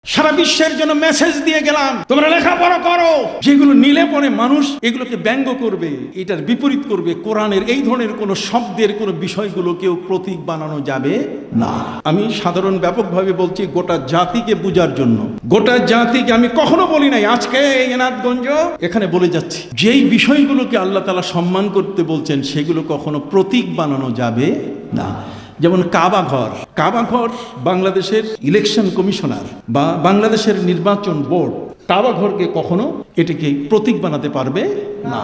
সারা বিশ্বের জন্য মেসেজ দিয়ে গেলাম, তোমরা লেখাপড়া করো। যেগুলো নিলে পরে মানুষ এগুলোকে ব্যঙ্গ করবে, এটার বিপরীত করবে। কোরআনের এই ধরনের কোন শব্দের কোন বিষয়গুলোকেও প্রতীক বানানো যাবে না। আমি সাধারণ ব্যাপকভাবে বলছি, গোটা জাতিকে বুঝার জন্য। গোটা জাতিকে আমি কখনো বলি নাই, আজকে এনাদগঞ্জ এখানে বলে যাচ্ছি, যেই বিষয়গুলোকে আল্লাহ তাআলা সম্মান করতে বলছেন সেগুলো কখনো প্রতীক বানানো যাবে না। যেমন কাবা ঘর বাংলাদেশের ইলেকশন কমিশনার বা বাংলাদেশের নির্বাচন বোর্ড কাবা ঘরকে কখনো এটাকে প্রতীক বানাতে পারবে না।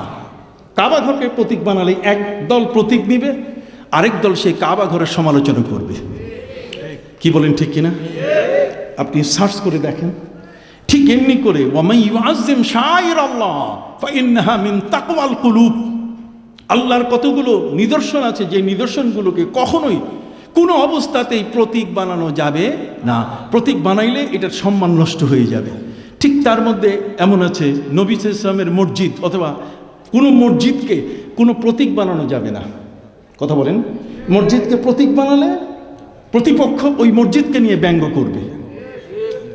কাবা ঘরকে প্রতীক বানালে এক দল প্রতীক নিবে, আরেক দল সেই কাবা ঘরের সমালোচনা করবে। কি বলেন, ঠিক কিনা? আপনি সার্চ করে দেখেন। ঠিক এমনি করে ওয়ামাই ইউআযযিম শাআইরাল্লাহ ফাইন্নাহা মিন তাকওয়াল কুলুব, আল্লাহর কতগুলো নিদর্শন আছে, যে নিদর্শনগুলোকে কখনোই কোনো অবস্থাতেই প্রতীক বানানো যাবে না। প্রতীক বানাইলে এটার সম্মান নষ্ট হয়ে যাবে। ঠিক তার মধ্যে এমন আছে, নবী সাল্লাল্লাহু আলাইহি ওয়াসাল্লামের মসজিদ অথবা কোনো মসজিদকে কোনো প্রতীক বানানো যাবে না। কথা বলেন, মসজিদকে প্রতীক বানালে প্রতিপক্ষ ওই মসজিদকে নিয়ে ব্যঙ্গ করবে।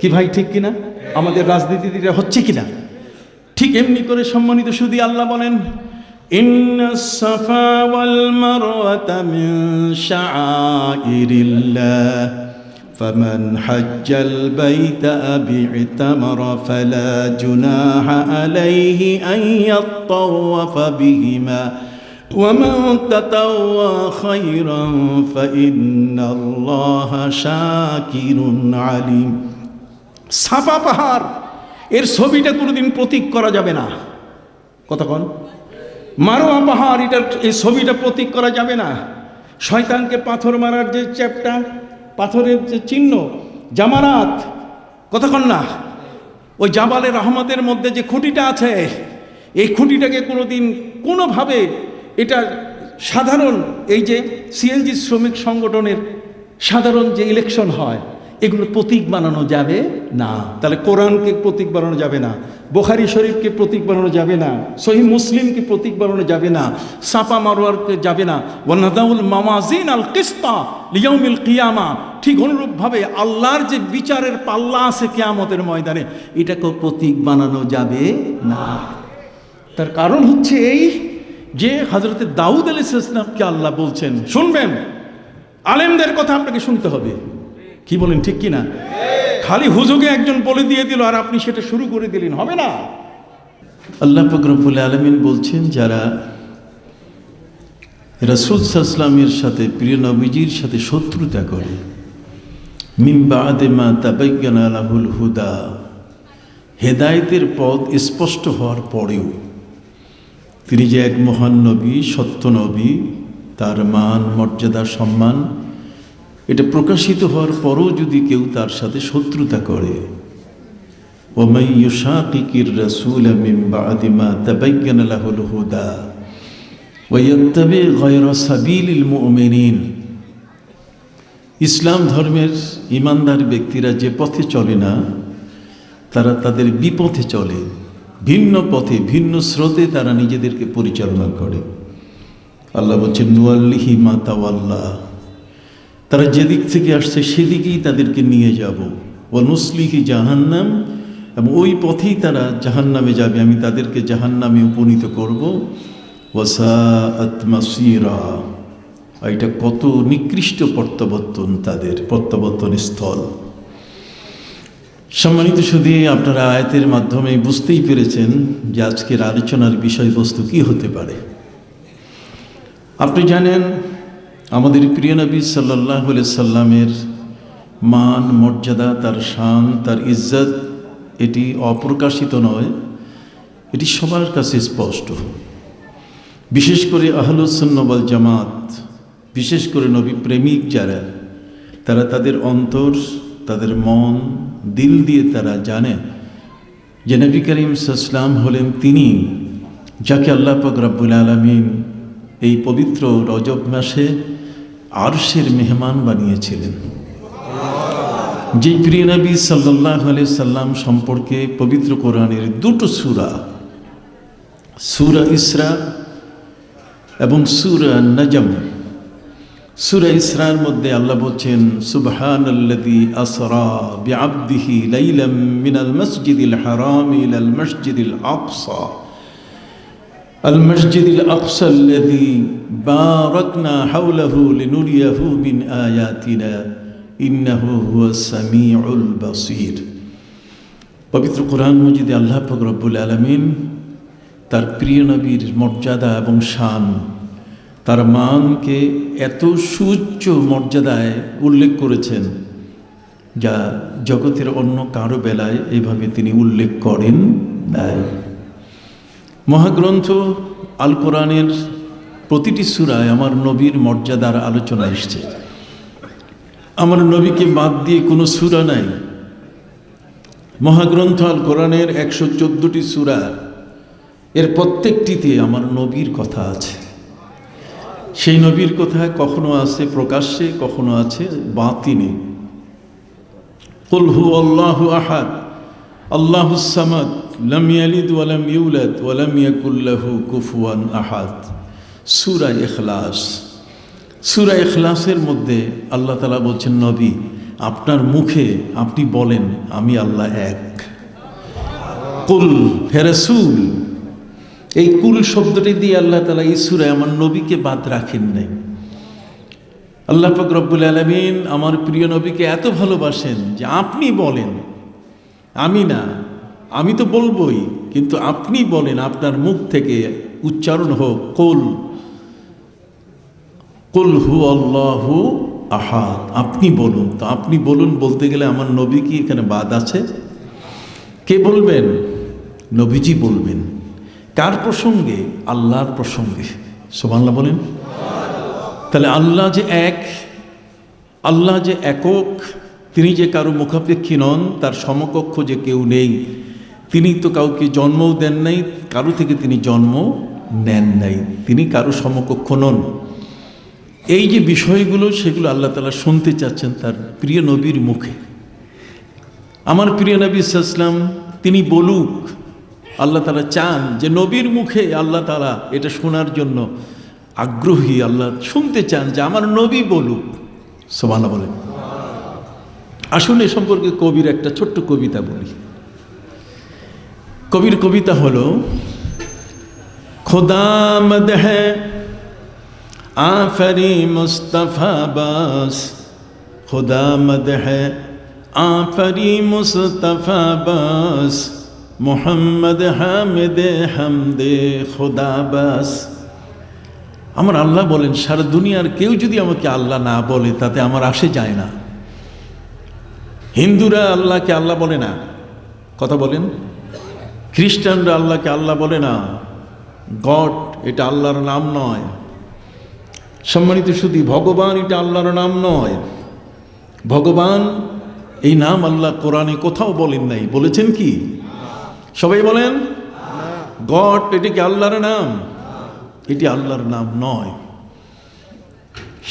কি ভাই, ঠিক কিনা? আমাদের রাজনীতিটা হচ্ছে কিনা? ঠিক এমনি করে সম্মানিত সুধী আল্লাহ বলেন, ইন্নাস সাফা ওয়াল মারওয়াতা মিন শাআইরিল্লাহ ফামান হাজ্জাল বাইতা বি'তামারা ফালা জুনাহা আলাইহি আন ইয়াত্তাওয়াফা বিহিমা ওয়ামান তাতাওয়া খায়রান ফাইন্নাল্লাহা শাকিরুন আলিম। সাফা পাহাড় এর ছবিটা কোনোদিন প্রতীক করা যাবে না। কতক্ষণ? মারোয়া পাহাড়, এটার এই ছবিটা প্রতীক করা যাবে না। শয়তানকে পাথর মারার যে চ্যাপটা, পাথরের যে চিহ্ন জামারাত, কতক্ষণ না, ওই জাবালে রহমতের মধ্যে যে খুঁটিটা আছে, এই খুঁটিটাকে কোনোদিন কোনোভাবে এটা সাধারণ এই যে সিএনজি শ্রমিক সংগঠনের সাধারণ যে ইলেকশন হয় এগুলো প্রতীক বানানো যাবে না। তাহলে কোরআনকে প্রতীক বানানো যাবে না, বুখারী শরীফকে প্রতীক বানানো যাবে না, সহিহ মুসলিমকে প্রতীক বানানো যাবে না, সাফা মারওয়াকে যাবে না। ওয়া নাযাউল মাওয়াজিন আল কিসতা লিয়াউমিল কিয়ামা, ঠিক অনুরূপভাবে আল্লাহর যে বিচারের পাল্লা আছে কিয়ামতের ময়দানে, এটাকেও প্রতীক বানানো যাবে না। তার কারণ হচ্ছে এই যে হযরতে দাউদ আলাইহিস সালামকে আল্লাহ বলছেন, শুনবেন, আলেমদের কথা আপনাকে শুনতে হবে। কি বলেন, ঠিক কিনা? খালি হুজুগে একজন বলে দিয়ে দিল আর আপনি সেটা শুরু করে দিলেন, হবে না। আল্লাহ পাক রব্বুল আলামিন বলছেন, যারা রাসূল সাল্লাল্লাহু আলাইহি ওয়াসাল্লামের সাথে, প্রিয় নবীজির সাথে শত্রুতা করে, মিন বা'দে মা তাবায়্যানা লাহুল হুদা, হেদায়েতের পথ স্পষ্ট হওয়ার পরেও, তিনি যে এক মহান নবী, সত্য নবী, তার মান মর্যাদা সম্মান এটা প্রকাশিত হওয়ার পরও যদি কেউ তার সাথে শত্রুতা করে, ওয়ামাই ইউশাকিকির রাসূল মিন বা'দি মা তাবায়্যানা লাহুল হুদা ওয়া ইয়াত্তাবি গায়রা সাবিলিল মুমিনিন, ইসলাম ধর্মের ইমানদার ব্যক্তিরা যে পথে চলে না, তারা তাদের বিপথে চলে, ভিন্ন পথে ভিন্ন স্রোতে তারা নিজেদেরকে পরিচালনা করে। আল্লাহ বলছেন, নুয়াল্লিহি মা তাওয়াল্লা, তারা যেদিক থেকে আসছে সেদিকেই তাদেরকে নিয়ে যাব। ও নুসলিহি জাহান্নাম, এবং ওই পথেই তারা জাহান্নামে যাবে, আমি তাদেরকে জাহান্নামে উপনীত করব। ওয়াসাআত মাসিরা, এটা কত নিকৃষ্ট প্রত্যাবর্তন, তাদের প্রত্যাবর্তন স্থল। সম্মানিত সুধী, আপনারা আয়াতের মাধ্যমে বুঝতেই পেরেছেন যে আজকের আলোচনার বিষয়বস্তু কি হতে পারে। আপনি জানেন, আমাদের প্রিয় নবী সাল্লাল্লাহু আলাইহি সাল্লামের মান মর্যাদা, তার শান, তার ইজ্জত, এটি অপ্রকাশিত নয়, এটি সবার কাছে স্পষ্ট। বিশেষ করে আহলুস সুন্নাহ ওয়াল জামাত, বিশেষ করে নবী প্রেমিক যারা, তারা তাদের অন্তর, তাদের মন, দিল দিয়ে তারা জানে যে নবী করিম সাল্লাল্লাহু আলাইহি ওয়াসাল্লাম হলেন তিনি যাকে আল্লাহ পাক রব্বুল আলামিন এই পবিত্র রজব মাসে আরশের মেহমান বানিয়েছিলেন। যে প্রিয় নবী সাল্লাল্লাহু আলাইহি সাল্লাম সম্পর্কে পবিত্র কোরআনের দুটো সূরা, সূরা ইসরা এবং সূরা নজম, সূরা ইসরার মধ্যে আল্লাহ বলছেন, সুবহানাল্লাযী আসরা বিআবদিহি লাইলাম মিনাল মাসজিদিল হারাম ইলাল মাসজিদিল আকসা আল্লাযী বারাকনা হাওলাহু লিনুরিয়াহু মিন আয়াতিনা ইন্নাহু হুয়াস সামিউল বাসীর। পবিত্র কোরআন মাজিদে আল্লাহ পাক রব্বুল আলামিন তার প্রিয় নবীর মর্যাদা এবং শান, তার মানকে এত সুউচ্চ মর্যাদায় উল্লেখ করেছেন যা জগতের অন্য কারো বেলায় এইভাবে তিনি উল্লেখ করেন নাই। মহাগ্রন্থ আল কোরআনের প্রতিটি সূরায় আমার নবীর মর্যাদার আলোচনা এসছে। আমার নবীকে বাদ দিয়ে কোনো সূরা নাই। মহাগ্রন্থ আল কোরআনের 114টি সূরা, এর প্রত্যেকটিতে আমার নবীর কথা আছে। সেই নবীর কথা কখনো আছে প্রকাশ্যে, কখনো আছে বাতিনে। কুল হুয়াল্লাহু আহাদ আল্লাহুস সামাদ লাম ইয়ালিদ ওয়া লাম ইউলাদ ওয়া লাম ইয়াকুল লাহু কুফুয়ান আহাদ। সূরা ইখলাস। সূরা ইখলাসের মধ্যে আল্লাহ তাআলা বলছেন, নবী আপনার মুখে আপনি বলেন আমি আল্লাহ এক। কুল, হে রাসূল, এই কুল শব্দটি দিয়ে আল্লাহ তাআলা এই সূরায় আমার নবীকে বাদ রাখেন নাই। আল্লাহ পাক রব্বুল আলামিন আমার প্রিয় নবীকে এত ভালোবাসেন যে আপনি বলেন, আমি না, আমি তো বলবই, কিন্তু আপনি বলেন, আপনার মুখ থেকে উচ্চারণ হোক কুল, কুল হুয়াল্লাহু আহাদ, আপনি বলুন। তো আপনি বলুন বলতে গেলে আমার নবী কি এখানে বাদ আছে? কে বলবেন? নবীজি বলবেন। কার প্রসঙ্গে? আল্লাহর প্রসঙ্গে। সুবহানাল্লাহ বলেন। তাহলে আল্লাহ যে এক, আল্লাহ যে একক, তিনি যে কারো মুখাপেক্ষী নন, তার সমকক্ষ যে কেউ নেই, তিনি তো কাউকে জন্মও দেন নাই, কারো থেকে তিনি জন্ম নেন নাই, তিনি কারো সমকক্ষ নন। এই যে বিষয়গুলো, সেগুলো আল্লাহ তাআলা শুনতে চাচ্ছেন তার প্রিয় নবীর মুখে। আমার প্রিয় নবী সাল্লাল্লাহু আলাইহি ওয়াসাল্লাম তিনি বলুক, আল্লাহ তাআলা চান যে নবীর মুখে আল্লাহ তাআলা এটা শোনার জন্য আগ্রহী। আল্লাহ শুনতে চান যে আমার নবী বলুক। সুবহানাল্লাহ বলেন। আসুন এ সম্পর্কে কবির একটা ছোট্ট কবিতা বলি। কবির কবিতা হলো, খোদা মদহ আফরি মুস্তাফা বাস, খোদা মদহ আফরি মুস্তাফা বাস, মোহাম্মদ হামিদ হামদে খোদা বাস। আমার আল্লাহ বলেন, সারা দুনিয়ার কেউ যদি আমাকে আল্লাহ না বলে তাতে আমার আসে যায় না। হিন্দুরা আল্লাহকে আল্লাহ বলে না, কথা বলেন। খ্রিস্টানরা আল্লাহকে আল্লাহ বলে না। গড এটা আল্লাহর নাম নয়। সম্মানিত শুধু ভগবান এটা আল্লাহর নাম নয়। ভগবান এই নাম আল্লাহ কোরআনে কোথাও বলেন নাই। বলেছেন কি? সবাই বলেন। গড এটা কি আল্লাহর নাম? এটি আল্লাহর নাম নয়।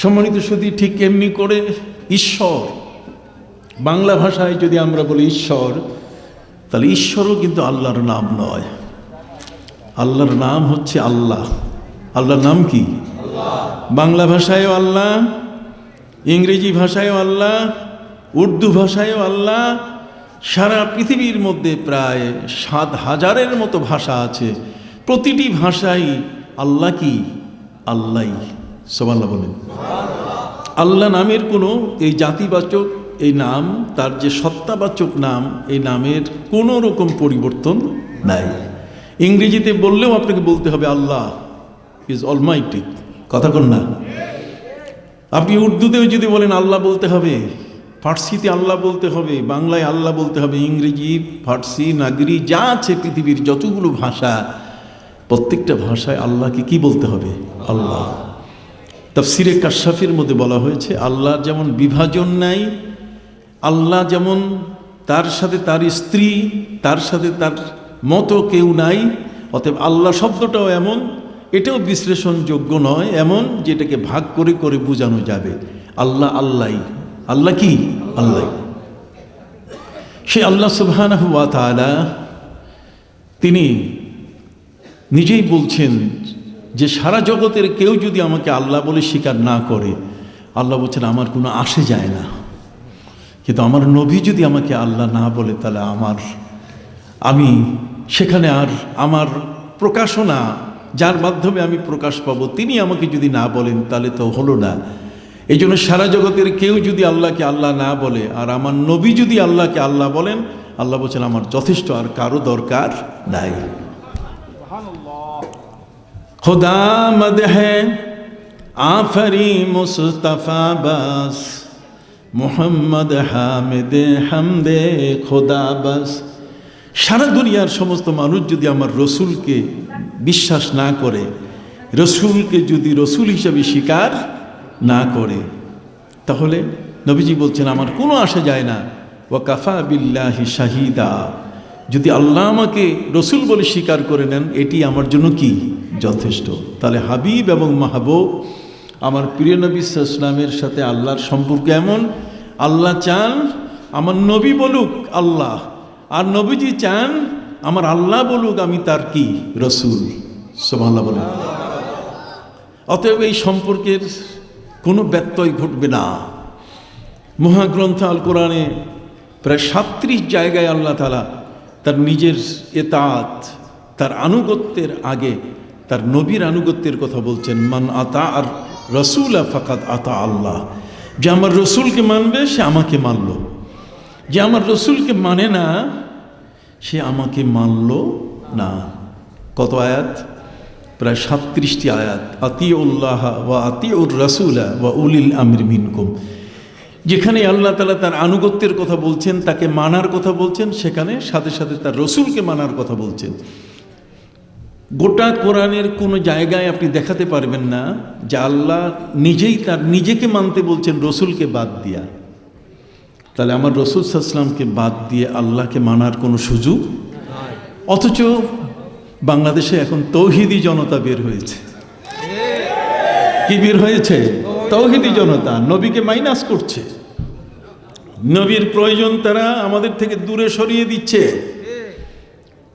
সম্মানিত শুধু ঠিক এমনি করে ঈশ্বর, বাংলা ভাষায় যদি আমরা বলি ঈশ্বর, তাহলে ঈশ্বরও কিন্তু আল্লাহর নাম নয়। আল্লাহর নাম হচ্ছে আল্লাহ। আল্লাহর নাম কি? বাংলা ভাষায়ও আল্লাহ, ইংরেজি ভাষায়ও আল্লাহ, উর্দু ভাষায়ও আল্লাহ। সারা পৃথিবীর মধ্যে প্রায় ৭,০০০-এর মতো ভাষা আছে। প্রতিটি ভাষাই আল্লাহ কি? আল্লাহই। সুবহানাল্লাহ বলেন। আল্লাহ নামের কোনো এই জাতিবাচক এই নাম, তার যে সত্তাবাচক নাম, এই নামের কোনো রকম পরিবর্তন নাই। ইংরেজিতে বললেও আপনাকে বলতে হবে আল্লাহ ইজ অলমাইটি। কথা কন না? আপনি উর্দুতেও যদি বলেন আল্লাহ বলতে হবে, ফার্সিতে আল্লাহ বলতে হবে, বাংলায় আল্লাহ বলতে হবে, ইংরেজি, ফার্সি, নাগরি যা আছে পৃথিবীর যতগুলো ভাষা, প্রত্যেকটা ভাষায় আল্লাহকে কি বলতে হবে? আল্লাহ। তাফসিরে কাশফের মধ্যে বলা হয়েছে, আল্লাহর যেমন বিভাজন নাই, আল্লাহ যেমন তার সাথে তার স্ত্রী, তার সাথে তার মতো কেউ নাই, অতএব আল্লাহ শব্দটাও এমন, এটাও বিশ্লেষণযোগ্য নয় এমন যেটাকে ভাগ করে করে বোঝানো যাবে। আল্লাহ আল্লাহই। আল্লাহ কি? আল্লাহ। সে আল্লাহ সুবহানাহু ওয়া তাআলা তিনি নিজেই বলছেন যে সারা জগতের কেউ যদি আমাকে আল্লাহ বলে স্বীকার না করে, আল্লাহ বলছেন আমার কোনো আসে যায় না, কিন্তু আমার নবী যদি আমাকে আল্লাহ না বলে তাহলে আমি সেখানে আর আমার প্রকাশনা যার মাধ্যমে আমি প্রকাশ পাবো তিনি আমাকে যদি না বলেন তাহলে তো হলো না। এই জন্য সারা জগতের কেউ যদি আল্লাহকে আল্লাহ না বলে আর আমার নবী যদি আল্লাহকে আল্লাহ বলেন, আল্লাহ বলছেন আমার যথেষ্ট, আর কারো দরকার নাই। খুদা মদহে আফরি মুস্তাফা বাস, মুহাম্মদ হামিদে হামদে খোদা বাস। সারা দুনিয়ার সমস্ত মানুষ যদি আমার রসুলকে বিশ্বাস না করে, রসুলকে যদি রসুল হিসাবে স্বীকার না করে, তাহলে নবীজি বলছেন আমার কোনো আসা যায় না। ওয়া কাফা বিল্লাহি শাহিদা, যদি আল্লাহ আমাকে রসুল বলে স্বীকার করে নেন এটি আমার জন্য কি যথেষ্ট। তাহলে হাবিব এবং মাহবুব আমার প্রিয় নবী সাল্লাল্লাহু আলাইহি ওয়াসাল্লামের সাথে আল্লাহর সম্পর্ক এমন, আল্লাহ চান আমার নবী বলুক আল্লাহ, আর নবীজি চান আমার আল্লাহ বলুক আমি তার কি রসুল। সুবহানাল্লাহ বলুন। অতএব এই সম্পর্কের কোনো ব্যত্যয় ঘটবে না। মহাগ্রন্থ আল কোরআনে প্রায় 37 জায়গায় আল্লাহ তাআলা তার নিজের এতাত, তার আনুগত্যের আগে তার নবীর আনুগত্যের কথা বলছেন। মান আতা আর রসুল ফাকাদ আতা আল্লাহ, যে আমার রসুলকে মানবে সে আমাকে মানল, যে আমার রসুলকে মানে না সে আমাকে মানল না। কত আয়াত? প্রায় 37টি আয়াত। আতিউল্লাহ ওয়া আতিউর রাসূলা ওয়া উলিল আমরি মিনকুম। যেখানে আল্লাহ তাআলা তার আনুগত্যের কথা বলছেন, তাকে মানার কথা বলছেন, সেখানে সাথে সাথে তার রসুলকে মানার কথা বলছেন। গোটা কোরআনের কোনো জায়গায় আপনি দেখাতে পারবেন না যে আল্লাহ নিজেই তার নিজেকে মানতে বলছেন রসুলকে বাদ দিয়া। তাহলে আমার রসুল সাল্লাল্লাহু আলাইহি ওয়াসাল্লামকে বাদ দিয়ে আল্লাহকে মানার কোনো সুযোগ। অথচ বাংলাদেশে এখন তৌহিদি জনতা বের হয়েছে। কি বের হয়েছে? তৌহিদি জনতা নবীকে মাইনাস করছে, নবীর প্রয়োজন তারা আমাদের থেকে দূরে সরিয়ে দিচ্ছে।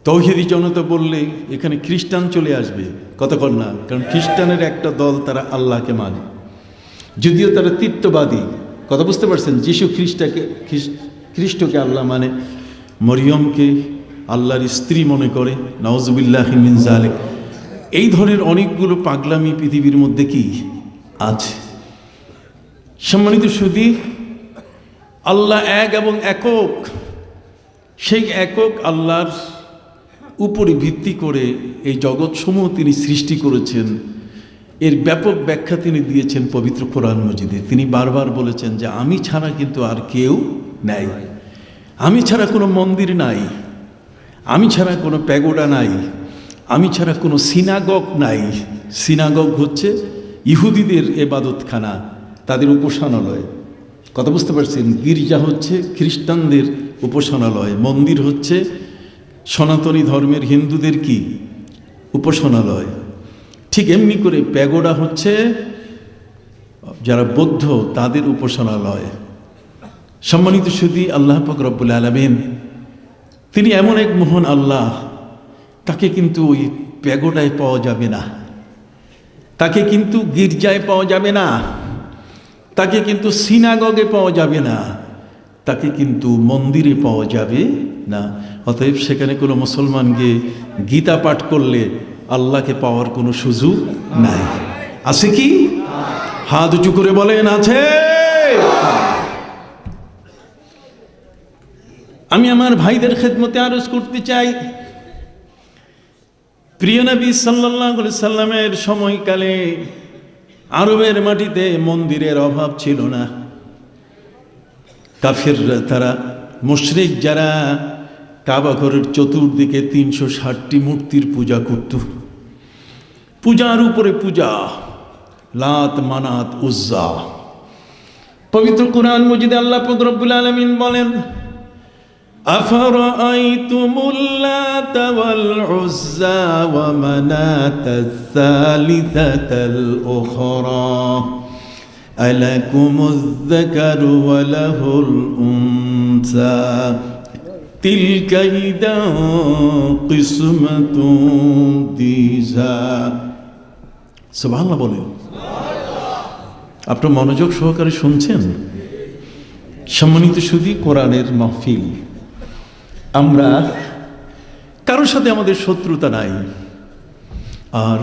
তৌহিদি জনতা বললে এখানে খ্রিস্টান চলে আসবে, কতক্ষণ না, কারণ খ্রিস্টানের একটা দল তারা আল্লাহকে মানে, যদিও তারা তৃত্ববাদী। কথা বুঝতে পারছেন? যিশু খ্রিস্টকে আল্লাহ মানে, মরিয়মকে আল্লাহর স্ত্রী মনে করে, নাউজুবিল্লাহি মিন যালিক। এই ধরনের অনেকগুলো পাগলামি পৃথিবীর মধ্যে কি আছে। সম্মানিত সুধী, আল্লাহ এক এবং একক। সেই একক আল্লাহর উপরে ভিত্তি করে এই জগৎসমূহ তিনি সৃষ্টি করেছেন। এর ব্যাপক ব্যাখ্যা তিনি দিয়েছেন পবিত্র কোরআন মজিদে। তিনি বারবার বলেছেন যে আমি ছাড়া কিন্তু আর কেউ নাই, আমি ছাড়া কোনো মন্দির নাই, আমি ছাড়া কোনো প্যাগোডা নাই, আমি ছাড়া কোনো সিনাগগ নাই। সিনাগগ হচ্ছে ইহুদিদের এবাদতখানা, তাদের উপাসনালয়। কথা বুঝতে পারছেন? গির্জা হচ্ছে খ্রিস্টানদের উপাসনালয়, মন্দির হচ্ছে সনাতনী ধর্মের হিন্দুদের কি উপাসনালয়। ঠিক এমনি করে প্যাগোডা হচ্ছে যারা বৌদ্ধ তাদের উপাসনালয়। সম্মানিত সুধী, আল্লাহ পাক রব্বুল আলামিন তিনি এমন এক মহান আল্লাহ, তাকে কিন্তু ওই প্যাগোডায় পাওয়া যাবে না, তাকে কিন্তু গির্জায় পাওয়া যাবে না, তাকে কিন্তু সিনাগগে পাওয়া যাবে না, তাকে কিন্তু মন্দিরে পাওয়া যাবে না। অতএব সেখানে কোনো মুসলমান গিয়ে গীতা পাঠ করলে আল্লাহকে পাওয়ার কোনো সুযোগ নাই। আছে কি? হাত উঁচু করে বলেন আছে। আমি আমার ভাইদের খেদমতে আরজ করতে চাই, প্রিয় নবী সাল্লাল্লাহু আলাইহি সাল্লামের সময়কালে আরবের মাটিতে মন্দিরের অভাব ছিল না। কাফেররা, তারা মুশরিক যারা, কাবা ঘরের চতুর্দিকে 360টি মূর্তির পূজা করত। পূজার উপরে পূজা, লাত মানাত উজ্জা। পবিত্র কোরআন মজিদে আল্লাহ পাক রব্বুল আলামিন বলেন, আফারাআইতুমুল লাত ওয়াল উজ্জা ওয়া মানাতাস সালিসাতাল উখরা আলাকুমুজ যাকারু ওয়া লাহুল উনসা তিলকা ইদা কিসমাতুন দিজা। সুবহানাল্লাহ বলেন। আপনার মনোযোগ সহকারে শুনছেন? সম্মানিত সুধী, কোরআনের মাহফিল, আমরা কারোর সাথে আমাদের শত্রুতা নাই, আর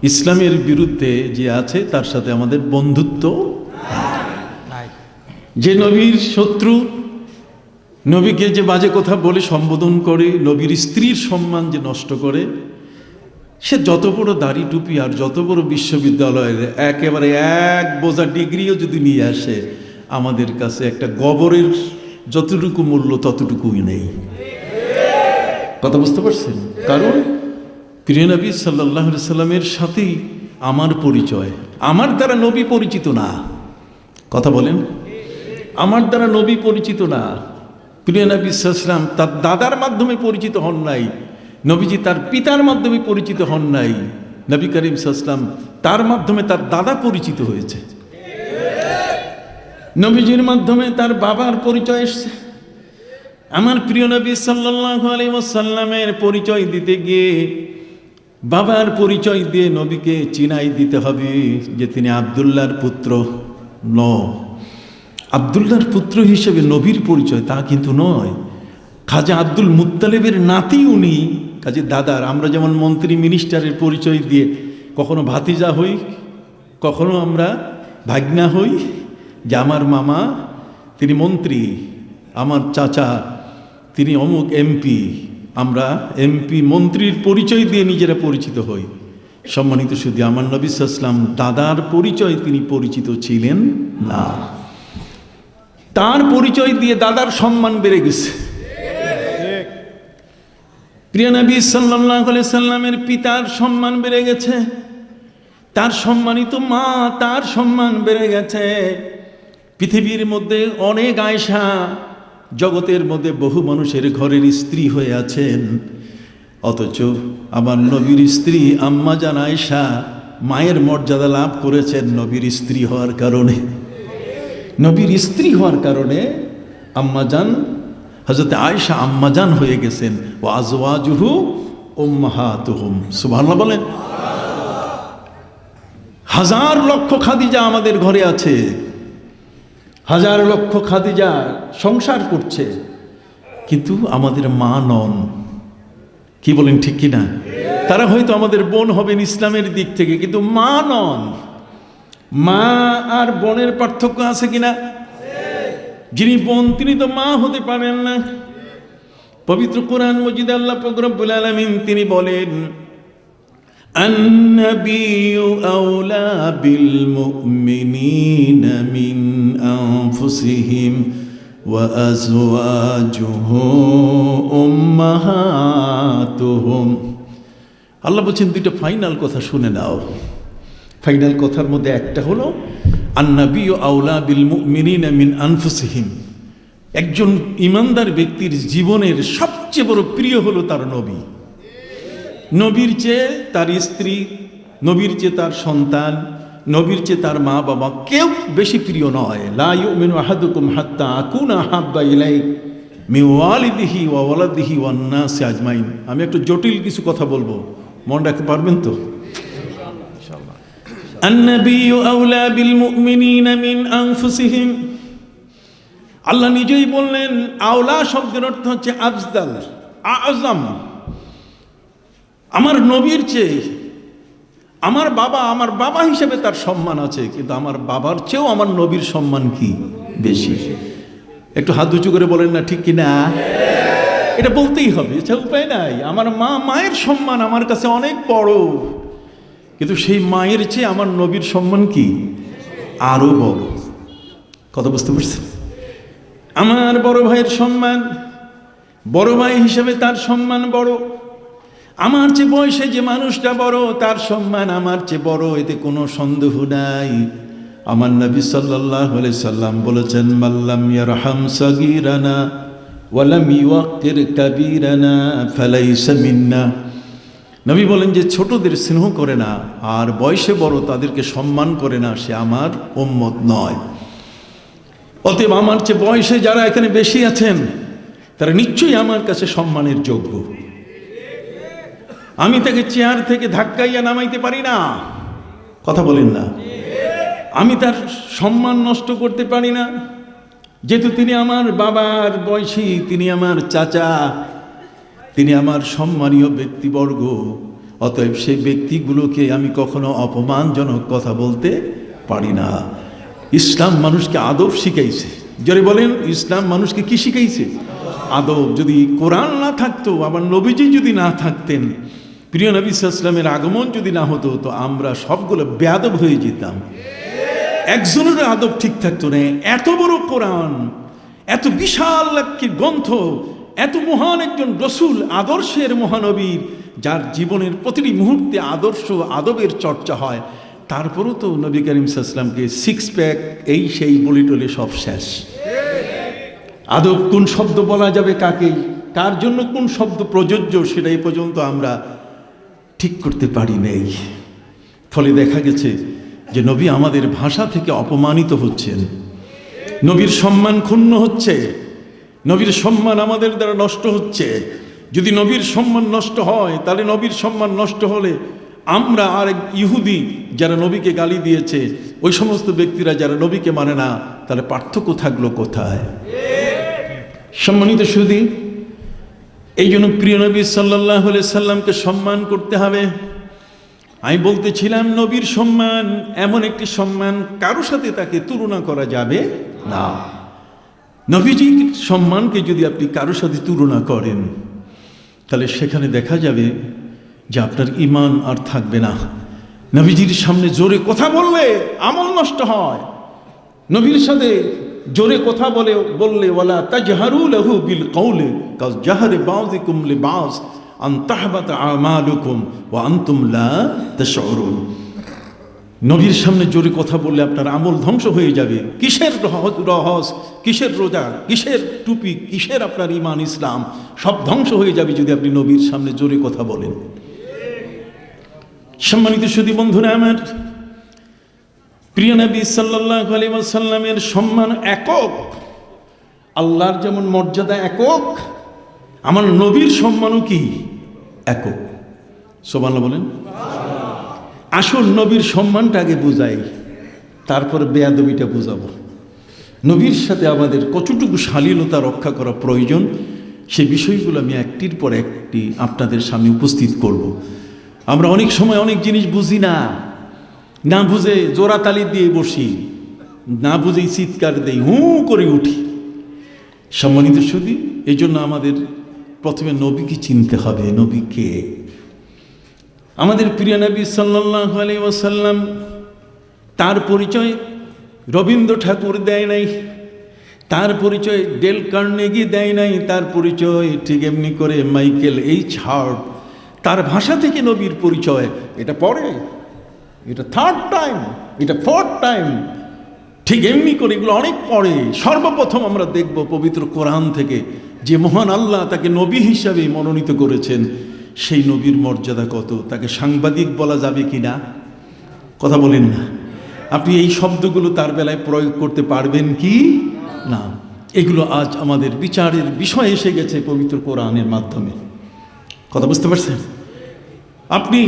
ইসলামের বিরুদ্ধে যে আছে তার সাথে আমাদের বন্ধুত্ব নাই। যে নবীর শত্রু, নবীকে যে বাজে কথা বলে সম্বোধন করে, নবীর স্ত্রীর সম্মান যে নষ্ট করে, সে যত বড় দাড়ি টুপি আর যত বড় বিশ্ববিদ্যালয়ের একেবারে এক বোঝা ডিগ্রিও যদি নিয়ে আসে, আমাদের কাছে একটা গোবরের যতটুকু মূল্য ততটুকুই নেই। কথা বুঝতে পারছেন? কারণ প্রিয় নবী সাল্লাল্লাহু আলাইহি সাল্লামের সাথেই আমার পরিচয়। আমার দ্বারা নবী পরিচিত না। কথা বলেন, আমার দ্বারা নবী পরিচিত না। প্রিয় নবী সাল্লাল্লাহু আলাইহি সাল্লাম তার দাদার মাধ্যমে পরিচিত হন নাই, নবীজি তার পিতার মাধ্যমে পরিচিত হন নাই, নবী করিম সাল্লাল্লাহু আলাইহি সাল্লাম তার মাধ্যমে তার দাদা পরিচিত হয়েছে, নবীজির মাধ্যমে তার বাবার পরিচয় এসছে। আমার প্রিয় নবী সাল্লাল্লাহু আলাইহি ওয়াসাল্লামের পরিচয় দিতে গিয়ে বাবার পরিচয় দিয়ে নবীকে চিনাই দিতে হবে যে তিনি আব্দুল্লাহর পুত্র। আব্দুল্লাহর পুত্র হিসেবে নবীর পরিচয় তা কিন্তু নয়। খাজা আব্দুল মুত্তালিবের নাতি উনি, কাজে দাদার। আমরা যেমন মন্ত্রী মিনিস্টারের পরিচয় দিয়ে কখনো ভাতিজা হই, কখনো আমরা ভাগনা হই, যে আমার মামা তিনি মন্ত্রী, আমার চাচা তিনি অমুক এমপি। আমরা এমপি মন্ত্রীর পরিচয় দিয়ে নিজেরা পরিচিত হই। সম্মানিত শুধু আমার নবী সাল্লাল্লাহু আলাইহি ওয়াসাল্লাম দাদার পরিচয় তিনি পরিচিত ছিলেন না। তার পরিচয় দিয়ে দাদার সম্মান বেড়ে গেছে। প্রিয় নবী সাল্লাল্লাহু আলাইহি সাল্লামের পিতার সম্মান বেড়ে গেছে, তার সম্মানিত মা তার সম্মান বেড়ে গেছে। পৃথিবীর মধ্যে অনেক আয়েশা, জগতের মধ্যে বহু মানুষের ঘরের স্ত্রী হয়ে আছেন, অথচ আমার নবীর স্ত্রী আম্মা জান আয়েশা মায়ের মর্যাদা লাভ করেছেন নবীর স্ত্রী হওয়ার কারণে। নবীর স্ত্রী হওয়ার কারণে আম্মাজান হযরত আয়েশা আম্মাজান হয়ে গেছেন। ও আজওয়াজুহু উম্মাহাতুহুম, সুবহানাল্লাহ বলেন। হাজার লক্ষ খাদিজা আমাদের ঘরে আছে, হাজার লক্ষ খাদিজা সংসার করছে, কিন্তু আমাদের মা নন। কি বলেন, ঠিক কিনা? তারা হয়তো আমাদের বোন হবেন ইসলামের দিক থেকে, কিন্তু মা নন। মা আর বোনের পার্থক্য আছে কিনা? যিনি বোন তিনি তো মা হতে পারেন না। পবিত্র কোরআন মজিদে আল্লাহ পাক রব্বুল আলামিন তিনি বলেন, আন-নাবিয়্যু আওলা বিল মুমিনিনা মিন আনফুসিহিম ওয়া আজওয়াজুহু উম্মাহাতুহুম। আল্লাহ বলছেন দুইটা ফাইনাল কথা শুনে নাও। ফাইনাল কথার মধ্যে একটা হলো আন-নাবিয়্যু আওলা বিল মুমিনিনা মিন আনফুসিহিম। একজন ইমানদার ব্যক্তির জীবনের সবচেয়ে বড় প্রিয় হলো তার নবী। নবীর চেয়ে তার স্ত্রী, নবীর চেয়ে তার সন্তান, নবীর চেয়ে তার মা বাবা কেউ বেশি প্রিয় নয়। লা ইউমিনু আহাদুকুম হাত্তা আকুনা আহাব্বা ইলাইহি মিন ওয়ালিদিহি ওয়া ওয়ালাদিহি ওয়ান নাসি আজমাইন। আমি একটু জটিল কিছু কথা বলবো, মনে রাখতে পারবেন তো? ইনশাআল্লাহ। আন-নাবিয়্যু আওলা বিল মুমিনিনা মিন আনফুসিহিম। আল্লাহ নিজেই বললেন, আওলা শব্দের অর্থ হচ্ছে আফজাল, আযম। আমার নবীর চেয়ে আমার বাবা হিসেবে তার সম্মান আছে, কিন্তু আমার বাবার চেয়েও আমার নবীর সম্মান কি বেশি? একটু হাত উঁচু করে বলেন না, ঠিক কিনা? এটা বলতেই হবে, এটা উপায় নাই। আমার মায়ের সম্মান আমার কাছে অনেক বড়, কিন্তু সেই মায়ের চেয়ে আমার নবীর সম্মান কি আরো বড়। কথা বুঝতে পারছেন? আমার বড় ভাইয়ের সম্মান, বড় ভাই হিসেবে তার সম্মান বড়। আমার চেয়ে বয়সে যে মানুষটা বড় তার সম্মান আমার চেয়ে বড়, এতে কোনো সন্দেহ নাই। আমার নবী সাল্লাল্লাহু আলাইহি সাল্লাম বলেছেন, মাল্লাম ইয়ারহাম সাগীরানা ওয়া লাম ইউক্কির কাবীরানা ফালাইসা মিন্না। নবী বলেন, যে ছোটদের স্নেহ করে না আর বয়সে বড় তাদেরকে সম্মান করে না, সে আমার উম্মত নয়। অতএব আমার চেয়ে বয়সে যারা এখানে বেশি আছেন তারা নিশ্চয়ই আমার কাছে সম্মানের যোগ্য। আমি তাকে চেয়ার থেকে ধাক্কাইয়া নামাইতে পারি না। কথা বলেন না? আমি তার সম্মান নষ্ট করতে পারি না, যেহেতু তিনি আমার বাবার বয়সী, তিনি আমার চাচা, তিনি আমার সম্মানীয় ব্যক্তিবর্গ। অতএব সেই ব্যক্তিগুলোকে আমি কখনো অপমানজনক কথা বলতে পারি না। ইসলাম মানুষকে আদব শিখাইছে। যারা বলেন ইসলাম মানুষকে কি শিখাইছে? আদব। যদি কোরআন না থাকতো, আবার নবীজি যদি না থাকতেন, প্রিয় নবী সাল্লাল্লাহু আলাইহি ওয়াসাল্লামের আগমন যদি না হতো, তো আমরা সবগুলো বেয়াদব হয়ে যেতাম। একজনের আদব ঠিক থাকতো না। এত বড় কোরআন, এত বিশাল একটি গ্রন্থ, এত মহান একজন রসুল, আদর্শের মহানবীর, যার জীবনের প্রতিটি মুহূর্তে আদর্শ আদবের চর্চা হয়, তারপরও তো নবী করিম সাল্লাল্লাহু আলাইহি ওয়াসাল্লামকে সিক্স প্যাক এই সেই বলি টলে সব শেষ। আদব কোন শব্দ বলা যাবে কাকে, কার জন্য কোন শব্দ প্রযোজ্য, সেটাই পর্যন্ত আমরা ঠিক করতে পারি নেই। ফলে দেখা গেছে যে নবী আমাদের ভাষা থেকে অপমানিত হচ্ছেন, নবীর সম্মান ক্ষুণ্ণ হচ্ছে, নবীর সম্মান আমাদের দ্বারা নষ্ট হচ্ছে। যদি নবীর সম্মান নষ্ট হয়, তাহলে নবীর সম্মান নষ্ট হলে আমরা আর এক ইহুদি যারা নবীকে গালি দিয়েছে, ওই সমস্ত ব্যক্তিরা যারা নবীকে মানে না, তাহলে পার্থক্য থাকলো কোথায়? সম্মানিত সুধী, এই জন্য প্রিয় নবী সাল্লাল্লাহু আলাইহি সাল্লামকে সম্মান করতে হবে। আমি বলতেছিলাম, নবীর সম্মান এমন একটি সম্মান, কারো সাথে তাকে তুলনা করা যাবে না। নবীজির সম্মানকে যদি আপনি কারো সাথে তুলনা করেন, তাহলে সেখানে দেখা যাবে যে আপনার ঈমান আর থাকবে না। নবীজির সামনে জোরে কথা বললে আমল নষ্ট হয়। নবীর সাথে জোরে কথা বললে ওয়ালা তাজহারু লাহু বিল কওলি কাজহারি বাযিকুম লিবাস আন তাহবাতা আমালুকুম ওয়া আনতুম লা তাশউরুন। নবীর সামনে জোরে কথা বললে আপনার আমল ধ্বংস হয়ে যাবে। কিসের রহস, কিসের রোজা, কিসের টুপি, কিসের আপনার ঈমান ইসলাম, সব ধ্বংস হয়ে যাবে যদি আপনি নবীর সামনে জোরে কথা বলেন। সম্মানিত সুধী বন্ধুরা আমার, প্রিয় নবী সাল্লাল্লাহু আলাইহি ওয়াসাল্লামের সম্মান একক। আল্লাহর যেমন মর্যাদা একক, আমার নবীর সম্মানও কি একক। সুবহানাল্লাহ বলেন। আসল নবীর সম্মানটা আগে বুঝাই, তারপরে বেয়াদবিটা বুঝাবো। নবীর সাথে আমাদের কতটুকু শালীনতা রক্ষা করা প্রয়োজন, সে বিষয়গুলো আমি একটির পর একটি আপনাদের সামনে উপস্থিত করব। আমরা অনেক সময় অনেক জিনিস বুঝি না, না বুঝে জোড়াতালি দিয়ে বসি, না বুঝেই চিৎকার দেই, হু করে উঠি। সম্মানিত সুধী, এই জন্য আমাদের প্রথমে নবীকে চিনতে হবে। নবী কে? আমাদের প্রিয় নবী সাল্লাল্লাহু আলাইহি ওয়াসাল্লাম, তার পরিচয় রবীন্দ্র ঠাকুর দেয় নাই, তার পরিচয় ডেল কার্নেগি দেয় নাই, তার পরিচয় ঠিক এমনি করে মাইকেল এইচ হার্ট, তার ভাষা থেকে নবীর পরিচয়। এটা পরে, এটা থার্ড টাইম, এটা ফোর্থ টাইম, ঠিক এমনি করে এগুলো অনেক পরে। সর্বপ্রথম আমরা দেখব পবিত্র কোরআন থেকে যে মহান আল্লাহ তাকে নবী হিসাবে মনোনীত করেছেন, সেই নবীর মর্যাদা কত। তাকে সাংবাদিক বলা যাবে কি না? কথা বলেন না। আপনি এই শব্দগুলো তার বেলায় প্রয়োগ করতে পারবেন কি না? এগুলো আজ আমাদের বিচারের বিষয় এসে গেছে পবিত্র কোরআনের মাধ্যমে। কথা বুঝতে পারছেন? আপনি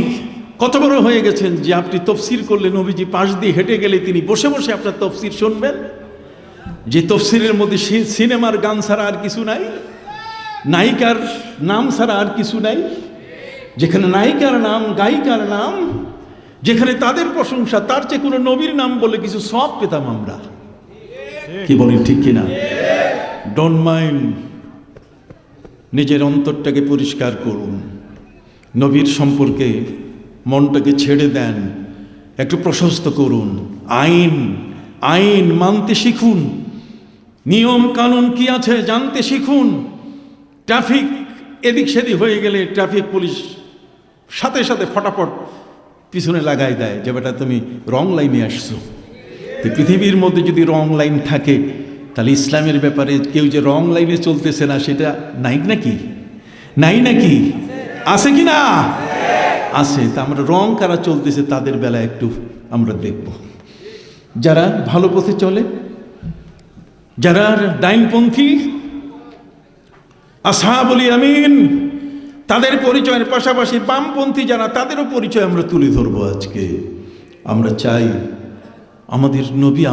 কত বড় হয়ে গেছেন যে আপনি তফসির করলে নবীজি পাশ দিয়ে হেঁটে গেলে তিনি বসে বসে আপনার তফসির শুনবেন। যে তফসিরের মধ্যে সিনেমার গান ছাড়া আর কিছু নাই, নায়িকার নাম ছাড়া আর কিছু নাই, যেখানে নায়িকার নাম, গায়িকার নাম, যেখানে তাদের প্রশংসা, তার চেয়ে কোনো নবীর নাম বলে কিছু সব পেতাম আমরা। কি বলেন, ঠিক কিনা? ডোন্ট মাইন্ড, নিজের অন্তরটাকে পরিষ্কার করুন, নবীর সম্পর্কে মনটাকে ছেড়ে দেন, একটু প্রশস্ত করুন। আইন আইন মানতে শিখুন, নিয়ম কানুন কি আছে জানতে শিখুন। ট্রাফিক এদিক সেদিক হয়ে গেলে ট্রাফিক পুলিশ সাথে সাথে ফটাফট পিছনে লাগাই দেয় যে বেটা তুমি রং লাইনে আসছো। তো পৃথিবীর মধ্যে যদি রং লাইন থাকে, তাহলে ইসলামের ব্যাপারে কেউ যে রং লাইনে চলতেছে না সেটা নাই নাকি? নাই নাকি? আছে কি না? আছে। তা আমরা রং কারা চলতেছে তাদের বেলায় একটু আমরা দেখব। যারা ভালো পথে চলে, যারা ডাইনপন্থী আসহাবুল ইয়ামিন, তাদের পরিচয়ের পাশাপাশি বামপন্থী যারা, তাদেরও পরিচয় আমরা তুলে ধরবো আজকে। আমরা চাই আমাদের নবী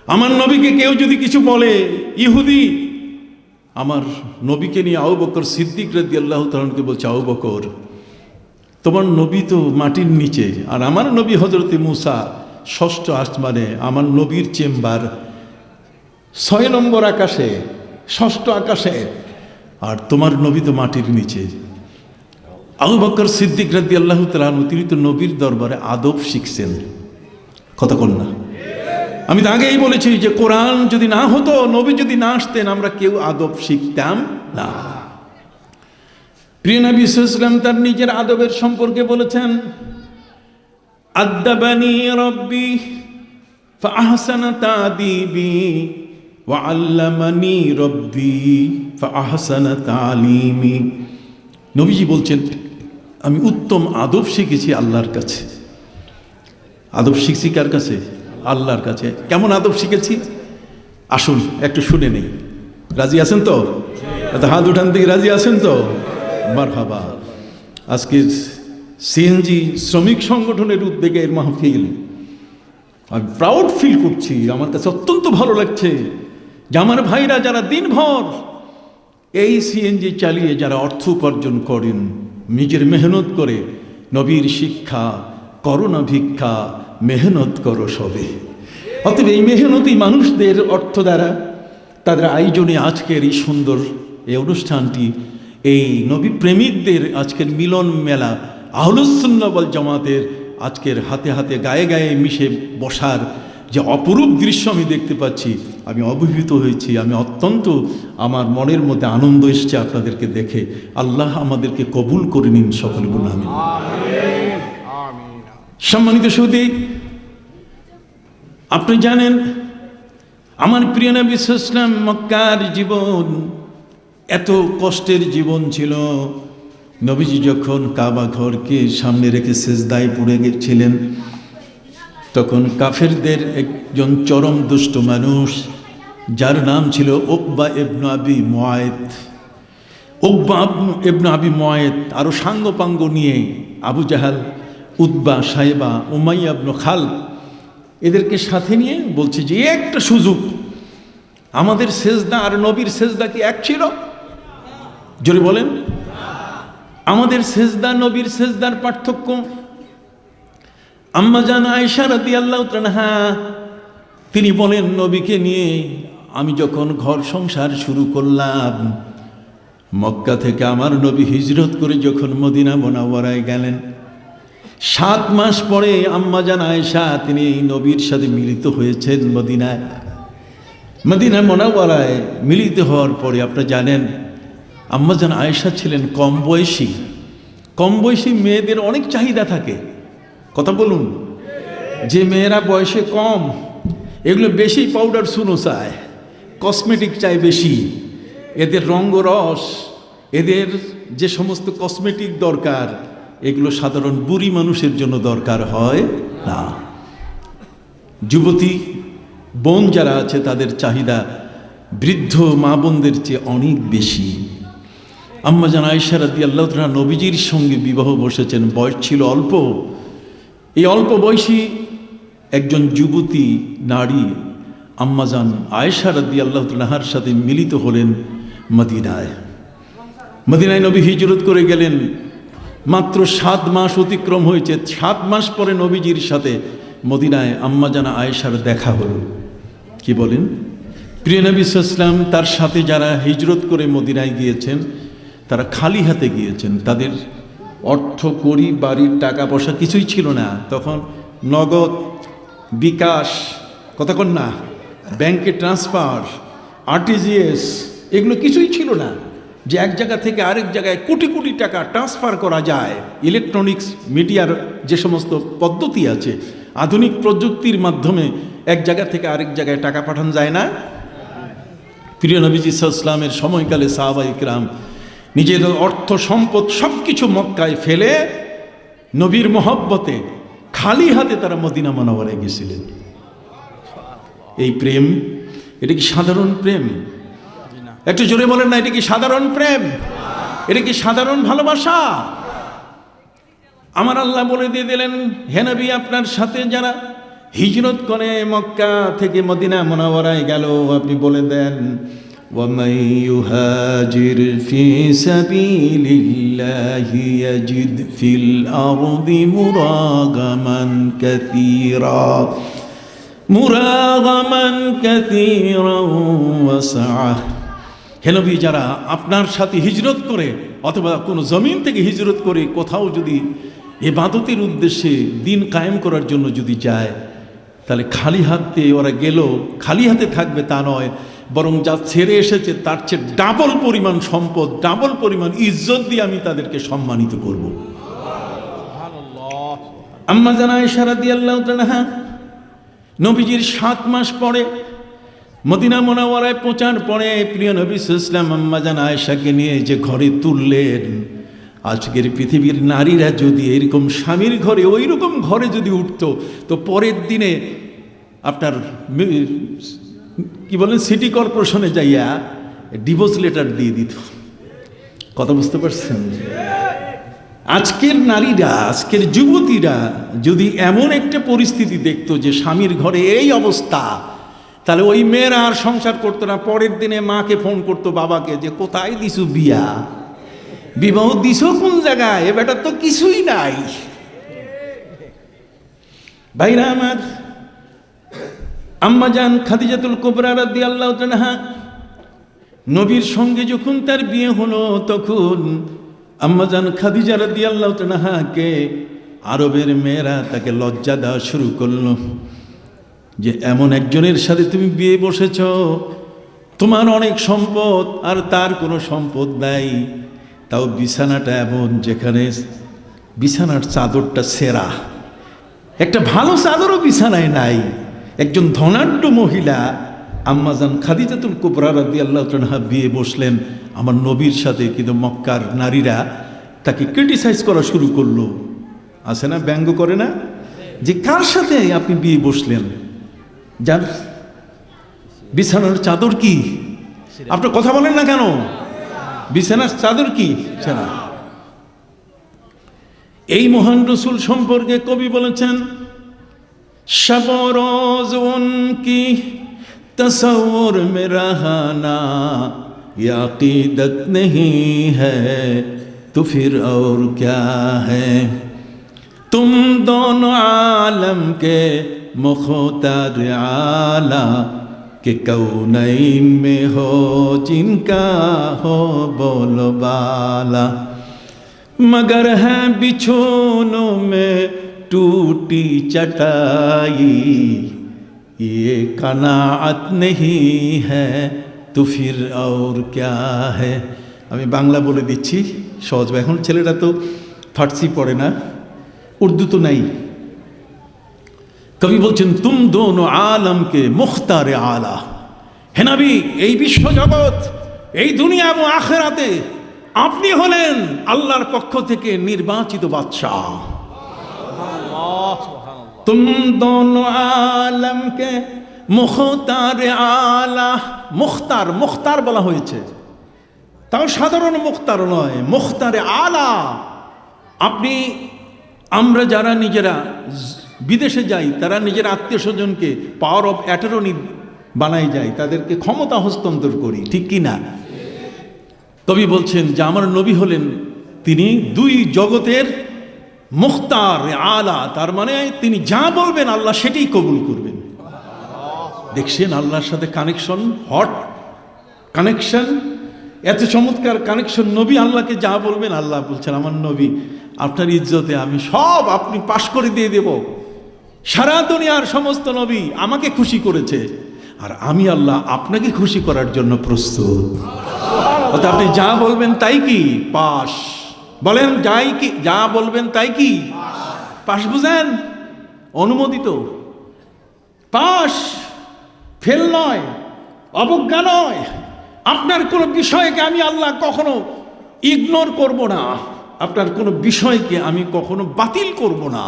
আমার নবীকে কেউ যদি কিছু বলে, ইহুদি আমার নবীকে নিয়ে আবু বকর সিদ্দিক রাদিয়াল্লাহু তাআলা আনহুকে বলছে, আবু বকর তোমার নবী তো মাটির নিচে, আর আমার নবী হযরতে মূসা ষষ্ঠ আসমানে, আমার নবীর চেম্বার 6 নম্বর আকাশে, ষষ্ঠ আকাশে, আর তোমার নবী তো মাটির নিচে। আবু বকর সিদ্দিক রাদিয়াল্লাহু তাআলা আনহু তিনি তো নবীর দরবারে আদব শিখছেন, কথা বল না? আমি তো আগেই বলেছি যে কোরআন যদি না হতো, নবী যদি না আসতেন, আমরা কেউ আদব শিখতাম না। প্রিয় নবী সাল্লাল্লাহু আলাইহি ওয়াসাল্লাম তার নিজের আদবের সম্পর্কে বলেছেন, আদ্দাবানি রব্বি ফাআহসানা তাদিবি ওয়া আল্লামানি রব্বি ফাআহসানা তালিমি। নবীজি বলছেন, আমি উত্তম আদব শিখেছি আল্লাহর কাছে। আদব শিখছি কার কাছে? আল্লাহর কাছে। কেমন আদব শিখেছি আসুন একটু শুনে নেই। রাজি আছেন তো? এত হাত উঠান থেকে রাজি আছেন তো? মারহাবা। আজকে সিএনজি শ্রমিক সংগঠনের উদ্যোগের মাহফিল, আমি প্রাউড ফিল করছি, আমার কাছে অত্যন্ত ভালো লাগছে যে আমার ভাইরা যারা দিনভর এই সিএনজি চালিয়ে যারা অর্থ উপার্জন করেন, নিজের মেহনত করে, নবীর শিক্ষা করোনা ভিক্ষা, মেহনত করো সবে। অতএব এই মেহনতি মানুষদের অর্থ দ্বারা তাদের আয়োজনে আজকের এই সুন্দর এই অনুষ্ঠানটি, এই নবী প্রেমিকদের আজকের মিলন মেলা, আহলুস সুন্নাহ ওয়াল জামাতের আজকের হাতে হাতে গায়ে গায়ে মিশে বসার যে অপরূপ দৃশ্য আমি দেখতে পাচ্ছি, আমি অভিভূত হয়েছি। আমি অত্যন্ত, আমার মনের মধ্যে আনন্দ এসছে আপনাদেরকে দেখে। আল্লাহ আমাদেরকে কবুল করে নিন, সকলে বলুন আমিন। সম্মানিত সুধী, আপনি জানেন আমার প্রিয় নবী সাল্লাল্লাহু আলাইহি ওয়াসাল্লাম মক্কার জীবন এত কষ্টের জীবন ছিল। নবীজি যখন কাবা ঘরকে সামনে রেখে সিজদায় পড়ে গেছিলেন, তখন কাফেরদের একজন চরম দুষ্ট মানুষ, যার নাম ছিল উকবা ইবনে আবি মুআইত। উকবা ইবনে আবি মুআইত আরও সাঙ্গপাঙ্গ নিয়ে আবু জাহাল, উতবা, সাইবা, উমাইয়া ইবনে খালদ এদেরকে সাথে নিয়ে বলছে যে একটা সুযোগ, আমাদের সেজদা আর নবীর সেজদা কি এক ছিল? জোরে বলেন। আমাদের সেজদা নবীর সেজদার পার্থক্য। আম্মা জান আয়েশা রাদিয়াল্লাহু তাআলা তিনি বলেন, নবীকে নিয়ে আমি যখন ঘর সংসার শুরু করলাম, মক্কা থেকে আমার নবী হিজরত করে যখন মদিনা মুনাওয়ারায় গেলেন, 7 মাস পরে আম্মা জান আয়েশা তিনি নবীর সাথে মিলিত হয়েছেন মদিনায়। মদিনা মুনাওয়ারায় মিলিত হওয়ার পরে আপনারা জানেন আম্মা জান আয়েশা ছিলেন কম বয়সী। কম বয়সী মেয়েদের অনেক চাহিদা থাকে, কথা বলুন। যে মেয়েরা বয়সে কম, এগুলো বেশি পাউডার সুনো চায়, কসমেটিক চায় বেশি, এদের রঙ্গরস, এদের যে সমস্ত কসমেটিক দরকার, এগুলো সাধারণ বুড়ি মানুষের জন্য দরকার হয় না। যুবতী বোন যারা আছে তাদের চাহিদা বৃদ্ধ মা বোনদের চেয়ে অনেক বেশি। আম্মা জান আয়েশা রাদিয়াল্লাহু তাআলা নবীজির সঙ্গে বিবাহ বসেছেন, বয়স ছিল অল্প। এই অল্প বয়সী একজন যুবতী নারী আম্মা জান আয়েশা রাদিয়াল্লাহু তাআলার সাথে মিলিত হলেন মদিনায়। মদিনায় নবী হিজরত করে গেলেন, মাত্র 7 মাস অতিক্রম হয়েছে। 7 মাস পরে নবীজির সাথে মদিনায় আম্মা জান আয়েশার দেখা হলো। কি বলেন? প্রিয় নবী সাল্লাল্লাহু আলাইহি ওয়াসাল্লাম তার সাথে যারা হিজরত করে মদিনায় গিয়েছেন, তারা খালি হাতে গিয়েছেন। তাদের অর্থ কড়ি, বাড়ির টাকা পয়সা কিছুই ছিল না। তখন নগদ, বিকাশ, কথা কন না, ব্যাংকে ট্রান্সফার, আরটিজিএস, এগুলো কিছুই ছিল না যে এক জায়গা থেকে আরেক জায়গায় কোটি কোটি টাকা ট্রান্সফার করা যায়। ইলেকট্রনিক্স মিডিয়ার যে সমস্ত পদ্ধতি আছে, আধুনিক প্রযুক্তির মাধ্যমে এক জায়গা থেকে আরেক জায়গায় টাকা পাঠানো যায় না। প্রিয় নবীজি সাল্লাল্লাহু আলাইহি ওয়াসাল্লামের সময়কালে সাহাবায়ে কিরাম নিজের অর্থ সম্পদ সব কিছু মক্কায় ফেলে নবীর মহব্বতে খালি হাতে তারা মদিনা মুনাওয়ারায় গেছিলেন। এই প্রেম, এটা কি সাধারণ প্রেম? একটু জোরে বলেন না, এটা কি সাধারণ প্রেম? এটা কি সাধারণ ভালোবাসা? আমার আল্লাহ বলে দিয়ে দিলেন, হে নবী, আপনার সাথে যারা হিজরত করে মক্কা থেকে মদিনা মুনাওয়ারায় গেল, আপনি বলে দেন وَمَن يُهَاجِرْ فِي سَبِيلِ اللَّهِ يَجِدْ فِي الْأَرْضِ مُرَاغَمًا كَثِيرًا وَسَعَةً। হে নবী, যারা আপনার সাথে হিজরত করে অথবা কোনো জমিন থেকে হিজরত করে কোথাও যদি ইবাদতের উদ্দেশ্যে দিন কায়েম করার জন্য যদি যায়, তাহলে খালি হাতে ওরা গেল, খালি হাতে থাকবে তা নয়, বরং যা ছেড়ে এসেছে তার চেয়ে ডাবল পরিমাণ সম্পদ, ডাবল পরিমাণ ইজ্জত দিয়ে আমি তাদেরকে সম্মানিত করব। আম্মা জান আয়েশা রাদিয়াল্লাহু তাআলা নবীজির 7 মাস পরে মদিনা মুনাওয়ারায় পৌঁছার পরে প্রিয় নবী সাল্লাল্লাহু আলাইহি ওয়াসাল্লাম আম্মা জান আয়েশাকে নিয়ে যে ঘরে তুললেন, আজকের পৃথিবীর নারীরা যদি এরকম স্বামীর ঘরে ওই রকম ঘরে যদি উঠতো, তো পরের দিনে আপনার কি বলেন সিটি কর্পোরেশনে যাইয়া ডিভোর্স লেটার দিয়ে দিত। কথা বুঝতে পারছেন? আজকের নারীরা, আজকের যুবতীরা যদি এমন একটা পরিস্থিতি দেখতো যে স্বামীর ঘরে এই অবস্থা, তাহলে ওই মেয়েরা আর সংসার করতো না। পরের দিনে মাকে ফোন করতো, বাবাকে, যে কোথায় দিছু বিয়া, বিবাহ দিছ কোন জায়গায়, এ বেটার তো কিছুই নাই। ভাইরা আমার, আম্মা জান খাদিজাতুল কুবরা রাদিয়াল্লাহু তাআলা নবীর সঙ্গে যখন তার বিয়ে হলো, তখন আম্মা জান খাদিজা রাদিয়াল্লাহু তাআলাকে আরবের মেয়েরা তাকে লজ্জা দেওয়া শুরু করলো যে এমন একজনের সাথে তুমি বিয়ে বসেছ, তোমার অনেক সম্পদ আর তার কোনো সম্পদ নাই, তাও বিছানাটা এমন যেখানে বিছানার চাদরটা সেরা, একটা ভালো চাদরও বিছানায় নাই। একজন ধনাঢ্য মহিলা আম্মা জান খাদিজাতুল কুবরা রাদিয়াল্লাহু তাআলা বিয়ে বসলেন আমার নবীর সাথে, কিন্তু মক্কার নারীরা তাকে ক্রিটিসাইজ করা শুরু করলো। আছে না, ব্যঙ্গ করে না, যে কার সাথে আপনি বিয়ে বসলেন, যার বিছানার চাদর কি? আপনার কথা বলেন না কেন? বিছানার চাদর কি? এই মহান রসুল সম্পর্কে কবি বলেছেন, শব রোজ উনকি তসव्वुर में रहना ये अकीदत नहीं है तो फिर और क्या है, तुम दोनों आलम के मुख्तार आला के कौनैन में हो जिनका हो बोलबाला, मगर है बिछोनों में टूटी चटाई ये कनाअत नहीं है तो फिर और क्या है। আমি বাংলা বলে দিচ্ছি সহজ, এখন ছেলেরা তো ফার্সি পড়ে না, উর্দু তো নাই। কবি বলছেন, তুম দোনো আলমকে মুখতারে আলা, হে নবী, এই বিশ্বজগৎ, এই দুনিয়া এবং আখিরাতে আপনি হলেন আল্লাহর পক্ষ থেকে নির্বাচিত বাদশাহ। তুম দোনো আলমকে মুখতারে আলা, মুখতার, মুখতার বলা হয়েছে, তাও সাধারণ মুখতার নয়, মুখতারে আলা। আপনি, আমরা যারা নিজেরা বিদেশে যাই, তারা নিজের আত্মীয় স্বজনকে পাওয়ার অফ অ্যাটর্নি বানাই যায়, তাদেরকে ক্ষমতা হস্তান্তর করি, ঠিক কি না? কবি বলছেন যে আমার নবী হলেন তিনি দুই জগতের মুখতার আলা, তার মানে তিনি যা বলবেন আল্লাহ সেটাই কবুল করবেন। দেখছেন আল্লাহর সাথে কানেকশন, হট কানেকশন, এত চমৎকার কানেকশন। নবী আল্লাহকে যা বলবেন আল্লাহ বলছেন আমার নবী আপনার ইজ্জতে আমি সব আপনি পাশ করে দিয়ে দেব। সারা দুনিয়ার সমস্ত নবী আমাকে খুশি করেছে, আর আমি আল্লাহ আপনাকে খুশি করার জন্য প্রস্তুত। অর্থাৎ আপনি যা বলবেন তাই কি পাশ, বলেন যাই কি, যা বলবেন তাই কি পাশ, বুঝেন? অনুমোদিত পাশ, ফেল নয়, অবজ্ঞা নয়। আপনার কোনো বিষয়কে আমি আল্লাহ কখনো ইগনোর করব না, আপনার কোনো বিষয়কে আমি কখনো বাতিল করব না,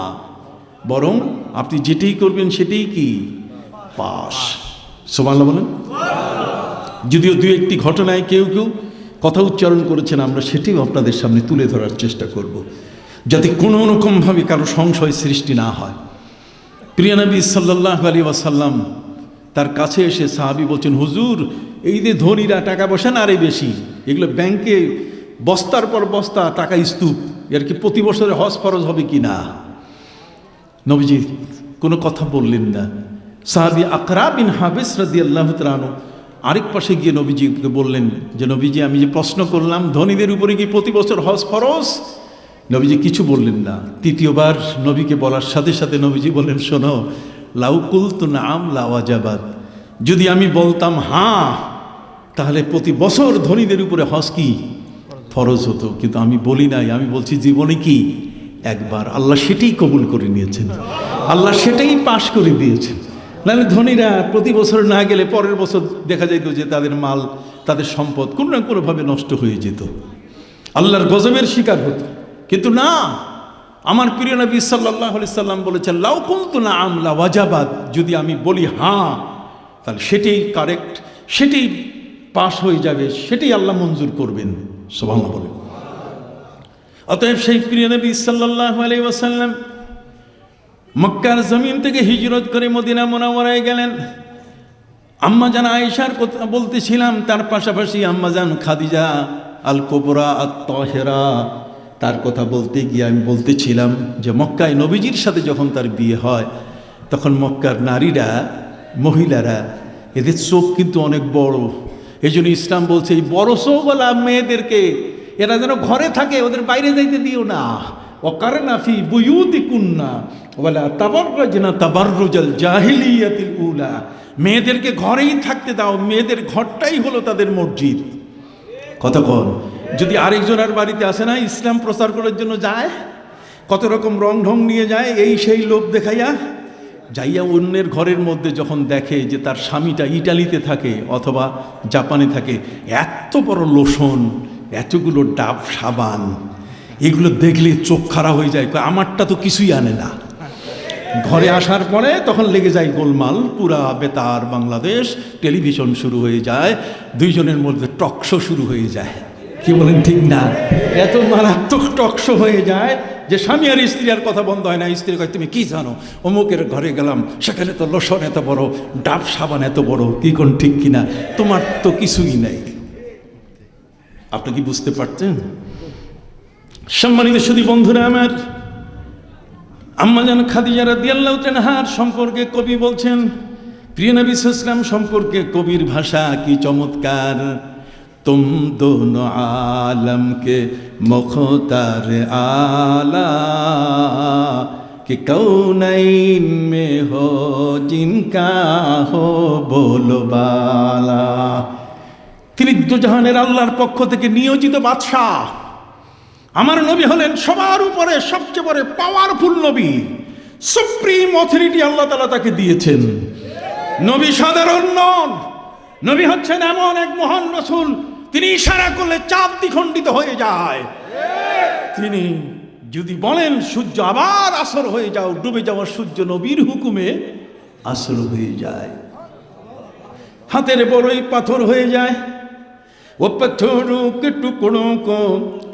বরং আপনি যেটাই করবেন সেটাই কি পাশ। সুবহানাল্লাহ বলেন। যদিও দু একটি ঘটনায় কেউ কেউ কথা উচ্চারণ করেছেন, আমরা সেটিও আপনাদের সামনে তুলে ধরার চেষ্টা করব, যাতে কোনো রকমভাবে কারো সংশয় সৃষ্টি না হয়। প্রিয় নবী সাল্লাল্লাহু আলাইহি ওয়াসাল্লাম তার কাছে এসে সাহাবী বলছেন, হুজুর, এই যে ধনীরা টাকা পয়সা না আরে বেশি, এগুলো ব্যাংকে বস্তার পর বস্তা টাকা স্তূপ, এর কি প্রতি বছরে হজ ফরজ হবে কি না? নবীজি কোনো কথা বললেন না। সাহাবী আকরা বিন হাবিস রাদিয়াল্লাহু তাআলা আনহু আরেক পাশে গিয়ে নবীজিকে বললেন যে, নবীজি, আমি যে প্রশ্ন করলাম ধনীদের উপরে কি প্রতি বছর হজ ফরজ? নবীজি কিছু বললেন না। তৃতীয়বার নবীকে বলার সাথে সাথে নবীজি বললেন, শোনো, লাউ কুলতু নাম লাওয়াজাবাত, যদি আমি বলতাম হ্যাঁ, তাহলে প্রতি বছর ধনীদের উপরে হজ কি ফরজ হতো, কিন্তু আমি বলি নাই। আমি বলছি জীবনে কি একবার, আল্লাহ সেটাই কবুল করে নিয়েছেন, আল্লাহ সেটাই পাশ করে দিয়েছেন। নাহলে ধনীরা প্রতি বছর না গেলে পরের বছর দেখা যেত যে তাদের মাল, তাদের সম্পদ কোনো না কোনোভাবে নষ্ট হয়ে যেত, আল্লাহর গজবের শিকার হতো। কিন্তু না, আমার প্রিয় নবী সাল্লাল্লাহু আলাইহি সাল্লাম বলেছেন, লাউ কুনতু নাআম লাওয়াজাবাত, যদি আমি বলি হ্যাঁ, তাহলে সেটাই কারেক্ট, সেটাই পাশ হয়ে যাবে, সেটাই আল্লাহ মঞ্জুর করবেন। সুবহানাল্লাহ বলেন। অতএব সেই প্রিয় নবী সাল্লাল্লাহু আলাইহি ওয়াসাল্লাম মক্কার জমিন থেকে হিজরত করে মদিনা মুনাওয়ারায় গেলেন। আম্মাজান আয়েশার কথা বলতেছিলাম, তার পাশাপাশি আম্মাজান খাদিজা আল কুবরা আত তাহেরা, তার কথা বলতে গিয়ে আমি বলতেছিলাম যে মক্কায় নবীজির সাথে যখন তার বিয়ে হয়, তখন মক্কার নারীরা, মহিলারা, এদের চোখ কিন্তু অনেক বড়। এই জন্য ইসলাম বলছে, এই বড় চোখওয়ালা মেয়েদেরকে এরা যেন ঘরে থাকে, ওদের বাইরে যাইতে দিও না। ওয়াকারনা ফি বুয়ুতিকুন্না ওয়ালা তাবাররাজনা তাবাররুজাল জাহিলিয়াতিল উলা, মেয়েদেরকে ঘরেই থাকতে দাও, মেয়েদের ঘরটাই হলো তাদের মসজিদ। কথা কন, যদি আরেকজনের বাড়িতে আসে না, ইসলাম প্রচার করার জন্য যায়, কত রকম রং ঢং নিয়ে যায়, এই সেই লোভ দেখাইয়া যাইয়া অন্যের ঘরের মধ্যে যখন দেখে যে তার স্বামীটা ইটালিতে থাকে অথবা জাপানে থাকে, এত বড় লোশন, এতগুলো ডাব সাবান, এগুলো দেখলে চোখ খারাপ হয়ে যায়, আমারটা তো কিছুই আনে না। ঘরে আসার পরে তখন লেগে যায় গোলমাল, পুরা বেতার বাংলাদেশ টেলিভিশন শুরু হয়ে যায়, দুইজনের মধ্যে টকশো শুরু হয়ে যায়। কি বলেন, ঠিক না? এত মারাত্মক টকশো হয়ে যায় যে স্বামী আর স্ত্রী আর কথা বন্ধ হয় না। স্ত্রী কয়, তুমি কি জানো, অমুকের ঘরে গেলাম, সেখানে তো লোশন এত বড়, ডাব সাবান এত বড়, কি কোন ঠিক কিনা, তোমার তো কিছুই নাই। আপনি কি বুঝতে পারছেন? সম্মানিত সুধী বন্ধুরা আমার, আম্মাজান খাদিজা রাদিয়াল্লাহু তাআলার সম্পর্কে কবি বলছেন, প্রিয় নবী সাল্লাল্লাহু আলাইহি ওয়াসাল্লাম সম্পর্কে কবির ভাষা কি চমৎকার। तुम दोनों आलम के मुख्तार आला कि कौनैन में हो जिनका हो बोलबाला। তিনি দুজাহানের আল্লাহর পক্ষ থেকে নিয়োজিত বাদশাহ। আমার নবী হলেন সবার উপরে সবচেয়ে বড় পাওয়ারফুল নবী, সুপ্রিম অথরিটি আল্লাহ তাআলা তাকে দিয়েছেন। নবী সাধারণ নন, নবী হচ্ছেন এমন এক মহান রাসূল, তিনি ইশারা করলে চাঁদ দ্বিখণ্ডিত হয়ে যায়। তিনি যদি বলেন সূর্য আবার আসর হয়ে যাও, ডুবে যাওয়ার সূর্য নবীর হুকুমে আসর হয়ে যায়। হাতের বড়ই পাথর হয়ে যায়। वो पत्थरों के टुकड़ों को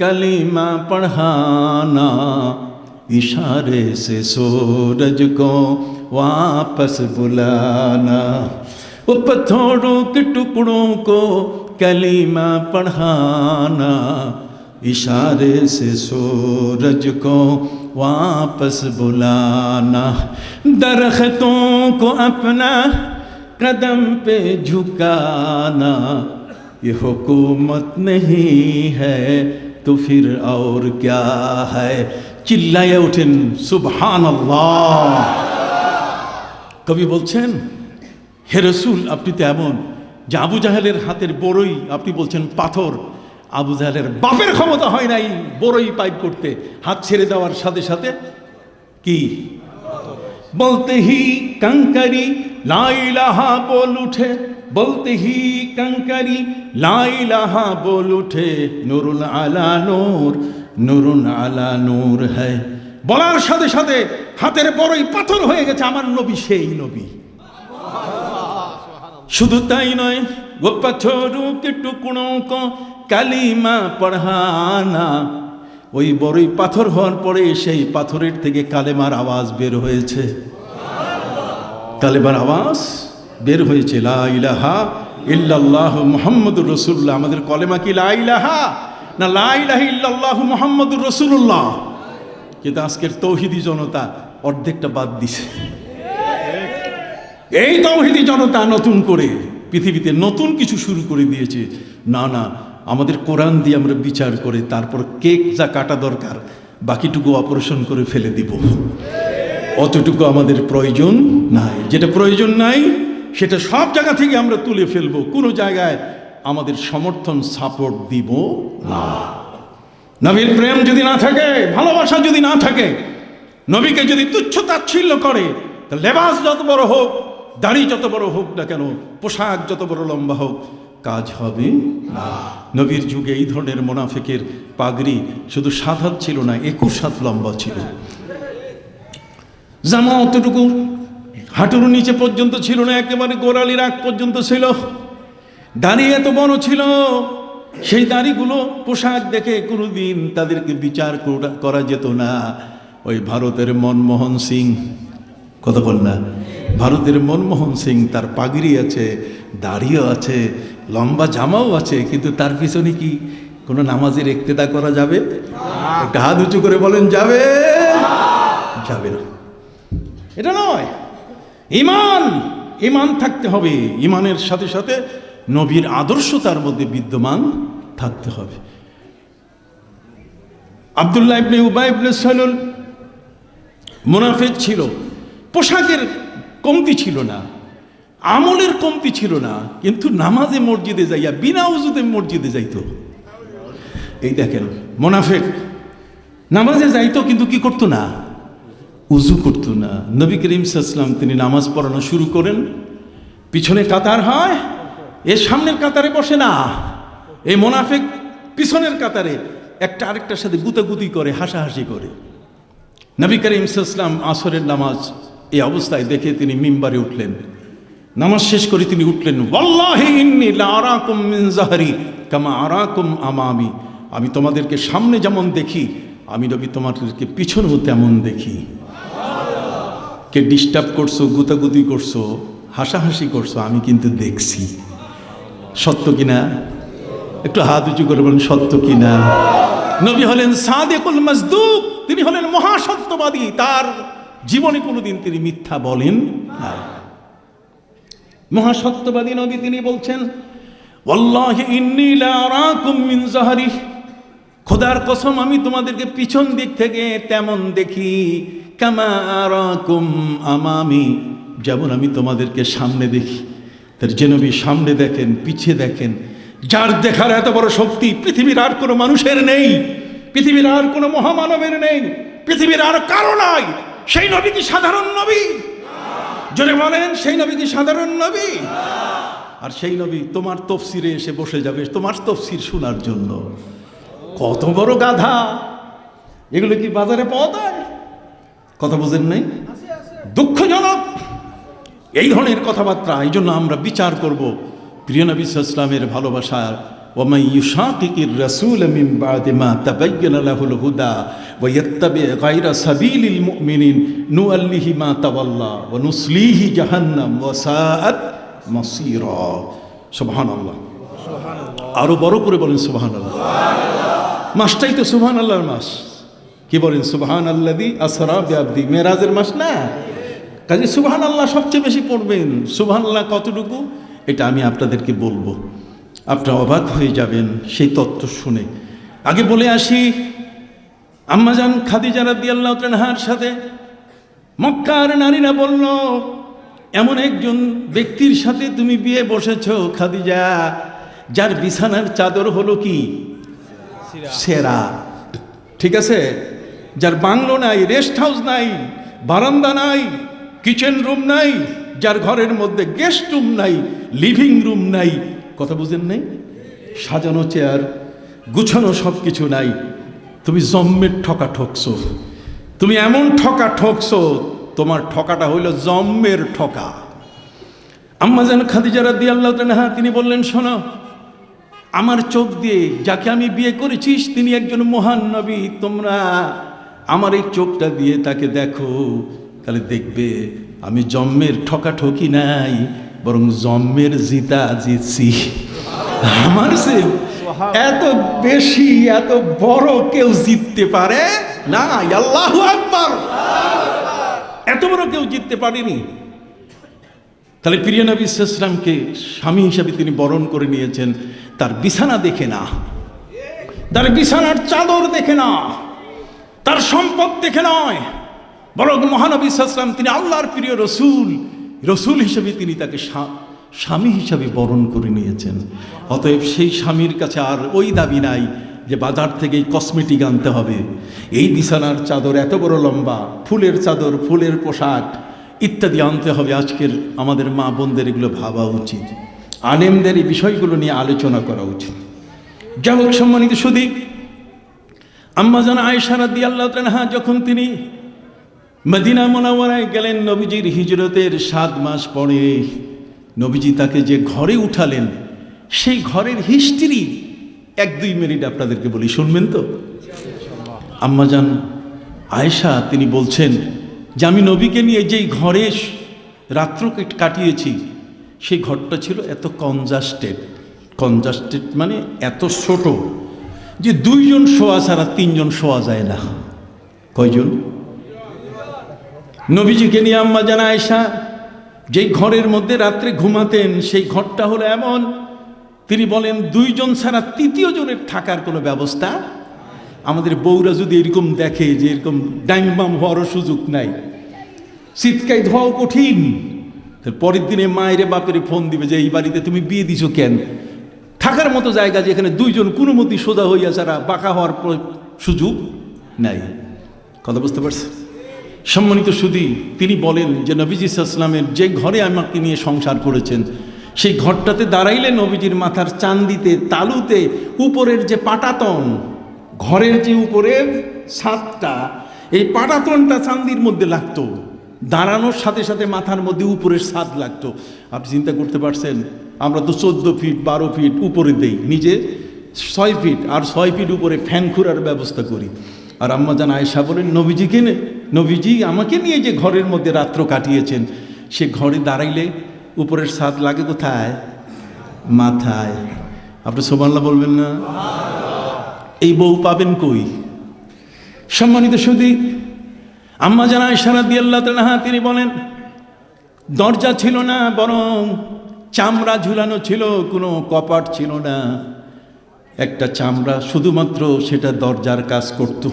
कलीमा पढ़ाना, इशारे से सूरज को वापस बुलाना। वो पत्थरों के टुकड़ों को कलीमा पढ़ाना, इशारे से सूरज को वापस बुलाना। दरख्तों को अपना कदम पे झुकाना, ये हुकूमत नहीं है तो फिर और क्या है। चिल्लाए उठेन सुबहानाल्लाह। কবি বলছেন, হে রাসূল, আপনি তো এমন যে আবু জাহেলের হাতের বড়ই আপনি বলছেন পাথর। আবু জাহেলের বাপের ক্ষমতা হয় নাই বড়ই পাইপ করতে, হাত ছেড়ে দেওয়ার সাথে সাথে কি বলতে হি कंकरी ला इलाहा बोल उठे, बोलते ही कंकरी ला इलाहा बोल उठे, नूरुल आला नूर, नूरुन आला नूर है। বলার সাথে সাথে হাতের বড়ই পাথর হয়ে গেছে। আমার নবী সেই নবী। শুধু তাই নয়, वो पत्थरों के टुकड़ों को কালিমা পড়ানা, ওই বড়ই পাথর হওয়ার পরে সেই পাথরের থেকে কালেমার আওয়াজ বের হয়েছে। কালেবার আওয়াজ বের হয়েছে, লা ইলাহা ইল্লাল্লাহ মুহাম্মাদুর রাসূলুল্লাহ। আমাদের কলেমা কি লা ইলাহা না লা ইলাহা ইল্লাল্লাহ মুহাম্মাদুর রাসূলুল্লাহ? কিন্তু আজকের তৌহিদি জনতা অর্ধেকটা বাদ দিছে। এই তৌহিদি জনতা নতুন করে পৃথিবীতে নতুন কিছু শুরু করে দিয়েছে। না না, আমাদের কোরআন দিয়ে আমরা বিচার করে তারপর কেক যা কাটা দরকার বাকিটুকু অপারেশন করে ফেলে দিব। অতটুকু আমাদের প্রয়োজন নাই। যেটা প্রয়োজন নাই সেটা সব জায়গা থেকে আমরা তুলে ফেলবো। কোনো জায়গায় আমাদের সমর্থন সাপোর্ট দিব না। নবীর প্রেম যদি না থাকে, ভালোবাসা যদি না থাকে, নবীকে যদি তুচ্ছ তাচ্ছিল্য করে, তা লেবাস যত বড় হোক, দাড়ি যত বড় হোক না কেন, পোশাক যত বড় লম্বা হোক, কাজ হবে না। নবীর যুগে এই ধরনের মুনাফিকের পাগড়ি শুধু 7 হাত ছিল না, 21 হাত লম্বা ছিল। জামা অতটুকু হাঁটুর নিচে পর্যন্ত ছিল না, একেবারে গোড়ালির আগ পর্যন্ত ছিল। দাড়ি এত বড় ছিল, সেই দাড়িগুলো পোশাক দেখে কোনোদিন তাদেরকে বিচার করা যেত না। ওই ভারতের মনমোহন সিং, কথা বল না, ভারতের মনমোহন সিং তার পাগড়ি আছে, দাড়িও আছে, লম্বা জামাও আছে, কিন্তু তার পিছনে কি কোনো নামাজের ইক্তেদা করা যাবে? একটা হাত উঁচু করে বলেন, যাবে? যাবে না। এটা নয়। ইমান থাকতে হবে। ইমানের সাথে সাথে নবীর আদর্শ তার মধ্যে বিদ্যমান থাকতে হবে। আব্দুল্লাহ ইবনে উবাই ইবনে সালুল মুনাফিক ছিল। পোশাকের কমতি ছিল না, আমলের কমতি ছিল না, কিন্তু নামাজে মসজিদে যাইয়া বিনা উজুতে মসজিদে যাইতো। এই দেখেন, মুনাফিক নামাজে যাইতো কিন্তু কি করতো না? উজু করতো না। নবী করিম সাল্লাল্লাহু আলাইহি ওয়াসাল্লাম তিনি নামাজ পড়ানো শুরু করেন, পিছনে কাতার হয়, এর সামনের কাতারে বসে না। এই মুনাফিক পিছনের কাতারে একটা আরেকটার সাথে গুতাগুতি করে, হাসাহাসি করে। নবী করিম সাল্লাল্লাহু আলাইহি ওয়াসাল্লাম আসরের নামাজ এই অবস্থায় দেখে তিনি মিম্বারে উঠলেন। নামাজ শেষ করে তিনি উঠলেন, ওয়াল্লাহি ইন্নী লা আরাকুম মিন যাহরি কামা আরাকুম আমামি। আমি তোমাদেরকে সামনে যেমন দেখি, আমি নবী তোমাদেরকে পিছনেও তেমন দেখি। কে ডিস্টার্ব করছো, গুতাগুতি করছো, হাসাহাসি করছো, আমি কিন্তু দেখছি। সত্য কিনা? একটু হাত উঁচু করে বলেন, সত্য কিনা? নবী হলেন সাদিকুল মাসদুক, তিনি হলেন মহাসত্যবাদী। তার জীবনে কোনোদিন তিনি মিথ্যা বলেন না। মহাসত্যবাদী নবী, তিনি বলছেন, ওয়াল্লাহি ইন্নী লা আরাকুম মিন যাহরি, খোদার কসম আমি তোমাদেরকে পিছন দিক থেকে তেমন দেখি, কামা আরাকুম আমামি, যেমন আমি তোমাদেরকে সামনে দেখি। তার যে নবী সামনে দেখেন, পিছে দেখেন, যার দেখার এত বড় শক্তি পৃথিবীর আর কোনো মানুষের নেই, পৃথিবীর আর কোনো মহামানবের নেই, পৃথিবীর আর কারো নাই। সেই নবী কি সাধারণ নবী? জোরে বলেন, সেই নবী কি সাধারণ নবী? আর সেই নবী তোমার তফসিরে এসে বসে যাবে তোমার তফসির শোনার জন্য। কত বড় গাধা! এগুলো কি বাজারে পাওয়া যায়? কথা বুঝেন নাই? দুঃখজনক এই ধরনের কথাবার্তা। এই জন্য আমরা বিচার করব প্রিয় নবী সাল্লাল্লাহু আলাইহি ওয়াসাল্লামের ভালোবাসার। ওয়ামান ইউশাকিকির রাসূল মিন বাদি মা তাবায়্যানা লাহুল হুদা ওয়া ইয়াত্তাবি গায়রা সাবিলিল মুমিনিন নুআল্লিহি মা তাওয়াল্লা ওয়া নুসলিহি জাহান্নাম ওয়া সাআত মাসীরা। সুবহানাল্লাহ, আরো বড় করে বলেন সুবহানাল্লাহ। মাসটাই তো সুবহানাল্লাহর মাস। কি বলেন? সুবহানাল্লাযী আসরা বিআবদি, মেরাজের মাস না? কাজে সুবহানাল্লাহ সবচেয়ে বেশি পড়বেন। সুবহানাল্লাহ কতটুকু এটা আমি আপনাদেরকে বলবো, আপনারা অবাক হয়ে যাবেন সেই তত্ত্ব শুনে। আগে বলে আসি, আম্মাজান খাদিজা রাদিয়াল্লাহু আনহার সাথে মক্কার নারীরা বলল, এমন একজন ব্যক্তির সাথে তুমি বিয়ে বসেছো খাদিজা, যার বিছানার চাদর হলো কি? সেরা। ঠিক আছে? যার বাংলো নাই, রেস্ট হাউস নাই, বারান্দা নাই, কিচেন রুম নাই, যার ঘরের মধ্যে গেস্ট রুম নাই, লিভিং রুম নাই, কথা বুঝেন নাই? সাজানো চেয়ার, গুছানো সব কিছু নাই। তুমি জম্মের ঠকা ঠকছো, তুমি এমন ঠকা ঠকছো, তোমার ঠকাটা হইল জম্মের ঠকা। আম্মাজান খাদিজা রাদিয়াল্লাহু আনহা তিনি বললেন, শোনো, আমার চোখ দিয়ে যাকে আমি বিয়ে করেছিস তিনি একজন মহান নবী, তোমরা আমার এই চোখটা দিয়ে তাকে দেখো, তাহলে দেখবে আমি জন্মের ঠকাঠকি নাই, বরং জন্মের জিতা জিতছি। আমার সে এত বেশি এত বড় কেউ জিততে পারে না। আল্লাহু আকবার। এত বড় কেউ জিততে পারেনি। তাহলে প্রিয় নবী সাল্লাল্লাহু আলাইহি ওয়াসাল্লামকে স্বামী হিসাবে তিনি বরণ করে নিয়েছেন, তার বিছানা দেখে না, তার বিছানার চাদর দেখে না, তার সম্পদ দেখে নয়, বরং মহানবী সাল্লাল্লাহু আলাইহি ওয়াসাল্লাম তিনি আল্লাহর প্রিয় রসুল, রসুল হিসেবে তিনি তাকে স্বামী হিসাবে বরণ করে নিয়েছেন। অতএব সেই স্বামীর কাছে আর ওই দাবি নাই যে বাজার থেকে এই কসমেটিক আনতে হবে, এই বিছানার চাদর এত বড় লম্বা, ফুলের চাদর, ফুলের পোশাক ইত্যাদি আনতে হবে। আজকের আমাদের মা বোনদের এগুলো ভাবা উচিত, আলেমদের এই বিষয়গুলো নিয়ে আলোচনা করা উচিত। যাই হোক, সম্মানিত সুধী, আম্মা জান আয়েশা রাদিয়াল্লাহু আনহা যখন তিনি মদিনা মুনাওয়ারায় গেলেন, নবীজির হিজরতের 7 মাস পরে নবীজি তাকে যে ঘরে উঠালেন, সেই ঘরের হিস্ট্রি 1-2 মিনিট আপনাদেরকে বলি, শুনবেন তো? আম্মা জান আয়েশা তিনি বলছেন যে আমি নবীকে নিয়ে যেই ঘরে রাত্র কাটিয়েছি, সেই ঘরটা ছিল এত কনজাস্টেড মানে এত ছোট যে 2 জন শোয়া ছাড়া 3 জন শোয়া যায় না। কয়জন? নবীজিকে নিয়ে আম্মা জান আয়েশা যেই ঘরের মধ্যে রাত্রে ঘুমাতেন, সেই ঘরটা হলো এমন, তিনি বলেন 2 জন ছাড়া 3য় জনের থাকার কোনো ব্যবস্থা। আমাদের বউরা যদি এরকম দেখে যে এরকম ডাইংবাম হওয়ারও সুযোগ নাই, চিৎকাই ধোয়াও কঠিন, পরের দিনে মায়ের বাপের ফোন দিবে যে এই বাড়িতে তুমি বিয়ে দিছো কেন? থাকার মতো জায়গা যেখানে 2 জন কোনো মতে সোজা হইয়া ছাড়া বাঁকা হওয়ার সুযোগ নাই। কথা বুঝতে পারছেন? সম্মানিত সুধী, তিনি বলেন যে নবীজি সাল্লাল্লাহু আলাইহি ওয়াসাল্লামের যে ঘরে আমাকে নিয়ে সংসার করেছেন, সেই ঘরটাতে দাঁড়াইলে নবীজির মাথার চান্দিতে তালুতে উপরের যে পাটাতন, ঘরের যে উপরের ছাদটা, এই পাটাতনটা চান্দির মধ্যে লাগতো, দাঁড়ানোর সাথে সাথে মাথার মধ্যে উপরের ছাদ লাগতো। আপনি চিন্তা করতে পারছেন? আমরা তো 14 ফিট 12 ফিট উপরে দেই, নিজে 6 ফিট, আর 6 ফিট উপরে ফ্যান খুঁড়ার ব্যবস্থা করি। আর আম্মা জান আয়েশা বলেন নবীজি আমাকে নিয়ে যে ঘরের মধ্যে রাত্র কাটিয়েছেন, সে ঘরে দাঁড়াইলে উপরের ছাদ লাগে কোথায়? মাথায়। আপনি সুবহানাল্লাহ বলবেন না? এই বউ পাবেন কই? সম্মানিত সুধী, আম্মা জান আয়েশা রাদিয়াল্লাহু তাআলা তিনি বলেন দরজা ছিল না, বরং চামড়া ঝুলানো ছিল, কোনো কপাট ছিল না, একটা চামড়া শুধুমাত্র সেটা দরজার কাজ করত।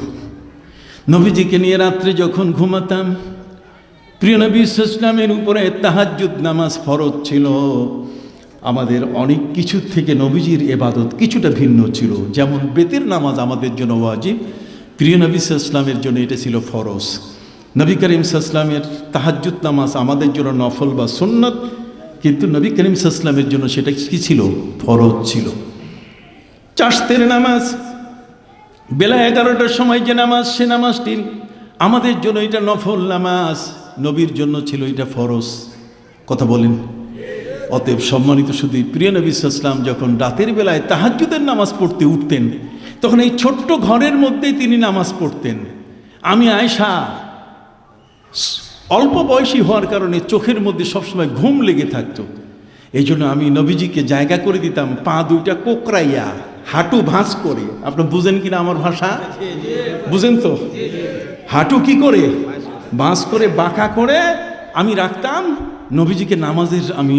নবীজিকে নিয়ে রাত্রে যখন ঘুমাতাম, প্রিয় নবী সাল্লাল্লাহু আলাইহি ওয়াসাল্লামের উপরে তাহাজ্জুদ নামাজ ফরজ ছিল। আমাদের অনেক কিছু থেকে নবীজির ইবাদত কিছুটা ভিন্ন ছিল। যেমন বেতের নামাজ আমাদের জন্য ওয়াজিব, প্রিয় নবী সাল্লাল্লাহু আলাইহি ওয়াসাল্লামের জন্য এটা ছিল ফরজ। নবী করিম সাল্লাল্লাহু আলাইহি ওয়াসাল্লামের তাহাজ্জুদ নামাজ আমাদের জন্য নফল বা সুন্নত, কিন্তু নবী করিম সাল্লাল্লাহু আলাইহি ওয়াসাল্লামের জন্য সেটা কি ছিল? ফরজ ছিল। চাশতের নামাজ বেলা 11টার সময় যে নামাজ, সে নামাজটি আমাদের জন্য এটা নফল নামাজ, নবীর জন্য ছিল এটা ফরজ। কথা বলেন? অতএব সম্মানিত সুধী, প্রিয় নবী সাল্লাল্লাহু আলাইহি ওয়াসাল্লাম যখন রাতের বেলায় তাহাজ্জুদের নামাজ পড়তে উঠতেন, তখন এই ছোট্ট ঘরের মধ্যেই তিনি নামাজ পড়তেন। আমি আয়েশা অল্প বয়সী হওয়ার কারণে চোখের মধ্যে সবসময় ঘুম লেগে থাকতো। এই জন্য আমি নবীজিকে জায়গা করে দিতাম পা 2টা কোকড়াইয়া, হাঁটু ভাঁজ করে। আপনি বুঝেন কিনা আমার ভাষা? বুঝেন তো? হাঁটু কি করে ভাঁজ করে, বাঁকা করে আমি রাখতাম, নবীজিকে নামাজের আমি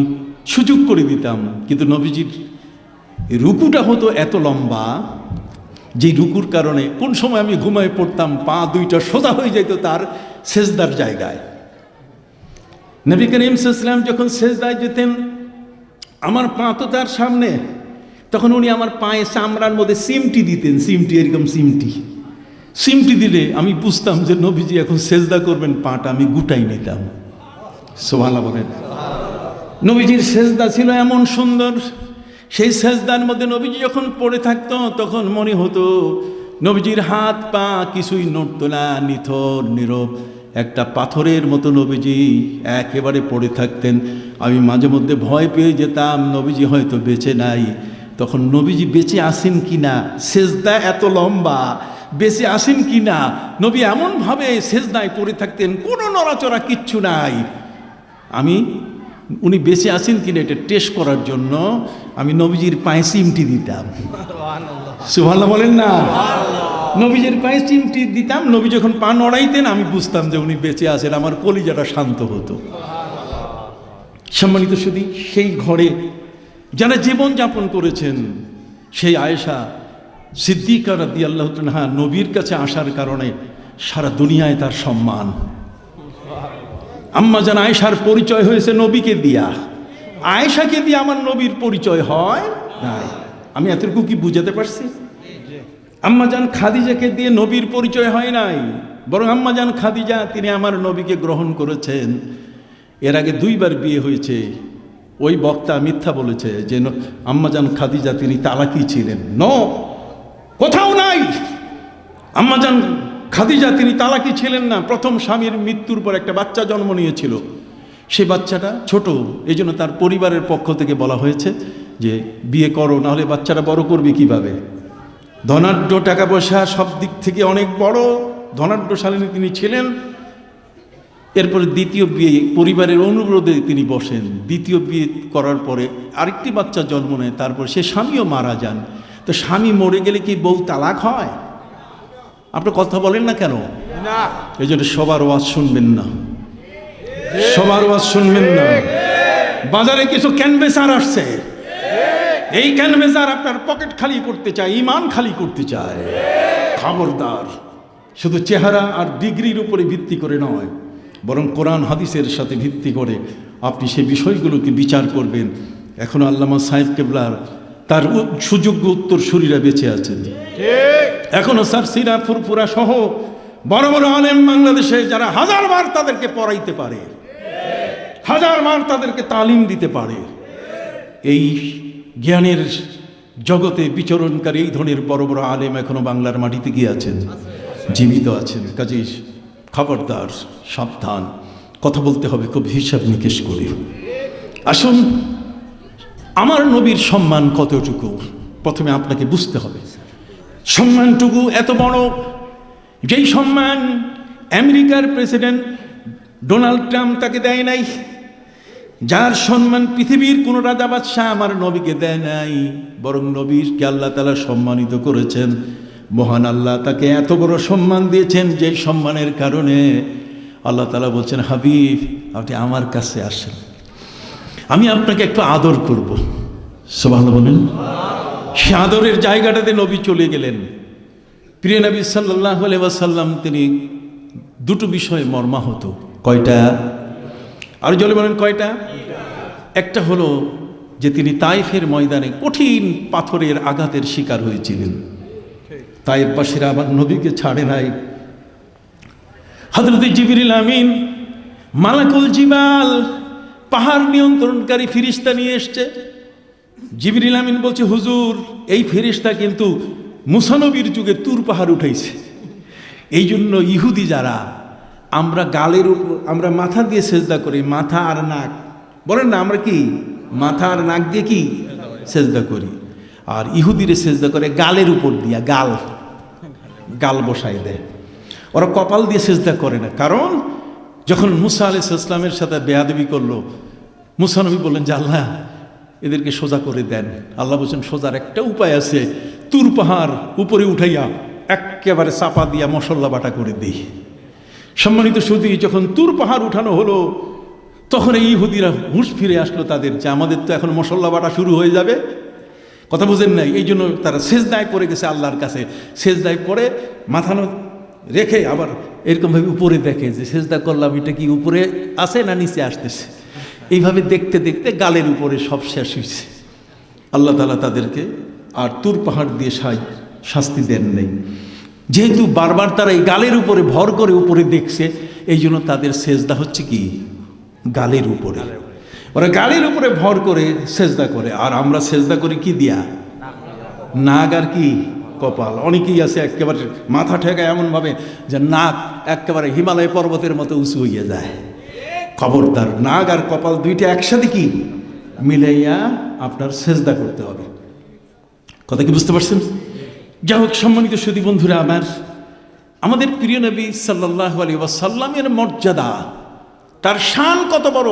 সুযোগ করে দিতাম। কিন্তু নবীজির রুকুটা হতো এত লম্বা, যে রুকুর কারণে কোন সময় আমি ঘুমায় পড়তাম, পা 2টা সোজা হয়ে যেত তার সেজদার জায়গায়। নবী করিম সাল্লাল্লাহু আলাইহি ওয়াসাল্লাম যখন সেজদায় যেতেন, আমার পা তো তার সামনে, তখন উনি আমার পায়ে চামড়ার মধ্যে সিমটি দিতেন, এরকম সিমটি দিলে আমি বুঝতাম যে নবীজি এখন সেজদা করবেন, পাটা আমি গুটাই নিতাম। সুবহানাল্লাহ বলেন। নবীজির সেজদা ছিল এমন সুন্দর, সেই সেজদার মধ্যে নবীজি যখন পড়ে থাকতো, তখন মনে হতো নবীজির হাত পা কিছুই নড়তো না, নিথর নীরব একটা পাথরের মতো নবীজি একেবারে পড়ে থাকতেন। আমি মাঝে মধ্যে ভয় পেয়ে যেতাম নবীজি হয়তো বেঁচে নাই। তখন নবীজি বেঁচে আসেন কিনা, সেজদা এত লম্বা, বেঁচে আসেন কিনা। নবী এমনভাবে সেজদায় পড়ে থাকতেন, কোনো নড়াচড়া কিচ্ছু নাই। উনি বেঁচে আছেন কিনা এটা টেস্ট করার জন্য আমি নবীজির পায়ে চিমটি দিতাম। সুবহানাল্লাহ বলেন না। নবীজির পায়ে চিমটি দিতাম, নবী যখন পা নড়াইতেন আমি বুঝতাম যে উনি বেঁচে আছেন, আমার কলিজাটা শান্ত হতো। সম্মানিত শুধু সেই ঘরে যারা জীবন যাপন করেছেন, সেই আয়েশা সিদ্দিকা রাদিয়াল্লাহু তাআলা নবীর কাছে আসার কারণে সারা দুনিয়ায় তার সম্মান। আম্মা জান আয়েশার পরিচয় হয়েছে নবীকে দিয়া, আয়েশাকে দিয়ে আমার নবীর পরিচয় হয় নাই। আমি এতটুকু কি বুঝাতে পারছি? আম্মা জান খাদিজাকে দিয়ে নবীর পরিচয় হয় নাই, বরং আম্মা জান খাদিজা তিনি আমার নবীকে গ্রহণ করেছেন। এর আগে 2 বার বিয়ে হয়েছে। ওই বক্তা মিথ্যা বলেছে যে আম্মা জান খাদিজা তিনি তালাকি ছিলেন। কোথাও নাই। আম্মা জান খাদিজা তিনি তালাকি ছিলেন না। প্রথম স্বামীর মৃত্যুর পর একটা বাচ্চা জন্ম নিয়েছিল, সে বাচ্চাটা ছোট, এই জন্য তার পরিবারের পক্ষ থেকে বলা হয়েছে যে বিয়ে করো, নাহলে বাচ্চাটা বড় করবে কিভাবে। ধনাঢ্য, টাকা পয়সা সব দিক থেকে অনেক বড় ধনাঢ্যশালিনী তিনি ছিলেন। এরপরে দ্বিতীয় বিয়ে পরিবারের অনুরোধে তিনি বসেন। দ্বিতীয় বিয়ে করার পরে আরেকটি বাচ্চা জন্ম নেয়, তারপর সে স্বামীও মারা যান। তো স্বামী মরে গেলে কি বউ তালাক হয়? আপনি কথা বলেন না কেন? এই জন্য সবার ওয়াজ শুনবেন না, সবার ওয়াজ শুনবেন না। বাজারে কিছু ক্যানভেসার আসছে, এই ক্যানভেসার আপনার পকেট খালি করতে চায়, ইমান খালি করতে চায়। খবরদার, শুধু চেহারা আর ডিগ্রির উপরে ভিত্তি করে নয়, বরং কোরআন হাদিসের সাথে ভিত্তি করে আপনি সেই বিষয়গুলোকে বিচার করবেন। এখনো আল্লামা সাহেব কেবলার তার সুযোগ্য উত্তরসূরিরা বেঁচে আছেন। এখনো সারসিরা ফুরফুরা সহ বড় বড় আলেম বাংলাদেশে যারা 1000 বার তাদেরকে পড়াইতে পারে, 1000 বার তাদেরকে তালিম দিতে পারে। এই জ্ঞানের জগতে বিচরণকারী এই ধরনের বড় বড় আলেম এখনো বাংলার মাটিতে গিয়ে আছেন, জীবিত আছেন। কাজেই খবরদার, সাবধান, কথা বলতে হবে খুব হিসাব নিকেশ করে। আসুন, আমার নবীর সম্মান কতটুকু প্রথমে আপনাকে বুঝতে হবে। সম্মানটুকু এত বড়, যেই সম্মান আমেরিকার প্রেসিডেন্ট ডোনাল্ড ট্রাম্প তাকে দেয় নাই, যার সম্মান পৃথিবীর কোন রাজা বাদশাহ আমার নবীকে দেয় নাই, বরং নবীকে আল্লাহ তাআলা সম্মানিত করেছেন। মহান আল্লাহ তাকে এত বড় সম্মান দিয়েছেন, যে সম্মানের কারণে আল্লাহ তাআলা বলছেন, হাবিব আপনি আমার কাছে আসেন, আমি আপনাকে একটু আদর করব। সুবহানাল্লাহ বলেন। সে আদরের জায়গাটাতে নবী চলে গেলেন। প্রিয় নবী সাল্লাল্লাহু আলাইহি ওয়াসাল্লাম তিনি 2টো বিষয়ে মর্মাহত। কয়টা? আর জলে বলেন কয়টা? একটা হলো যে তিনি তাইফের ময়দানে কঠিন পাথরের আঘাতের শিকার হয়েছিলেন। তাইফবাসীরা আমার নবীকে ছাড়ে নাই। হযরত জিবরিল আমিন মালাকুল জিবাল পাহাড় নিয়ন্ত্রণকারী ফেরেশতা নিয়ে এসছে। জিবরিল আমিন বলছে, হুজুর এই ফেরেশতা কিন্তু মুসা নবীর যুগে তুর পাহাড় উঠাইছে। এই জন্য ইহুদি যারা আমরা গালের উপর, আমরা মাথা দিয়ে সেজদা করি, মাথা আর নাক, বলেন না আমরা কি মাথা আর নাক দিয়ে কি সেজদা করি, আর ইহুদিরে সেজদা করে গালের উপর দিয়া, গাল গাল বসাই দেয়। ওরা কপাল দিয়ে সেজদা করে না। কারণ যখন মুসা আলাইহিস সালামের সাথে বেয়াদবি করলো, মুসা নবী বললেন যে আল্লাহ এদেরকে সোজা করে দেন। আল্লাহ বলছেন সোজার একটা উপায় আছে, তুর পাহাড় উপরে উঠাইয়া একেবারে চাপা দিয়া মশলা বাটা করে দিই। সম্মানিত সুধী, যখন তুর পাহাড় উঠানো হলো তখন এই ইহুদিরা হুঁশ ফিরে আসলো তাদের, যে আমাদের তো এখন মশলা বাটা শুরু হয়ে যাবে। কথা বুঝেন নাই? এই জন্য তারা সেজদায় পড়ে গেছে আল্লাহর কাছে। সেজদায় পড়ে মাথা রেখে আবার এরকমভাবে উপরে দেখে যে সেজদা করলাম, এটা কি উপরে আছে না নিচে আসতেছে। এইভাবে দেখতে দেখতে গালের উপরে সব শেষ হয়েছে। আল্লাহ তাআলা তাদেরকে আর তুর পাহাড় দিয়ে শাস্তি দেন নেই। যেহেতু বারবার তারা এই গালের উপরে ভর করে উপরে দেখছে, এই জন্য তাদের সেজদা হচ্ছে কি গালের উপরে। ওরা গালের উপরে ভর করে সেজদা করে, আর আমরা সেজদা করি কি দিয়া? নাক আর কি কপাল। অনেকেই আছে একেবারে মাথা ঠেকায় এমনভাবে যে নাক একেবারে হিমালয় পর্বতের মতো উঁচু হইয়া যায়। খবরদার, নাক আর কপাল দুইটা একসাথে কি মিলাইয়া আপনার সেজদা করতে হবে। কথা কি বুঝতে পারছেন? যাই হোক, সম্মানিত সুধী বন্ধুরা আমার, আমাদের প্রিয় নবী সাল্লাল্লাহু আলাইহি ওয়াসাল্লামের মর্যাদা তার শান কত বড়,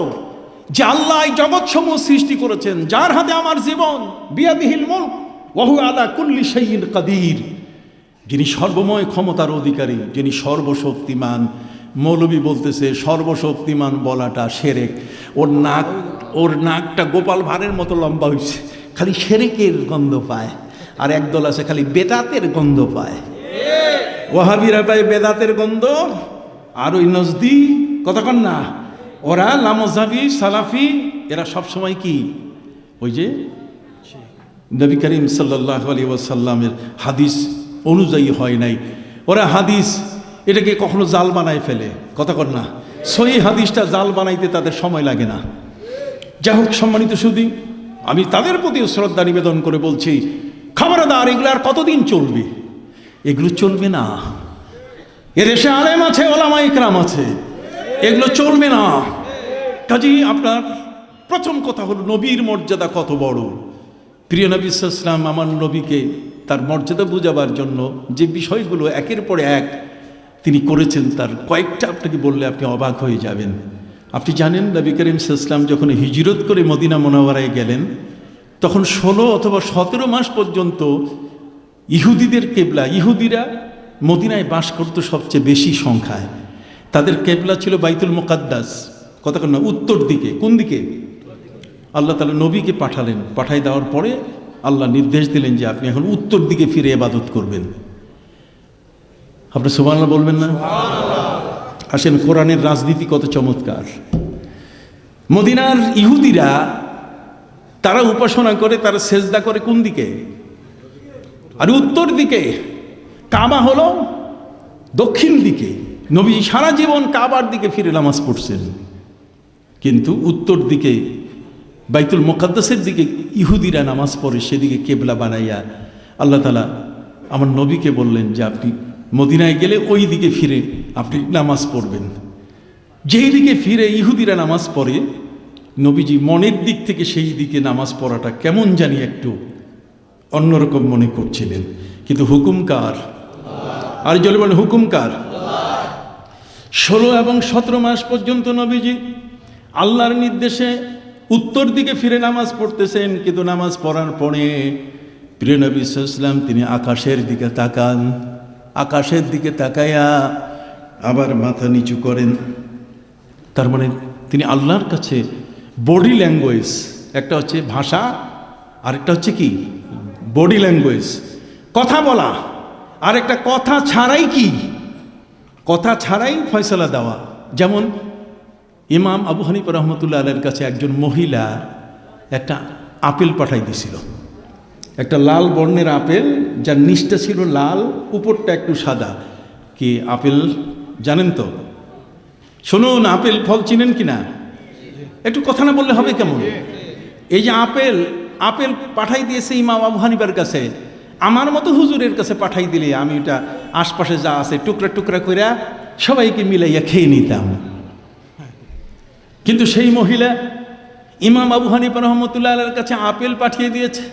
যে আল্লাহ এই জগৎসমূহ সৃষ্টি করেছেন, যার হাতে আমার জীবন, বিয়াদিহিল মুলক ওয়া হুয়া আলা কুল্লি শাইইন কাদির, যিনি সর্বময় ক্ষমতার অধিকারী, যিনি সর্বশক্তিমান। মৌলবী বলতেছে সর্বশক্তিমান বলাটা শিরক। ওর নাকটা গোপাল ভাঁড়ের মতো লম্বা হয়েছে, খালি শিরকের গন্ধ পায়। আর একদল আছে খালি বেদাতের গন্ধ পায়। ওয়াহাবিরা পায় বেদাতের গন্ধ, আর ওই নজদি কতক্ষণ না, ওরা লামজাবি সালাফি, এরা সবসময় কি ওই যে নবী করিম সাল্লাল্লাহু আলাইহি ওয়াসাল্লামের হাদিস অনুযায়ী হয় নাই, ওরা হাদিস এটাকে কখনো জাল বানায় ফেলে। কতক্ষণ না, সহি হাদিসটা জাল বানাইতে তাদের সময় লাগে না। যাই হোক, সম্মানিত সুধী, আমি তাদের প্রতি শ্রদ্ধা নিবেদন করে বলছি, খবরদার, এগুলো আর কতদিন চলবে? এগুলো চলবে না। এদেশে আলেম আছে, ওলামা ইকরাম আছে, এগুলো চলবে না। কাজেই আপনার প্রথম কথা হলো নবীর মর্যাদা কত বড়। প্রিয় নবী সাল্লাল্লাহু আলাইহি ওয়াসাল্লাম আমার নবীকে তার মর্যাদা বোঝাবার জন্য যে বিষয়গুলো একের পর এক তিনি করেছেন, তার কয়েকটা আপনাকে বললে আপনি অবাক হয়ে যাবেন। আপনি জানেন, নবী করিম সাল্লাল্লাহু আলাইহি ওয়াসাল্লাম যখন হিজরত করে মদিনা মুনাওয়ারায় গেলেন, তখন 16 অথবা 17 মাস পর্যন্ত ইহুদিদের কেবলা, ইহুদিরা মদিনায় বাস করত সবচেয়ে বেশি সংখ্যায়। তাদের কেবলা ছিল বাইতুল মুকাদ্দাস, কতক্ষণ না উত্তর দিকে। কোন দিকে? আল্লাহ তাআলা নবীকে পাঠালেন, পাঠাই দেওয়ার পরে আল্লাহ নির্দেশ দিলেন যে আপনি এখন উত্তর দিকে ফিরে ইবাদত করবেন। আপনি সুবহানাল্লাহ বলবেন না? আসেন, কোরআনের রাজনীতি কত চমৎকার। মদিনার ইহুদিরা তারা উপাসনা করে, তারা সেজদা করে কোন দিকে? আর উত্তর দিকে। কাবা হলো দক্ষিণ দিকে। নবী সারা জীবন কাবার দিকে ফিরে নামাজ পড়ছেন, কিন্তু উত্তর দিকে বাইতুল মুকাদ্দাসের দিকে ইহুদিরা নামাজ পড়ে, সেদিকে কেবলা বানাইয়া আল্লাহ তাআলা আমার নবীকে বললেন যে আপনি মদিনায় গেলে ওই দিকে ফিরে আপনি নামাজ পড়বেন। যেই দিকে ফিরে ইহুদিরা নামাজ পড়ে, নবীজি মনের দিক থেকে সেই দিকে নামাজ পড়াটা কেমন জানি একটু অন্যরকম মনে করছিলেন। কিন্তু হুকুম কার? আর জলে বলেন হুকুম কার? 16 এবং 17 মাস পর্যন্ত নবীজি আল্লাহর নির্দেশে উত্তর দিকে ফিরে নামাজ পড়তেছেন। কিন্তু নামাজ পড়ার পরে প্রিয় নবী সাল্লাল্লাহু আলাইহি ওয়াসাল্লাম তিনি আকাশের দিকে তাকান, আকাশের দিকে তাকাইয়া আবার মাথা নিচু করেন। তার মানে তিনি আল্লাহর কাছে বডি ল্যাঙ্গুয়েজ, একটা হচ্ছে ভাষা, আরেকটা হচ্ছে কি বডি ল্যাঙ্গুয়েজ, কথা বলা, আর একটা কথা ছাড়াই কি, কথা ছাড়াই ফয়সালা দেওয়া। যেমন ইমাম আবু হানিফা রহমতুল্লাহ আলাইহির কাছে একজন মহিলা একটা আপেল পাঠাই দিছিল, একটা লাল বর্ণের আপেল, যার নিচটা ছিল লাল, উপরটা একটু সাদা। কি আপেল জানেন তো? শুনুন, আপেল ফল চিনেন কিনা? একটু কথা না বললে হবে কেমন? এই যে আপেল, আপেল পাঠাই দিয়েছে ইমাম আবু হানিফার কাছে, আমার মতো হুজুরের কাছে পাঠাই দিলে আমি এটা আশপাশে যা আছে টুকরা টুকরা করে সবাইকে মিলাইয়া খেয়ে নিতাম। কিন্তু সেই মহিলা ইমাম আবু হানিফা রহমতুল্লাহ আলাইহির কাছে আপেল পাঠিয়ে দিয়েছে।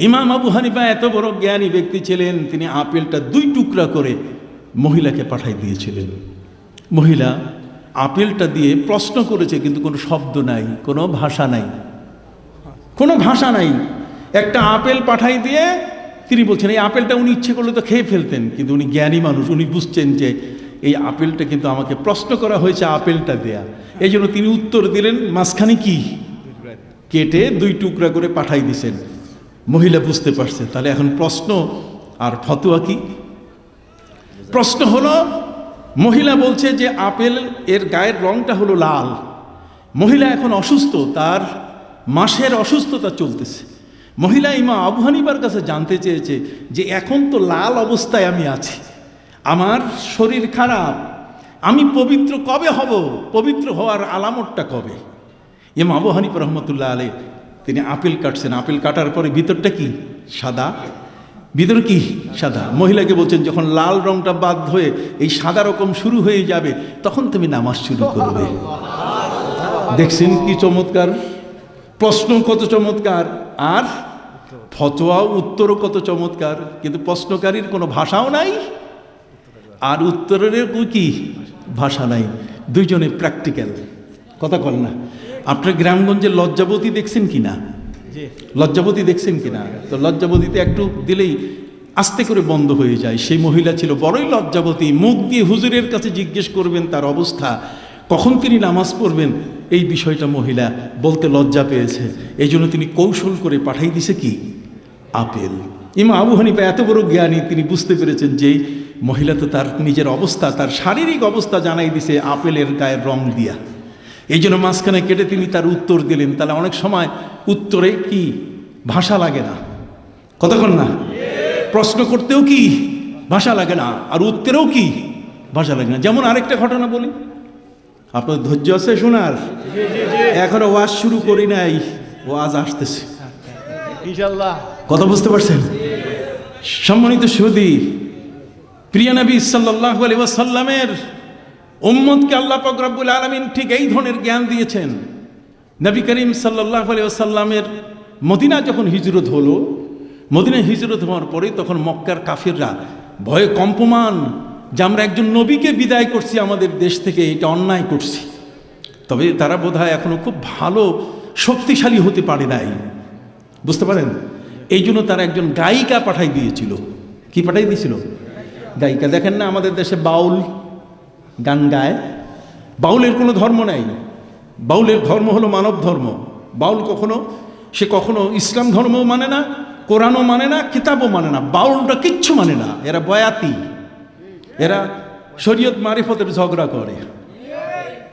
ইমাম আবু হানিফা এত বড় জ্ঞানী ব্যক্তি ছিলেন, তিনি আপেলটা 2 টুকরা করে মহিলাকে পাঠাই দিয়েছিলেন। মহিলা আপেলটা দিয়ে প্রশ্ন করেছে, কিন্তু কোনো শব্দ নাই, কোনো ভাষা নাই, কোনো ভাষা নাই। একটা আপেল পাঠাই দিয়ে তিনি বলছেন এই আপেলটা উনি ইচ্ছে করলে তো খেয়ে ফেলতেন, কিন্তু উনি জ্ঞানী মানুষ, উনি বুঝছেন যে এই আপেলটা কিন্তু আমাকে প্রশ্ন করা হয়েছে আপেলটা দেয়া, এই জন্য তিনি উত্তর দিলেন মাঝখানে কি কেটে 2 টুকরা করে পাঠাই দিছেন। মহিলা বুঝতে পারছে, তাহলে এখন প্রশ্ন আর ফতোয়া কি? প্রশ্ন হলো, মহিলা বলছে যে আপেল এর গায়ের রংটা হলো লাল। মহিলা এখন অসুস্থ, তার মাসের অসুস্থতা চলতেছে। মহিলা ইমাম আবু হানিফার কাছে জানতে চেয়েছে যে এখন তো লাল অবস্থায় আমি আছি, আমার শরীর খারাপ, আমি পবিত্র কবে হব? পবিত্র হওয়ার আলামতটা কবে? ইমাম আবু হানিফা রহমতুল্লাহ আলাইহি তিনি আপেল কাটছেন, আপেল কাটার পরে ভিতরটা কি সাদা, ভিতর কি সাদা। মহিলাকে বলছেন যখন লাল রংটা বাদ হয়ে এই সাদা রকম শুরু হয়ে যাবে তখন তুমি নামাজ শুরু করবে। দেখছেন কি চমৎকার প্রশ্ন, কত চমৎকার, আর ফতোয়া উত্তরও কত চমৎকার। কিন্তু প্রশ্নকারীর কোনো ভাষাও নাই, আর উত্তরের কি ভাষা নাই, দুইজনে প্র্যাকটিক্যাল। কথা কল না। আপনার গ্রামগঞ্জে লজ্জাবতী দেখছেন কি না? লজ্জাবতী দেখছেন কি না? তো লজ্জাবতীতে একটু দিলেই আস্তে করে বন্ধ হয়ে যায়। সেই মহিলা ছিল বড়ই লজ্জাবতী, মুখ দিয়ে হুজুরের কাছে জিজ্ঞেস করবেন তার অবস্থা, কখন তিনি নামাজ পড়বেন, এই বিষয়টা মহিলা বলতে লজ্জা পেয়েছে। এই জন্য তিনি কৌশল করে পাঠাই দিছে কি? আপেল। ইমাম আবু হানিফা এত বড় জ্ঞানী, তিনি বুঝতে পেরেছেন যে মহিলা তো তার নিজের অবস্থা, তার শারীরিক অবস্থা জানাই দিছে আপেলের গায়ের রং দিয়া। এই জন্য মাঝখানে কেটে তিনি তার উত্তর দিলেন। তাহলে অনেক সময় উত্তরে কি ভাষা লাগে না, কতক্ষণ না? প্রশ্ন করতেও কি ভাষা লাগে না, আর উত্তরেও কি ভাষা লাগে না। যেমন আরেকটা ঘটনা বলি, আপনার ধৈর্য আছে শোনার? এখনো ওয়াজ শুরু করি নাই, ওয়াজ আসতেছে ইনশাআল্লাহ। কথা বুঝতে পারছেন? সম্মানিত সুধী, প্রিয় নবী সাল্লাল্লাহু আলাইহি ওয়াসাল্লামের উম্মতকে আল্লাহ পাক রব্বুল আলামিন ঠিক এই ধরনের জ্ঞান দিয়েছেন। নবী করিম সাল্লাল্লাহু আলাইহি ওয়াসাল্লামের মদিনা যখন হিজরত হলো, মদিনায় হিজরত হওয়ার পরে তখন মক্কার কাফিররা ভয়ে কম্পমান যে আমরা একজন নবীকে বিদায় করছি আমাদের দেশ থেকে, এটা অন্যায় করছি। তবে তারা বোধহয় এখনো খুব ভালো শক্তিশালী হতে পারে নাই, বুঝতে পারেন? এই জন্য তারা একজন গায়িকা পাঠাই দিয়েছিল। কি পাঠাই দিয়েছিল? গায়িকা। দেখেন না আমাদের দেশে বাউল গান গায়, বাউলের কোনো ধর্ম নাই। বাউলের ধর্ম হলো মানব ধর্ম। বাউল কখনো ইসলাম ধর্মও মানে না, কোরআনও মানে না, কিতাবও মানে না। বাউলটা কিচ্ছু মানে না। এরা বয়াতি, এরা শরীয়ত মারিফতের ঝগড়া করে,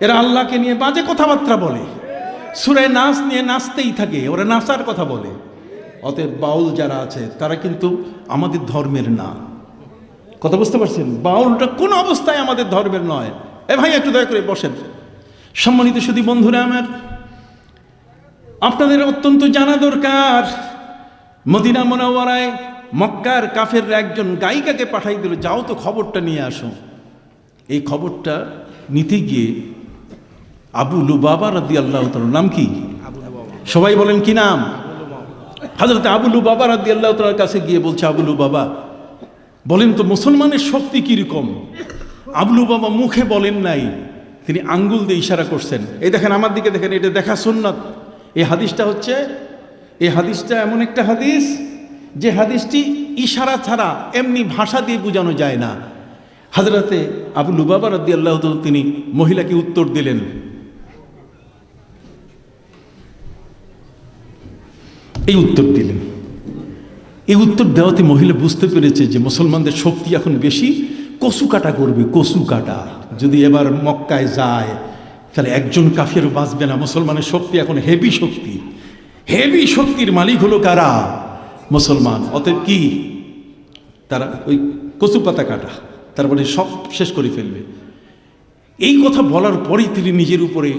এরা আল্লাহকে নিয়ে বাজে কথাবার্তা বলে, সূরা নাস নিয়ে নাচতেই থাকে, ওরা নাচার কথা বলে। অতএব বাউল যারা আছে তারা কিন্তু আমাদের ধর্মের না। কথা বুঝতে পারছেন? বাউলটা কোন অবস্থায় আমাদের ধর্মের নয়। এ ভাই একটু দয়া করে বসেন। সম্মানিত সুধী বন্ধুরা আমার, আপনাদের অত্যন্ত জানা দরকার, মদিনা মুনাওয়ারায় মক্কার কাফেররা একজন গায়িকাকে পাঠাই দিল, যাও তো খবরটা নিয়ে আসো। এই খবরটা নিতে গিয়ে আবু লুবাবা রাদিয়াল্লাহু তাআলার নাম কি? সবাই বলেন কি নাম? হযরত আবু লুবাবা রাদিয়াল্লাহু তাআলার কাছে গিয়ে বলছে, আবু লুবাবা বলেন তো মুসলমানের শক্তি কিরকম? আবু লুবাবা মুখে বলেন নাই, তিনি আঙ্গুল দিয়ে ইশারা করছেন। এই দেখেন আমার দিকে দেখেন, এটা দেখা সুন্নাত। এই হাদিসটা এমন একটা হাদিস যে হাদিসটি ইশারা ছাড়া এমনি ভাষা দিয়ে বোঝানো যায় না। হযরতে আবু লুবাবা রাদিয়াল্লাহু তাআলা তিনি মহিলাকে উত্তর দিলেন। এই উত্তর দেওয়াতে মহিলা বুঝতে পেরেছে যে মুসলমানদের শক্তি এখন বেশি, কচু কাটা করবে, কচু কাটা। যদি এবার মক্কায় যায় তাহলে একজন কাফির বাঁচবে না। মুসলমানের শক্তি এখন হেভি শক্তি, হেভি শক্তির মালিক হলো কারা? মুসলমান। অতএব কি তারা ওই কচু পাতা কাটা, তারপরে সব শেষ করে ফেলবে। এই কথা বলার পরেই তিনি নিজের উপরে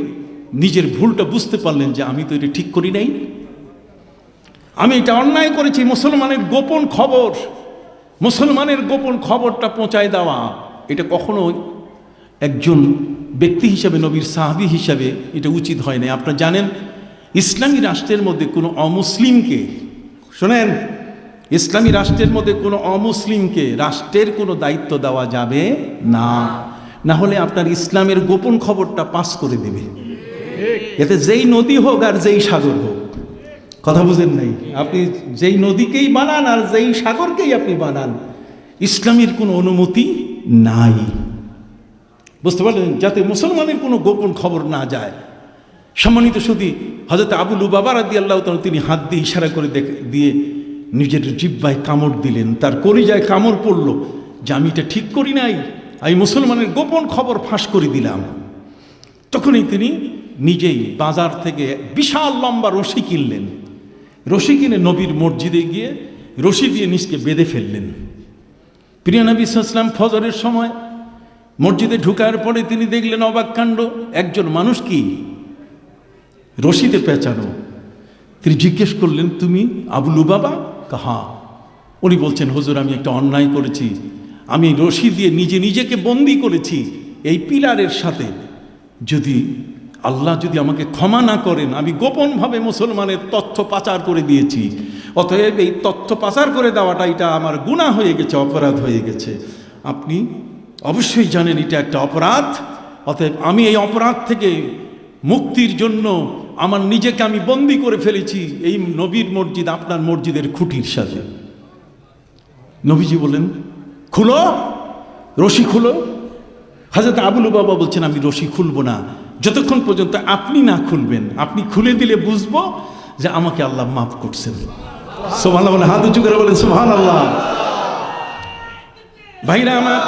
নিজের ভুলটা বুঝতে পারলেন যে আমি তো এটা ঠিক করি নাই, আমি এটা অন্যায় করেছি। মুসলমানের গোপন খবরটা পৌঁছায় দেওয়া, এটা কখনো একজন ব্যক্তি হিসাবে, নবীর সাহাবী হিসাবে এটা উচিত হয় না। আপনারা জানেন ইসলামী রাষ্ট্রের মধ্যে কোনো অমুসলিমকে, শোনেন, ইসলামী রাষ্ট্রের মধ্যে কোনো অমুসলিমকে রাষ্ট্রের কোনো দায়িত্ব দেওয়া যাবে না, না হলে আপনার ইসলামের গোপন খবরটা পাস করে দেবে। এতে যেই নদী হোক আর যেই সাগর হোক, কথা বুঝেন নাই? আপনি যেই নদীকেই বানান আর যেই সাগরকেই আপনি বানান, ইসলামের কোনো অনুমতি নাই, বুঝতে পারলেন? যাতে মুসলমানের কোনো গোপন খবর না যায়। সম্মানিত সুধী, হযরত আবু লুবাবা রাদিয়াল্লাহু তাআলা তিনি হাত দিয়ে ইশারা করে দিয়ে নিজের জিহ্বায় কামড় দিলেন, তার কলিজায় কামড় পড়ল যে আমি এটা ঠিক করি নাই, আমি মুসলমানের গোপন খবর ফাঁস করে দিলাম। তখনই তিনি নিজেই বাজার থেকে বিশাল লম্বা রশি কিনলেন। রশি কিনে নবীর মসজিদে গিয়ে রশি দিয়ে নিজকে বেঁধে ফেললেন। প্রিয় নবী সাল্লাল্লাহু আলাইহি ওয়াসাল্লাম ফজরের সময় মসজিদে ঢুকার পরে তিনি দেখলেন অবাক কাণ্ড, একজন মানুষ কি রশিতে পেঁচানো। তিনি জিজ্ঞেস করলেন, তুমি আবু লুবাবা? হা। উনি বলছেন, হুজুর আমি একটা অন্যায় করেছি, আমি রশি দিয়ে নিজেকে বন্দী করেছি এই পিলারের সাথে। আল্লাহ যদি আমাকে ক্ষমা না করেন, আমি গোপনভাবে মুসলমানের তথ্য পাচার করে দিয়েছি, অতএব এই তথ্য পাচার করে দেওয়াটা এটা আমার গুনাহ হয়ে গেছে, অপরাধ হয়ে গেছে। আপনি অবশ্যই জানেন এটা একটা অপরাধ, অতএব আমি এই অপরাধ থেকে মুক্তির জন্য আমার নিজেকে আমি বন্দী করে ফেলেছি এই নবীর মসজিদ আপনার মসজিদের খুঁটির সাথে। নবীজি বলেন, খুলো, রশি খুলো। হযরত আবু লুবাবা বলছেন, আমি রশি খুলবো না যতক্ষণ পর্যন্ত আপনি না খুলবেন। আপনি খুলে দিলে বুঝবো যে আমাকে আল্লাহ মাফ করছেন। সুবহানাল্লাহ বলে, হাত উঁচু করে বলেন সুবহানাল্লাহ। ভাইরা আমার,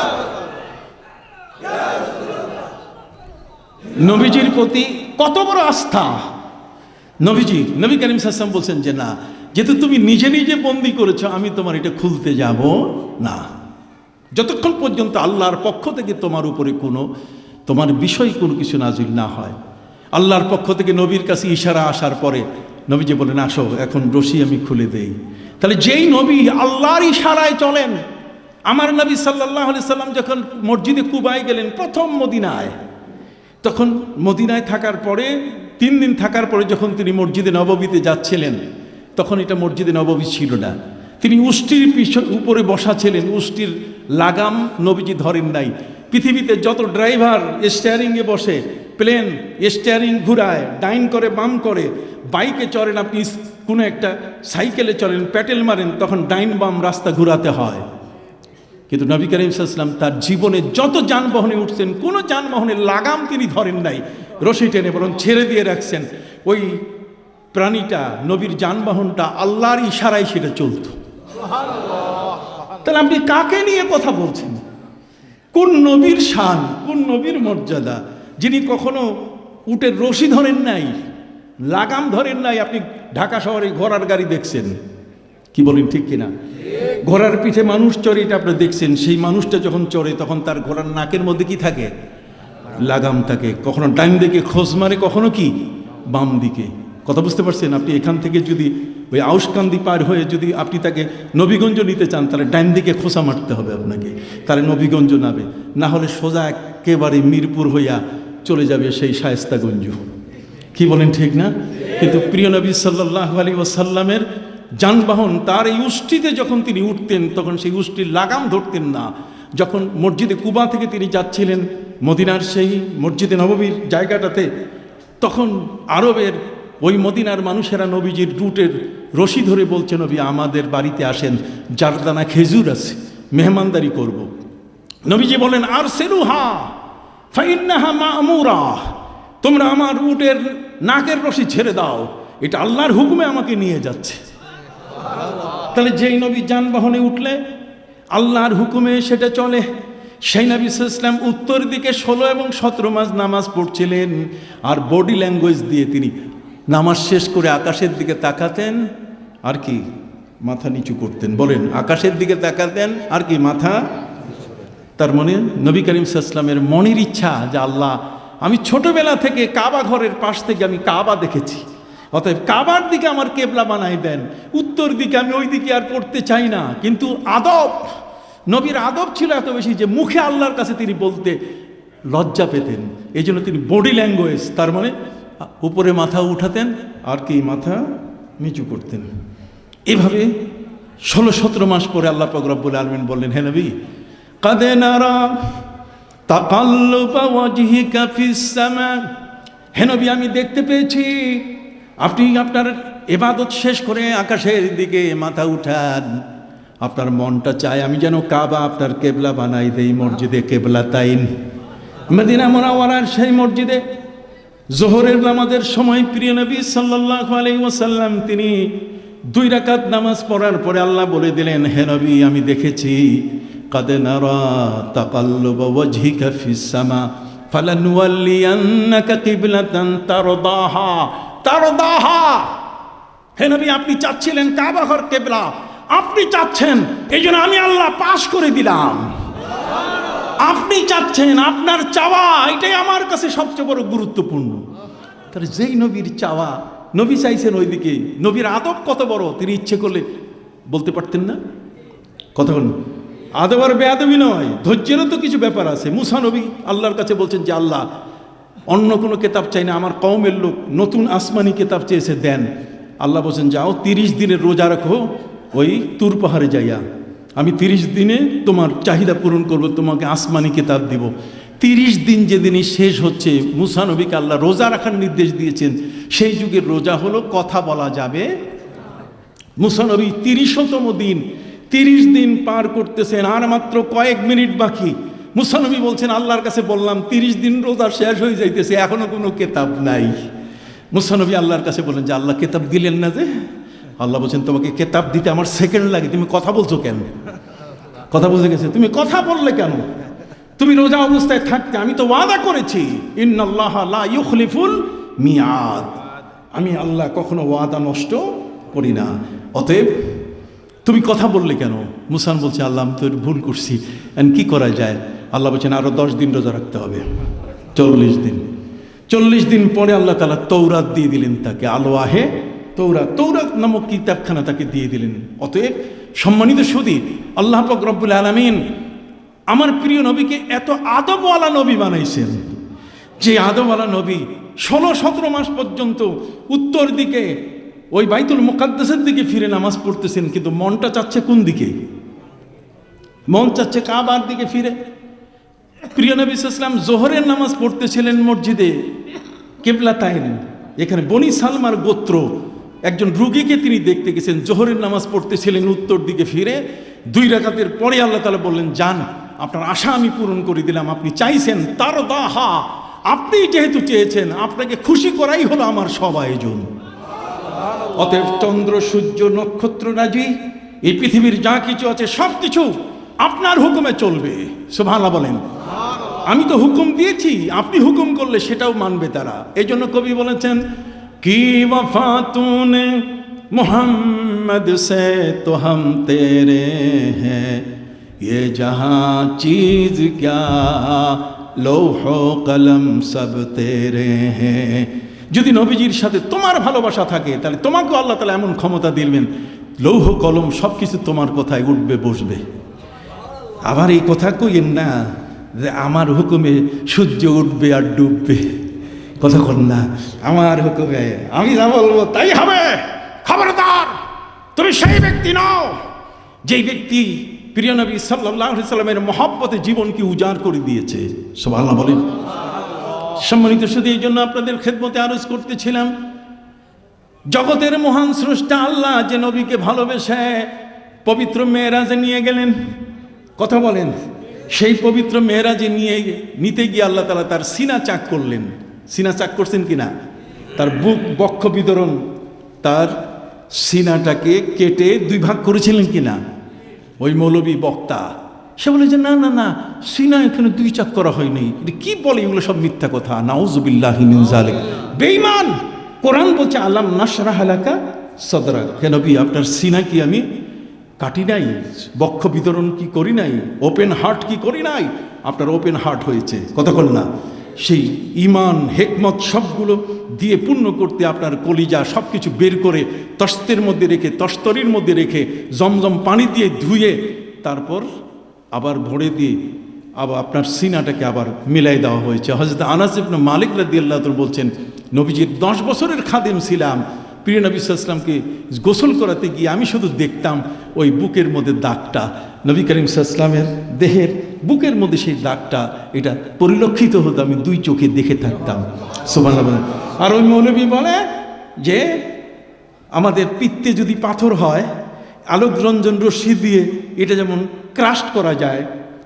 নবীজির প্রতি কত বড় আস্থা। নবী করিম সাল্লাল্লাহু আলাইহি ওয়াসাল্লাম বলছেন যে না, যেহেতু তুমি নিজে নিজে বন্দি করেছো, আমি তোমার এটা খুলতে যাব না যতক্ষণ পর্যন্ত আল্লাহর পক্ষ থেকে তোমার উপরে তোমার বিষয় কোনো কিছু নাজিল না হয়। আল্লাহর পক্ষ থেকে নবীর কাছে ইশারা আসার পরে নবীজি বলেন, আসো এখন রশি আমি খুলে দেই। তাহলে যেই নবী আল্লাহর ইশারায় চলেন, আমার নবী সাল্লাল্লাহু আলাইহি সাল্লাম যখন মসজিদে কুবায় গেলেন প্রথম মদিনায়, তখন মদিনায় থাকার পরে 3 দিন থাকার পরে যখন তিনি মসজিদে নববীতে যাচ্ছিলেন, তখন এটা মসজিদে নববী ছিল না। তিনি উষ্টির উপরে বসা ছিলেন, উষ্টির লাগাম নবীজি ধরেন নাই। পৃথিবীতে যত ড্রাইভার স্টিয়ারিংয়ে বসে, প্লেন স্টিয়ারিং ঘুরায়, ডাইন করে বাম করে, বাইকে চড়েন, আপনি কোনো একটা সাইকেলে চলেন, প্যাটেল মারেন, তখন ডাইন বাম রাস্তা ঘুরাতে হয়। কিন্তু নবী করিম সাল্লাল্লাহু আলাইহি ওয়াসাল্লাম তার জীবনে যত যানবাহনে উঠছেন, কোনো যানবাহনের লাগাম তিনি ধরেন নাই, রশি টেনে বরং ছেড়ে দিয়ে রাখছেন। ওই প্রাণীটা, নবীর যানবাহনটা আল্লাহর ইশারায় সেটা চলত। তাহলে আপনি কাকে নিয়ে কথা বলছেন? কোন নবীর শান, কোন নবীর মর্যাদা, যিনি কখনো উটের রশি ধরেন নাই, লাগাম ধরেন নাই? আপনি ঢাকা শহরে ঘোড়ার গাড়ি দেখছেন, কি বলেন ঠিক কিনা? ঘোড়ার পিঠে মানুষ চড়ে, এটা আপনি দেখছেন। সেই মানুষটা যখন চড়ে তখন তার ঘোড়ার নাকের মধ্যে কি থাকে? লাগাম থাকে। কখনো ডাইন দিকে খোঁজ মারে, কখনো কি বাম দিকে। কথা বুঝতে পারছেন? আপনি এখান থেকে যদি ওই আউশকান্দি পার হয়ে যদি আপনি তাকে নবীগঞ্জ নিতে চান, তাহলে ডাইন দিকে খোঁচা মারতে হবে আপনাকে, তাহলে নবীগঞ্জ নাবে। না হলে সোজা একেবারে মিরপুর হইয়া চলে যাবে সেই শায়েস্তাগঞ্জ। কি বলেন ঠিক না? কিন্তু প্রিয় নবী সাল্লাল্লাহু আলাইহি ওয়াসাল্লামের যানবাহন, তার এই উষ্টিতে যখন তিনি উঠতেন তখন সেই উষ্টির লাগাম ধরতেন না। যখন মসজিদে কুবা থেকে তিনি যাচ্ছিলেন মদিনার সেই মসজিদে নববীর জায়গাটাতে, তখন আরবের ওই মদিনার মানুষেরা নবীজির রুটের রশি ধরে বলছে, নবী আমাদের বাড়িতে আসেন, জারদানা খেজুর আছে, মেহমানদারি করব। নবীজি বলেন, আরসিলুহা ফাইন্নাহা মা'মুরা, তোমরা আমার উটের নাকের রশি ছেড়ে দাও, এটা আল্লাহর হুকুমে আমাকে নিয়ে যাচ্ছে। তাহলে যেই নবী যানবাহনে উঠলে আল্লাহর হুকুমে সেটা চলে। সেই নবী সাল্লাল্লাহু আলাইহি ওয়াসাল্লাম উত্তর দিকে 16 এবং 17 মাস নামাজ পড়ছিলেন, আর বডি ল্যাঙ্গুয়েজ দিয়ে তিনি নামাজ শেষ করে আকাশের দিকে তাকাতেন, আর কি মাথা নিচু করতেন। বলেন, আকাশের দিকে তাকাতেন আর কি মাথা। তার মানে নবী করিম সাল্লাল্লাহু আলাইহি ওয়াসাল্লামের মনের ইচ্ছা যে আল্লাহ, আমি ছোটবেলা থেকে কাবা ঘরের পাশ থেকে আমি কাবা দেখেছি, অতএব কাবার দিকে আমার কেবলা বানাই দেন, উত্তর দিকে আমি ওই দিকে আর পড়তে চাই না। কিন্তু আদব, নবীর আদব ছিল এত বেশি যে মুখে আল্লাহর কাছে তিনি বলতে লজ্জা পেতেন। এই জন্য তিনি বডি ল্যাঙ্গুয়েজ, তার মানে উপরে মাথা উঠাতেন আর কি মাথা নিচু করতেন। এভাবে 16-17 মাস পরে আল্লাহ পাক রব্বুল আলামিন বললেন, হে নবী, কাদ নারা তাকাল্লুবা ওয়াজহিকা ফিস সামা, হে নবী আমি দেখতে পেয়েছি আপনি আপনার ইবাদত শেষ করে আকাশের দিকে মাথা উঠান, আপনার মনটা চায় আমি যেন কাবা আপনার কেবলা বানাই দেই, মসজিদে কেবলাতাইন। মদিনা মুনাওয়ারার সেই মসজিদে জোহরের নামাজের সময় প্রিয় নবী সাল্লাল্লাহু আলাইহি ওয়াসাল্লাম তিনি 2 রাকাত নামাজ পড়ার পরে আল্লাহ বলে দিলেন, হে নবী আমি দেখেছি কাদ নারা তাকাল্লুবা ওয়াজহিকা ফিস সামা ফালানুওয়াল্লিয়ান্নাকা কিবলাতান তারদাহা তারদাহা। হে নবী আপনি চাচ্ছিলেন কাবা ঘর কেবলা, আপনি চাচ্ছেন, এই জন্য আমি আল্লাহ পাশ করে দিলাম। আপনি চাচ্ছেন, আপনার চাওয়া এটাই আমার কাছে সবচেয়ে বড় গুরুত্বপূর্ণ। তাহলে যেই নবীর চাওয়া, নবী চাইছেন ওইদিকে। নবীর আদব কত বড়, তিনি ইচ্ছে করলে বলতে পারতেন না। কতক্ষণ আদব আর বেয়াদবি নয়, ধৈর্যেরও তো কিছু ব্যাপার আছে। মুসা নবী আল্লাহর কাছে বলছেন যে আল্লাহ অন্য কোনো কেতাব চাই না, আমার কওমের লোক নতুন আসমানি কেতাব চেয়েছে, দেন। আল্লাহ বলছেন যাও 30 দিনের রোজা রাখো ওই তুর পাহাড়ে যাইয়া, আমি 30 দিনে তোমার চাহিদা পূরণ করব, তোমাকে আসমানি কেতাব দিব। 30 দিন যেদিনই শেষ হচ্ছে, মুসা নবীকে আল্লাহ রোজা রাখার নির্দেশ দিয়েছেন। সেই যুগের রোজা হলো কথা বলা যাবে। মুসা নবী 30তম দিন, 30 দিন পার করতেছেন, আর মাত্র কয়েক মিনিট বাকি। মুসা নবী বলছেন, আল্লাহর কাছে বললাম 30 দিন রোজা শেষ হয়ে যাইতেছে, এখনো কোনো কেতাব নাই। মুসা নবী আল্লাহর কাছে বলেন যে আল্লাহ কেতাব দিলেন না যে? আল্লাহ বলছেন, তোমাকে কেতাব দিতে আমার সেকেন্ড লাগে, তুমি কথা বলছো কেন? কথা বুঝে গেছে, তুমি কথা বললে কেন? তুমি রোজা অবস্থায় থাকতে, আমি তো ওয়াদা করেছি, ইন্নাল্লাহা লা ইউখলিফুল মিয়াদ, আমি আল্লাহ কখনো ওয়াদা নষ্ট করি না, অতএব তুমি কথা বললে কেন? মুসা বলছে, আল্লাহ আমি তো ভুল করছি, কি করা যায়? আল্লাহ বলছেন আরো 10 দিন রোজা রাখতে হবে, 40 দিন। 40 দিন পরে আল্লাহ তাআলা তৌরাত দিয়ে দিলেন তাকে, আলোয়াহে তৌরাত, তৌরাত নামক কিতাবখানা তাকে দিয়ে দিলেন। অতএব সম্মানিত সুধী, আল্লাহ পাক রব্বুল আলামিন আমার প্রিয় নবীকে এত আদবওয়ালা নবী বানাইছেন, যে আদবওয়ালা নবী 16-17 মাস পর্যন্ত উত্তর দিকে ওই বাইতুল মুকাদ্দাসের দিকে ফিরে নামাজ পড়তেছেন, কিন্তু মনটা চাচ্ছে কোন দিকে? মন চাচ্ছে কাবার দিকে ফিরে। প্রিয় নবী সাল্লাল্লাহু আলাইহি ওয়াসাল্লাম জোহরের নামাজ পড়তেছিলেন মসজিদে কিবলাতাইন, এখানে বনি সালমার গোত্র একজন রোগীকে তিনি দেখতে গেছেন, জোহরের নামাজ পড়তেছিলেন উত্তর দিকে ফিরে। 2 রাকাতের পরে আল্লাহ তাআলা বললেন, যান, আপনার আশা আমি পূরণ করে দিলাম, আপনি চাইছেন তার দাহা, আপনি যেহেতু চেয়েছেন, আপনাকে খুশি করাই হলো আমার সব আয়োজন। অতএব চন্দ্র, সূর্য, নক্ষত্র রাজি, এই পৃথিবীর যা কিছু আছে সব কিছু আপনার হুকুমে চলবে। সুবহানাল্লাহ বলেন। আমি তো হুকুম দিয়েছি, আপনি হুকুম করলে সেটাও মানবে তারা। এই জন্য কবি বলেছেন, কি ওয়াফা তূনে মোহাম্মদ সে তো হাম তেরে হ্যাঁ, ये जहाँ चीज क्या लौह कलम सब तेरे हैं। যদি নবীজির সাথে তোমার ভালোবাসা থাকে, তাহলে তোমাকেও আল্লাহ তাআলা এমন ক্ষমতা দিবেন, লৌহ কলম সব কিছু তোমার কথায় উঠবে বসবে। আবার এই কথা কইেন না যে আমার হুকুমে সূর্য উঠবে আর ডুববে, কথা কন না, আমার হুকুমে আমি যা বলবো তাই হবে। খবরদার, তুমি সেই ব্যক্তি নও যেই ব্যক্তি প্রিয় নবী সাল্লাল্লাহু আলাইহি সাল্লামের মহব্বতে জীবনকে উজাড় করে দিয়েছে। সুবহানাল্লাহ বলেন। সম্মানিত শুধু এই জন্য আপনাদের খেদমতে আরজ করতেছিলাম, জগতের মহান স্রষ্টা আল্লাহ যে নবীকে ভালোবেসে পবিত্র মেরাজে নিয়ে গেলেন, কথা বলেন, সেই পবিত্র মেরাজে নিতে গিয়ে আল্লাহ তাআলা তার সিনা চাক করলেন। সিনা চাক করছেন কিনা? তার বুক বক্ষ বিদরণ, তার সিনাটাকে কেটে 2 ভাগ করেছিলেন কিনা? ওই মৌলবী বক্তা সে বলে যে না না না, সিনা এখানে 2 চাক করা হয়নি, কি বলে এগুলো সব মিথ্যা কথা, নাউযুবিল্লাহি মিন যালিক, বেঈমান। কোরআন বলছে আলাম নাশরাহ লাকা সাদরাক, হে নবী আপনার সিনা কি আমি কাটি নাই, বক্ষ বিতরণ কি করি নাই, ওপেন হার্ট কি করি নাই? আপনার ওপেন হার্ট হয়েছে, কথা বল না। সেই ইমান হেকমত সবগুলো দিয়ে পূর্ণ করতে আপনার কলিজা সব কিছু বের করে তস্তের মধ্যে রেখে, তস্তরির মধ্যে রেখে, জমজম পানি দিয়ে ধুয়ে তারপর আবার ভরে দিয়ে আবার আপনার সিনাটাকে আবার মিলাই দেওয়া হয়েছে। হযরত আনাস ইবনে মালিক রাদিয়াল্লাহু তাআলা বলছেন, নবীজির 10 বছরের খাদেম ছিলাম, প্রিয় নবী সাল্লাল্লাহু আলাইহি ওয়াসাল্লামকে গোসল করাতে গিয়ে আমি শুধু দেখতাম ওই বুকের মধ্যে দাগটা, নবী করিম সাল্লাল্লাহু আলাইহি ওয়াসাল্লামের দেহের বুকের মধ্যে সেই দাগটা, এটা পরিলক্ষিত হতো, আমি 2 চোখে দেখে থাকতাম। সুবহানাল্লাহ। আর ওই মৌলবী বলে যে আমাদের পিত্তে যদি পাথর হয়, আলোক রঞ্জন রশ্মি দিয়ে এটা যেমন ক্রাশ করা যায়,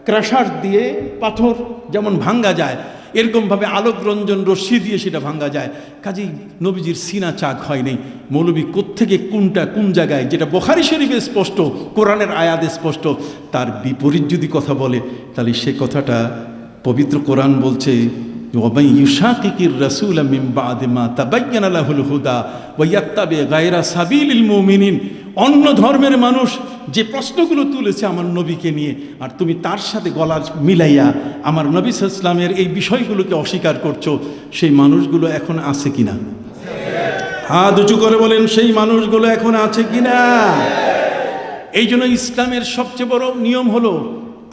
ক্রাশার দিয়ে পাথর যেমন ভাঙ্গা যায়, এরকমভাবে আলোক রঞ্জন রশ্মি দিয়ে সেটা ভাঙ্গা যায়। কাজেই নবীজির সিনা চাক হয়নি। মৌলবী কোত্থেকে কোনটা কোন জায়গায়, যেটা বুখারী শরীফে স্পষ্ট, কোরআনের আয়াতে স্পষ্ট, তার বিপরীত যদি কথা বলে, তাহলে সে কথাটা পবিত্র কোরআন বলছে, ওয়ামান ইউশাকিকির রাসূলা মিন বাদি মা তাবায়্যানা লাহুল হুদা ওয়া ইয়াত্তাবি গায়রা সাবিলিল মুমিনিন। অন্য ধর্মের মানুষ যে প্রশ্নগুলো তুলেছে আমার নবীকে নিয়ে, আর তুমি তার সাথে গলা মিলাইয়া আমার নবী সাল্লাল্লাহু আলাইহি ওয়াসাল্লামের এই বিষয়গুলোকে অস্বীকার করছো, সেই মানুষগুলো এখন আছে কিনা? হাত উঁচু করে বলেন, সেই মানুষগুলো এখন আছে কিনা? এই জন্য ইসলামের সবচেয়ে বড় নিয়ম হলো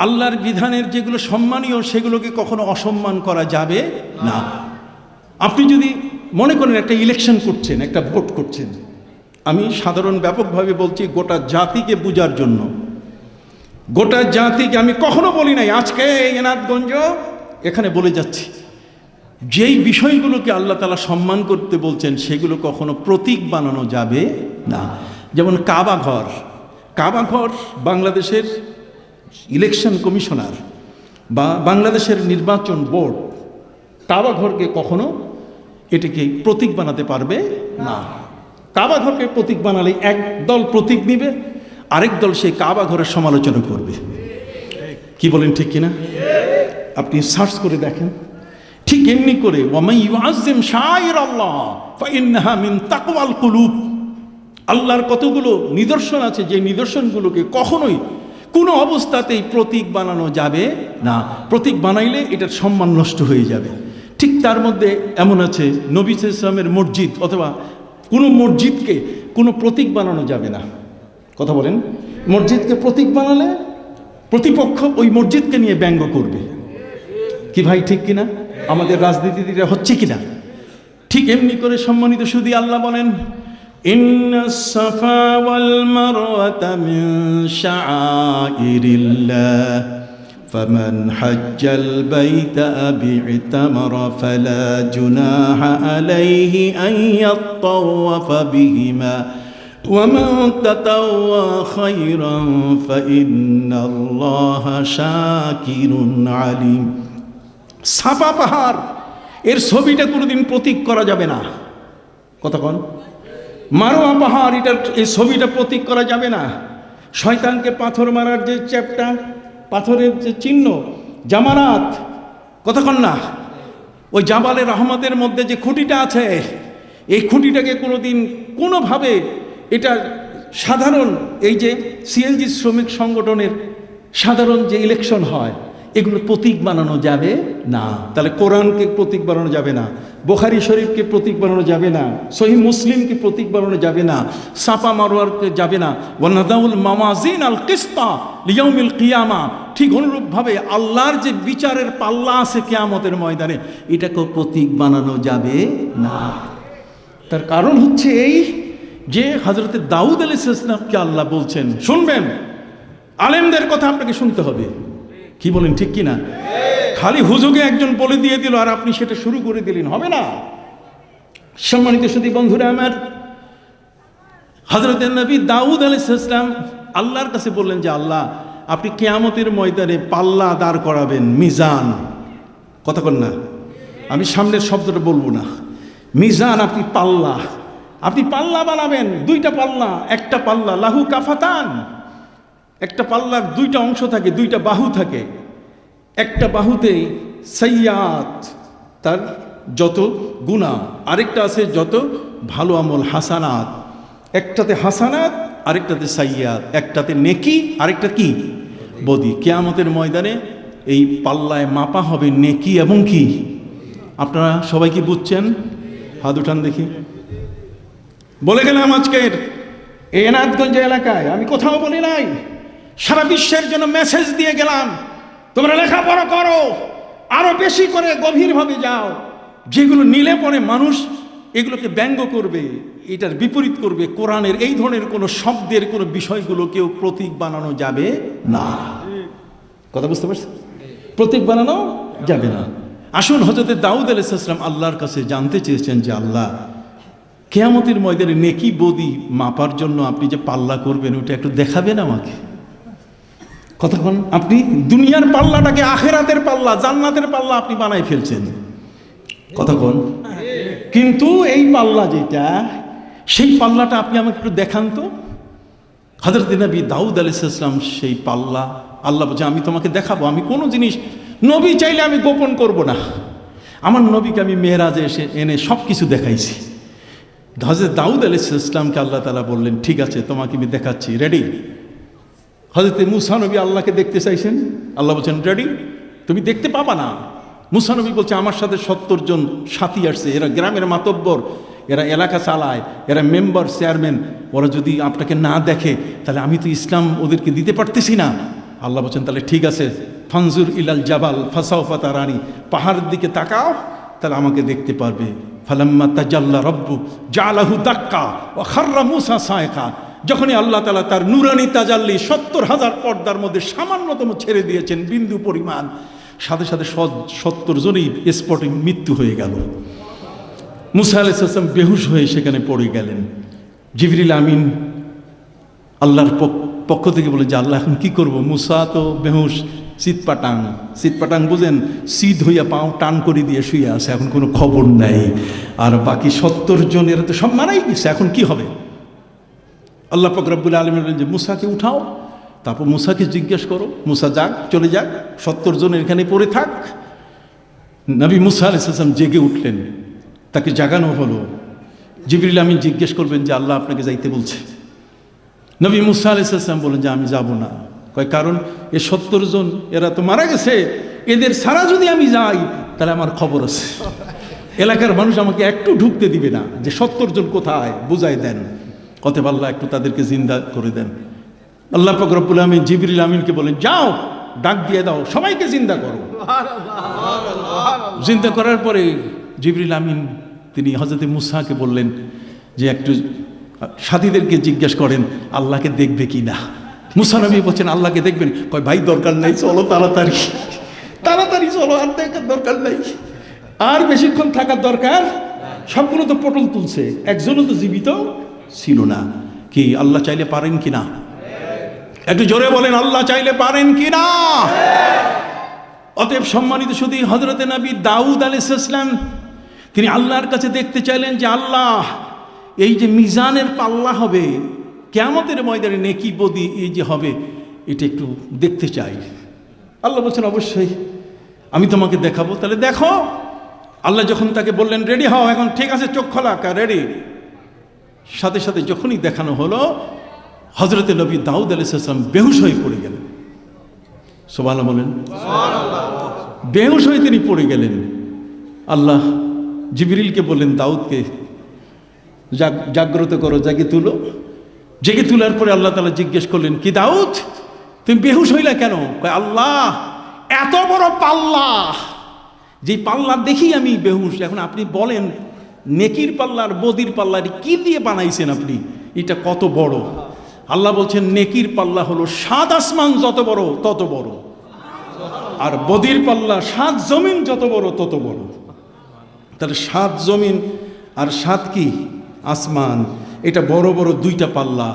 আল্লাহর বিধানের যেগুলো সম্মানীয় সেগুলোকে কখনো অসম্মান করা যাবে না। আপনি যদি মনে করেন একটা ইলেকশন করছেন, একটা ভোট করছেন, আমি সাধারণ ব্যাপকভাবে বলছি গোটা জাতিকে বোঝার জন্য, গোটা জাতিকে আমি কখনো বলি নাই আজকে এনাদগঞ্জ এখানে বলে যাচ্ছি, যেই বিষয়গুলোকে আল্লাহ তাআলা সম্মান করতে বলছেন সেগুলো কখনো প্রতীক বানানো যাবে না। যেমন কাবা ঘর, বাংলাদেশের ইলেকশন কমিশনার বা বাংলাদেশের নির্বাচন বোর্ড কাবা ঘরকে কখনো এটাকে প্রতীক বানাতে পারবে না। কাবা ঘরকে প্রতীক বানালে এক দল প্রতীক নিবে, আরেক দল সেই কাবা ঘরের সমালোচনা করবে। কি বলেন ঠিক কিনা? আপনি সার্চ করে দেখেন। ঠিক এমনি করে ওয়ামান ইউআযযিম শাআইরাল্লাহ ফাইন্নাহা মিন তাকওয়াল কুলুব, আল্লাহর কতগুলো নিদর্শন আছে যে নিদর্শনগুলোকে কখনোই কোনো অবস্থাতেই প্রতীক বানানো যাবে না। প্রতীক বানাইলে এটার সম্মান নষ্ট হয়ে যাবে। ঠিক তার মধ্যে এমন আছে, নবী সাল্লাল্লাহু আলাইহি ওয়াসাল্লামের মসজিদ অথবা কোনো মসজিদকে কোনো প্রতীক বানানো যাবে না। কথা বলেন, মসজিদকে প্রতীক বানালে প্রতিপক্ষ ওই মসজিদকে নিয়ে ব্যঙ্গ করবে। কি ভাই ঠিক কিনা? আমাদের রাজনীতিটা হচ্ছে কিনা? ঠিক এমনি করে সম্মানিত শুধু আল্লাহ বলেন, ইন্নাস সাফা ওয়াল মারওয়াতা মিন শাআইরিল্লাহ ফামান হাজ্জাল বাইতা বি'তামারা ফালা জুনাহা আলাইহি আন ইয়াত্তাওয়াফা বিহিমা ومن تطوع خيرا فإن الله شاكر عليم। সাফা পাহাড় এর ছবিটা কোনোদিন প্রতীক করা যাবে না। কতক্ষণ? মারোয়া পাহাড় এটার এই ছবিটা প্রতীক করা যাবে না। শয়তানকে পাথর মারার যে চ্যাপটা, পাথরের যে চিহ্ন জামারাত, কতক্ষণ না, ওই জাবালে রহমতের মধ্যে যে খুঁটিটা আছে, এই খুঁটিটাকে কোনোদিন কোনোভাবে এটা সাধারণ এই যে সিএনজি শ্রমিক সংগঠনের সাধারণ যে ইলেকশন হয় এগুলো প্রতীক বানানো যাবে না। তাহলে কোরআনকে প্রতীক বানানো যাবে না, বুখারী শরীফকে প্রতীক বানানো যাবে না, সহিহ মুসলিমকে প্রতীক বানানো যাবে না, সাফা মারওয়াকে যাবে না। ওয়ানাদাউল মাওয়াজিন আল কিসতা লিয়াউমিল কিয়ামা, ঠিক অনুরূপভাবে আল্লাহর যে বিচারের পাল্লা আছে কিয়ামতের ময়দানে এটাকেও প্রতীক বানানো যাবে না। তার কারণ হচ্ছে এই যে হযরত দাউদ আলাইহিস সালামকে আল্লাহ বলছেন, শুনবেন, আলেমদের কথা আপনাকে শুনতে হবে। কি বলেন ঠিক কিনা? খালি হুজুগে একজন বলে দিয়ে দিল আর আপনি সেটা শুরু করে দিলেন, হবে না। সম্মানিত সুধী বন্ধুরা আমার, হযরত নবী দাউদ আলাইহিস সালাম আল্লাহর কাছে বললেন যে আল্লাহ আপনি কিয়ামতের ময়দানে পাল্লা দাঁড় করাবেন, মিজান। কথা বল না, আমি সামনের শব্দটা বলবো না, মিজান, আপনি পাল্লা বানাবেন, দুইটা পাল্লা। একটা পাল্লা লাহু কাফাতান, একটা পাল্লার দুইটা অংশ থাকে, দুইটা বাহু থাকে। একটা বাহুতে সাইয়াত, তার যত গুনাহ, আরেকটা আছে যত ভালো আমল, হাসানাত। একটাতে হাসানাত, আরেকটাতে সাইয়াত, একটাতে নেকি, আরেকটা কি বদি। কিয়ামতের ময়দানে এই পাল্লায় মাপা হবে নেকি এবং কি। আপনারা সবাই কি বুঝছেন? হাত উঠান দেখি। বলে গেলাম আজকের এই এনায়েতগঞ্জ এলাকায়, আমি কোথাও বলি নাই, সারা বিশ্বের জন্য মেসেজ দিয়ে গেলাম, তোমরা লেখাপড়া করো, আরো বেশি করে গভীরভাবে যাও। যেগুলো নিলে পরে মানুষ এগুলোকে ব্যঙ্গ করবে, এটার বিপরীত করবে, কোরআনের এই ধরনের কোনো শব্দের কোনো বিষয়গুলোকেও প্রতীক বানানো যাবে না। কথা বুঝতে পারছেন? প্রতীক বানানো যাবে না। আসুন, হযরত দাউদ আলাইহিস সালাম আল্লাহর কাছে জানতে চেয়েছেন যে আল্লাহ, কিয়ামতের ময়দানে নেকি বদি মাপার জন্য আপনি যে পাল্লা করবেন ওটা একটু দেখাবেন আমাকে। কতক্ষণ আপনি দুনিয়ার পাল্লাটাকে আখিরাতের পাল্লা, জান্নাতের পাল্লা আপনি বানাই ফেলছেন। কতক্ষণ? কিন্তু এই পাল্লা যেটা, সেই পাল্লাটা আপনি আমাকে একটু দেখান তো। হযরত নবী দাউদ আলাইহিস সালাম সেই পাল্লা, আল্লাহ বলছে আমি তোমাকে দেখাবো। আমি কোনো জিনিস নবী চাইলে আমি গোপন করব না। আমার নবীকে আমি মেরাজে এসে এনে সব কিছু দেখাইছি। হযরত দাউদ আলাইহিস সালামকে আল্লাহ তাআলা বললেন, ঠিক আছে তোমাকে আমি দেখাচ্ছি, রেডি? হযরত মুসা নবী আল্লাহকে দেখতে চাইছেন, আল্লাহ বলছেন রেডি, তুমি দেখতে পাবা না। মুসা নবী বলছে আমার সাথে 70 জন সাথী আসছে, এরা গ্রামের মাতব্বর, এরা এলাকা চালায়, এরা মেম্বার চেয়ারম্যান, ওরা যদি আপনাকে না দেখে তাহলে আমি তো ইসলাম ওদেরকে দিতে পারতেছি না। আল্লাহ বলছেন তাহলে ঠিক আছে, ফানজুর ইলাল জাবাল ফাসাউফা তারানি, পাহাড়ের দিকে তাকাও তাহলে আমাকে দেখতে পারবে। ফালাম্মা তাজাল্লা রব্বু জালাহু দাক্কা ওয়া খাররা মুসা সায়কা, যখনই আল্লাহ তাআলা তার নূরানি তাজাল্লি 70,000 পর্দার মধ্যে সামান্যতম ছেড়ে দিয়েছেন বিন্দু পরিমাণ, সাথে সাথে 70 জনই স্পটে মৃত্যু হয়ে গেল। মুসা আলাইহিস সালাম বেহুশ হয়ে সেখানে পড়ে গেলেন। জিবরিল আমিন আল্লাহর পক্ষ থেকে বলে যে আল্লাহ এখন কি করব, মুসা তো বেহুশ, সিটপাটাং বুঝেন, সিদ হইয়া পাও টান করে দিয়ে শুয়ে আছে, এখন কোনো খবর নাই। আর বাকি 70 জন এরা তো সব মারাই গেছে, এখন কি হবে? আল্লাহ পাক রব্বুল আলামিন বললেন যে মুসাকে উঠাও, তারপর মুসাকে জিজ্ঞেস করো, মুসা যাক, চলে যাক, 70 জন এখানে পড়ে থাক। নবী মুসা আলাইহিস সালাম জেগে উঠলেন, তাকে জাগানো হলো। জিবরিল আমিন জিজ্ঞেস করবেন যে আল্লাহ আপনাকে যাইতে বলছে। নবী মুসা আলাইহিস সালাম বলেন যে আমি যাব না। কয় কারণ এ 70 জন এরা তো মারা গেছে, এদের ছাড়া যদি আমি যাই তাহলে আমার খবর আছে, এলাকার মানুষ আমাকে একটু ঢুকতে দিবে না, যে 70 জন কোথায় বুঝাই দেন, অতএব আল্লাহ একটু তাদেরকে জিন্দা করে দেন। আল্লাহ পাক রব্বুল আমিন জিবরিল আমিনকে বলেন যাও ডাক দিয়ে দাও, সবাইকে জিন্দা করো। জিন্দা করার পরে জিবরিল আমিন তিনি হযরত মুসাকে বললেন যে একটু সাথীদেরকে জিজ্ঞেস করেন আল্লাহকে দেখবে কি না। মুসা নবী বলছেন আল্লাহকে দেখবেন? কয় ভাই দরকার নাই, চলো তাড়াতাড়ি তাড়াতাড়ি চলো, আর দেখার দরকার নাই, আর বেশিক্ষণ থাকার দরকার। সবগুলো তো পটল তুলছে, একজনও তো জীবিত ছিল না। কি আল্লাহ চাইলে পারেন কি না? একটু জোরে বলেন আল্লাহ চাইলে পারেন কি না? অতএব সম্মানিত শুধু হযরতে নবী দাউদ আলাইহিস সালাম তিনি আল্লাহর কাছে দেখতে চাইলেন যে আল্লাহ এই যে মিজানের পাল্লা হবে কিয়ামতের ময়দানে, নেকি বদি এই যে হবে, এটা একটু দেখতে চাই। আল্লাহ বলছেন অবশ্যই আমি তোমাকে দেখাবো, তাহলে দেখো। আল্লাহ যখন তাকে বললেন রেডি হও, এখন ঠিক আছে চোখ খোলা, রেডি। সাথে সাথে যখনই দেখানো হলো হযরতে নবী দাউদ আলাইহিস সালাম বেহুশ হয়ে পড়ে গেলেন। সুবহানাল্লাহ বলেন। বেহুশ হয়ে তিনি পড়ে গেলেন। আল্লাহ জিবরিলকে বললেন দাউদকে জাগ্রত করো, জাগিয়ে তুলো। জেগে তোলার পরে আল্লাহ তাআলা জিজ্ঞেস করলেন কি দাউদ তুমি বেহুশ হইলা কেন? কয় আল্লাহ এত বড় পাল্লা, যে পাল্লা দেখি আমি বেহুশ। এখন আপনি বলেন নেকির পাল্লা আর বদির পাল্লা কি দিয়ে বানাইছেন আপনি, এটা কত বড়? আল্লাহ বলছেন নেকির পাল্লা হলো 7 আসমান যত বড় তত বড়, আর বদির পাল্লা 7 জমিন যত বড় তত বড়। তাহলে 7 জমিন আর 7 কি আসমান, এটা বড় বড় 2টা পাল্লা।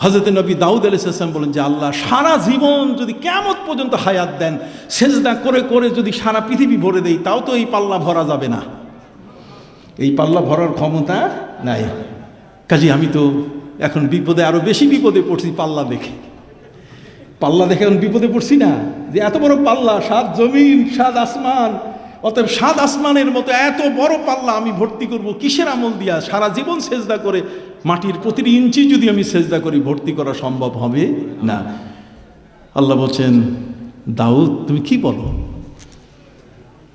হযরত নবী দাউদ আলাইহিস সালাম বলেন যে আল্লাহ সারা জীবন যদি কিয়ামত পর্যন্ত হায়াত দেন, সেজদা করে করে যদি সারা পৃথিবী ভরে দেই, তাও তো এই পাল্লা ভরা যাবে না, এই পাল্লা ভরার ক্ষমতা নাই। কাজে আমি তো এখন বিপদে, আরো বেশি বিপদে পড়ছি পাল্লা দেখে। পাল্লা দেখে এখন বিপদে পড়ছি না, যে এত বড় পাল্লা, 7 জমিন 7 আসমান। অতএব 7 আসমানের মতো এত বড় পাল্লা আমি ভর্তি করব কিসের আমল দিয়া? সারা জীবন সেজদা করে মাটির প্রতিটি ইঞ্চি যদি আমি সেজদা করি, ভর্তি করা সম্ভব হবে না। আল্লাহ বলছেন দাউদ তুমি কি বলো?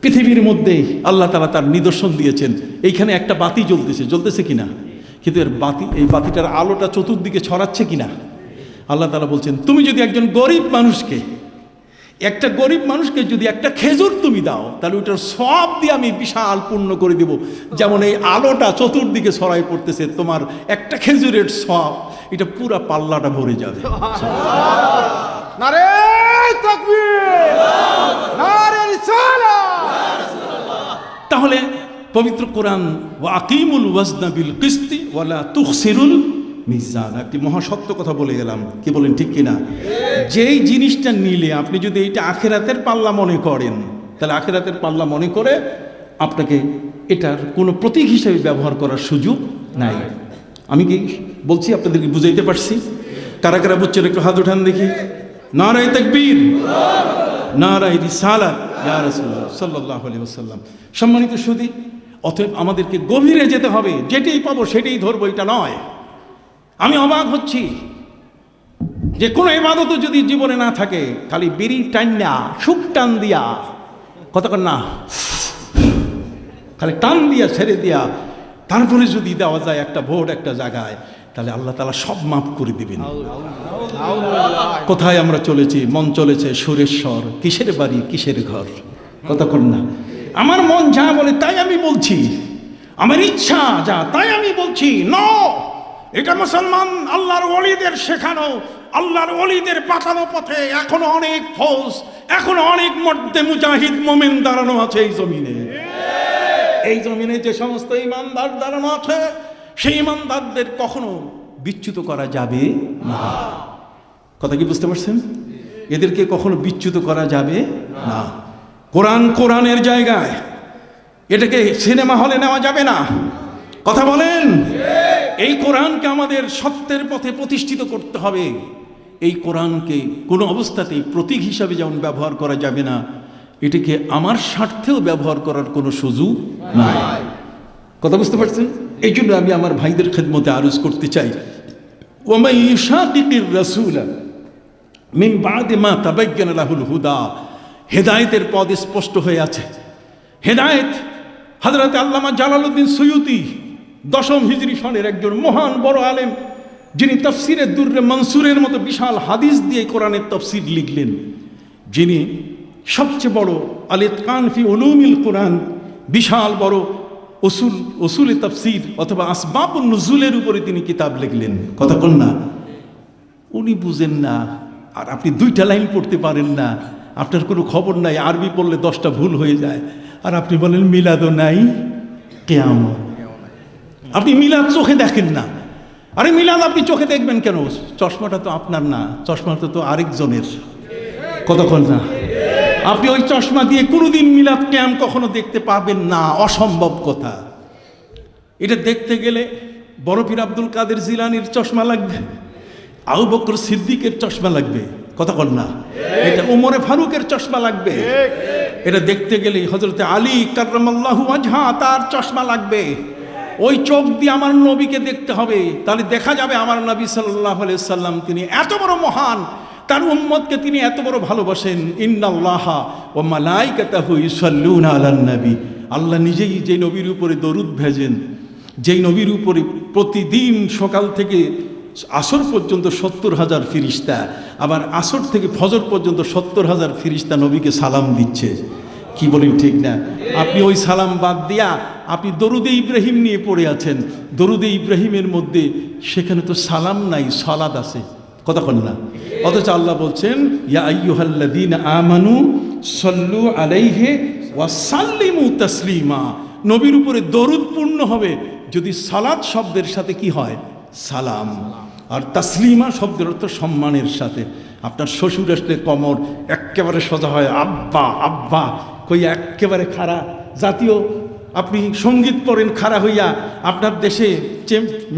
পৃথিবীর মধ্যে আল্লাহ তাআলা তার নিদর্শন দিয়েছেন। এইখানে একটা বাতি জ্বলতেছে কিনা, কিন্তু এর বাতি, এই বাতিটার আলোটা চতুর্দিকে ছড়াচ্ছে কিনা। আল্লাহ তাআলা বলছেন তুমি যদি একজন গরিব মানুষকে যদি একটা খেজুর তুমি দাও, তাহলে ওইটার সব দিয়ে আমি বিশাল পূর্ণ করে দিব। যেমন এই আলোটা চতুর্দিকে ছড়াই পড়তেছে, তোমার একটা খেজুরের সব, এটা পুরা পাল্লাটা ভরে যাবে। নারে তাকবীর, নারে রিসালাত। তাহলে পবিত্র কোরআন ওয়া আকিমুল ওয়াজনা বিল কিসতি ওয়ালা তুখসিরুল মিজান, একটি মহাসত্য কথা বলে গেলাম। কি বলেন ঠিক কিনা? যেই জিনিসটা নিলে আপনি যদি এইটা আখিরাতের পাল্লা মনে করেন, তাহলে আখিরাতের পাল্লা মনে করে আপনাকে এটার কোনো প্রতীক হিসেবে ব্যবহার করার সুযোগ নাই। আমি কি বলছি আপনাদেরকে বুঝাইতে পারছি? কারা কারা বুঝছেন একটু হাত উঠান দেখি। নারায়ে তাকবীর, নারায়ে রিসালাত, ইয়া রাসূলুল্লাহ সাল্লাল্লাহু আলাইহি ওয়াসাল্লাম। সম্মানিত সুধী, অতএব আমাদেরকে গভীরে যেতে হবে, যেটাই পাবো সেটাই ধরবো, এটা নয়। আমি অবাক হচ্ছি যে কোনো ইবাদতও যদি জীবনে না থাকে, খালি বিড়ি টান্না সুখ টান দিয়া, কতক্ষণ না খালি টান দিয়া ছেড়ে দিয়া, তারপরে যদি দেওয়া যায় একটা ভোট একটা জায়গায়, তাহলে আল্লাহ তাআলা সব মাফ করে দিবেন। কোথায় আমরা চলেছি? মন চলেছে সুরেশ্বর, কিসের বাড়ি কিসের ঘর, কতক্ষণ না। আমার মন যা বলে তাই আমি বলছি, আমার ইচ্ছা যা তাই আমি বলছি। ন, এটা মুসলমান আল্লাহর ওলিদের শেখানো আল্লাহর ওলিদের পাঠানো পথে এখনো অনেক ফৌজ, এখনো অনেক মর্দে মুজাহিদ মোমেন দাঁড়ানো আছে এই জমিনে। এই জমিনে যে সমস্ত ইমানদার দাঁড়ানো আছে, সেই ইমানদারদের কখনো বিচ্যুত করা যাবে না। কথা কি বুঝতে পারছেন? এদেরকে কখনো বিচ্যুত করা যাবে না। কোরআন কোরআনের জায়গায়, এটাকে সিনেমা হলে নেওয়া যাবে না। কথা বলেন। এই কোরআনকে আমাদের সত্যের পথে প্রতিষ্ঠিত করতে হবে। এই কোরআনকে কোনো অবস্থাতেই প্রতীক হিসাবে যেমন ব্যবহার করা যাবে না, এটাকে আমার স্বার্থেও ব্যবহার করার কোনো সুযোগ নাই। কথা বুঝতে পারছেন? এই জন্য আমি আমার ভাইদের খেদমতে আরজ করতে চাই, ওয়া ইউশাকিকির রাসূলা মিন বা'দি মা তাবায়্যানা লাহুল হুদা। হেদায়েতের পথ স্পষ্ট হয়ে আছে। হেদায়েত হযরত আল্লামা জালালউদ্দিন সুয়ুতি 10ম হিজরি সনের একজন মহান বড় আলেম, যিনি তাফসিরে দুররে মনসুরের মতো বিশাল হাদিস দিয়ে কোরআনের তাফসির লিখলেন, যিনি সবচেয়ে বড় আল ইতকান ফি উলুমিল কোরআন, বিশাল বড় উসুলে তাফসির অথবা আসবাবুন নুজুলের উপরে তিনি কিতাব লিখলেন। কথা বল না, উনি বুঝেন না, আর আপনি 2টা লাইন পড়তে পারেন না, আপনার কোনো খবর নাই, আরবি পড়লে 10টা ভুল হয়ে যায়, আর আপনি বলেন মিলাদও নাই কিয়ামত। আপনি মিলাদ চোখে দেখেন না। আরে মিলাদ আপনি চোখে দেখবেন কেন? চশমাটা তো আপনার না, চশমাটা তো আরেকজনের। কতক্ষণ না, আপনি ওই চশমা দিয়ে কোনোদিন মিলাদ কিয়াম কখনো দেখতে পাবেন না, অসম্ভব কথা। এটা দেখতে গেলে বড় পীর আব্দুল কাদের জিলানির চশমা লাগবে, আবু বকর সিদ্দিকের চশমা লাগবে। কতক্ষণ না, এটা ওমরে ফারুকের চশমা লাগবে। এটা দেখতে গেলে হযরতে আলী কাররামাল্লাহু ওয়াজহা তার চশমা লাগবে। ওই চোখ দিয়ে আমার নবীকে দেখতে হবে, তাহলে দেখা যাবে আমার নবী সাল্লাল্লাহু আলাইহি সাল্লাম তিনি এত বড় মহান, তার উম্মতকে তিনি এত বড় ভালোবাসেন। ইন্নাল্লাহা ওয়া মালাইকাতাহু ইউসাল্লুনা আলান নবী। আল্লাহ নিজেই যে নবীর উপরে দরুদ ভেজেন, যেই নবীর উপরে প্রতিদিন সকাল থেকে আসর পর্যন্ত 70,000 ফেরেশতা, আবার আসর থেকে ফজর পর্যন্ত 70,000 ফেরেশতা নবীকে সালাম দিচ্ছে। কি বলেন ঠিক না? আপনি ওই সালাম বাদ দিয়া আপনি দরুদে ইব্রাহিম নিয়ে পড়ে আছেন। দরুদে ইব্রাহিমের মধ্যে সেখানে তো সালাম নাই, সালাত আছে। কতক্ষণ না, অথচ আল্লাহ বলছেন ইয়া আইয়ুহাল্লাযীনা আমানু সাল্লু আলাইহি ওয়া সাল্লিমু তাসলিমা। নবীর উপরে দরুদ পূর্ণ হবে যদি সালাত শব্দের সাথে কি হয়? সালাম। আর তাসলিমা শব্দের অর্থ সম্মানের সাথে। আপনার শ্বশুর আসলে কমর একেবারে সোজা হয়, আব্বা আব্বা কই একেবারে খাড়া। জাতীয় আপনি সঙ্গীত পড়েন খাড়া হইয়া, আপনার দেশে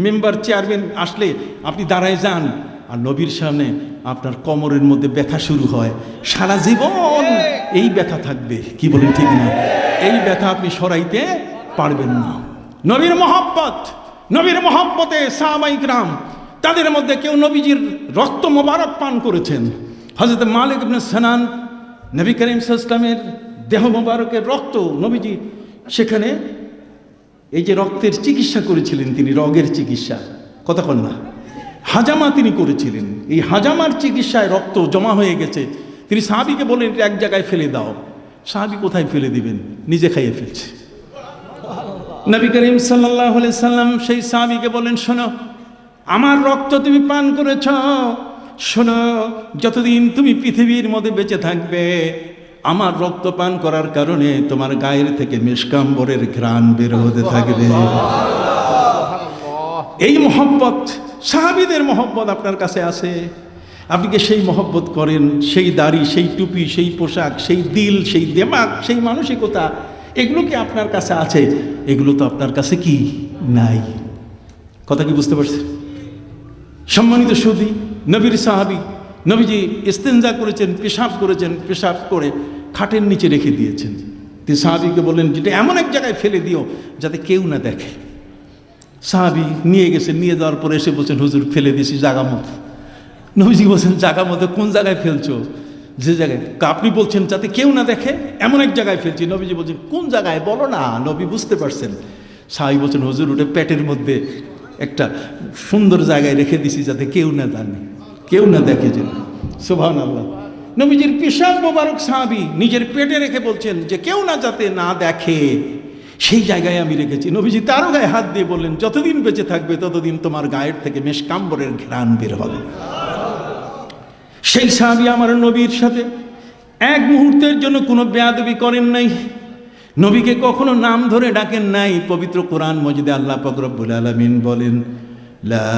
মেম্বার চেয়ারম্যান আসলে আপনি দাঁড়ায় যান, আর নবীর সামনে আপনার কোমরের মধ্যে ব্যথা শুরু হয়, সারা জীবন এই ব্যথা থাকবে। কি বলেন ঠিক না? এই ব্যথা আপনি সরাইতে পারবেন না। নবীর মহব্বত, নবীর মহব্বতে সাহাবায়ে কিরাম তাদের মধ্যে কেউ নবীজির রক্ত মোবারক পান করেছেন। হযরত মালিক ইবনে সিনান নবী করিম সাল্লাল্লাহু আলাইহি ওয়াসাল্লামের দেহ মোবারকের রক্ত, নবীজি সেখানে এই যে রক্তের চিকিৎসা করেছিলেন, তিনি রোগের চিকিৎসা, কতক্ষণ না, হাজামা তিনি করেছিলেন। এই হাজামার চিকিৎসায় রক্ত জমা হয়ে গেছে। তিনি সাহাবীকে বললেন এটা এক জায়গায় ফেলে দাও। সাহাবী কোথায় ফেলে দিবেন? নিজে খাইয়ে ফেলছে। নবী করিম সাল্লাল্লাহু আলাইহি সাল্লাম সেই সাহাবীকে বলেন, শোনো, আমার রক্ত তুমি পান করেছ, শোনো, যতদিন তুমি পৃথিবীর মধ্যে বেঁচে থাকবে আমার রক্ত পান করার কারণে তোমার গায়ের থেকে মেশকাম্বরের ঘ্রাণ বের হতে থাকবে। এই মহব্বত, সাহাবীদের মহব্বত আপনার কাছে আছে। আপনি কি সেই মহব্বত করেন? সেই দাড়ি, সেই টুপি, সেই পোশাক, সেই দিল, সেই দেমাগ, সেই মানসিকতা, এগুলো কি আপনার কাছে আছে? এগুলো তো আপনার কাছে কি নাই। কথা কি বুঝতে পারছেন? সম্মানিত সুধী, নবীর সাহাবী, নবীজি ইস্তেঞ্জা করেছেন, পেশাব করেছেন, পেশাব করে খাটের নিচে রেখে দিয়েছেন। তিনি সাহাবীকে বললেন যেটা এমন এক জায়গায় ফেলে দিও যাতে কেউ না দেখে। সাহাবী নিয়ে গেছেন, নিয়ে যাওয়ার পরে এসে বলছেন হুজুর ফেলে দিয়েছি জাগা মতো। নবীজি বলছেন জাগা মতো কোন জায়গায় ফেলছো? যে জায়গায় আপনি বলছেন যাতে কেউ না দেখে এমন এক জায়গায় ফেলছি। নবীজি বলছেন কোন জায়গায় বলো না। নবী বুঝতে পারছেন। সাহাবী বলছেন হুজুর ওটা পেটের মধ্যে একটা সুন্দর জায়গায় রেখে দিছি যাতে কেউ না জানে, কেউ না দেখে। যেন সুবহানাল্লাহ। নবীজির পেশাব মোবারক সাহাবী নিজের পেটে রেখে বলছেন যে কেউ না যাতে না দেখে সেই জায়গায় আমি রেখেছি। নবীজি তারও গায়ে হাত দিয়ে বললেন যতদিন বেঁচে থাকবে ততদিন তোমার গায়ের থেকে মেশকাম্বরের ঘ্রাণ বের হবে। সেই সাহাবী আমার নবীর সাথে এক মুহূর্তের জন্য কোনো বেয়াদবি করেন নাই, নবীকে কখনো নাম ধরে ডাকেন নাই। পবিত্র কোরআন মজিদে আল্লাহ পাক রব্বুল আলামিন বলেন, লা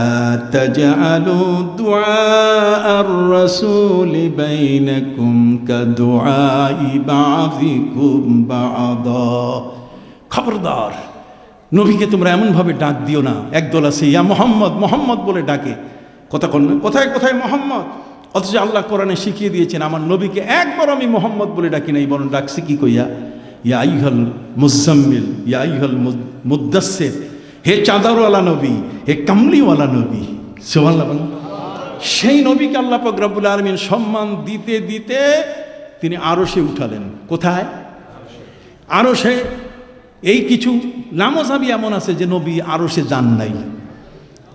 তাজআলু দুআআর রাসূলি বাইনাকুম কাদুআই বাযিকুম বা'দা। খবরদার, নবীকে তোমরা এমনভাবে ডাক দিও না। একদল আছে ইয়া মোহাম্মদ মোহাম্মদ বলে ডাকে, কথা কন না, কোথায় কোথায় মোহাম্মদ, অথচ আল্লাহ কোরআনে শিখিয়ে দিয়েছেন আমার নবীকে একবার আমি মোহাম্মদ বলে ডাকি নাই, বরং ডাকছি কি কইয়া, ইয়া আইয়ুহাল মুজাম্মিল, ইয়া আইয়ুহাল মুদ্দাসসির, হে চাদরওয়ালা নবী, হে কামলিওয়ালা নবী। সুবহানাল্লাহ। সেই নবীকে আল্লাহ পাক রব্বুল আলামিন সম্মান দিতে দিতে তিনি আরশে উঠালেন। কোথায়? আরশে। এই কিছু নামজাবি এমন আছে যে নবী আরশে যান নাই,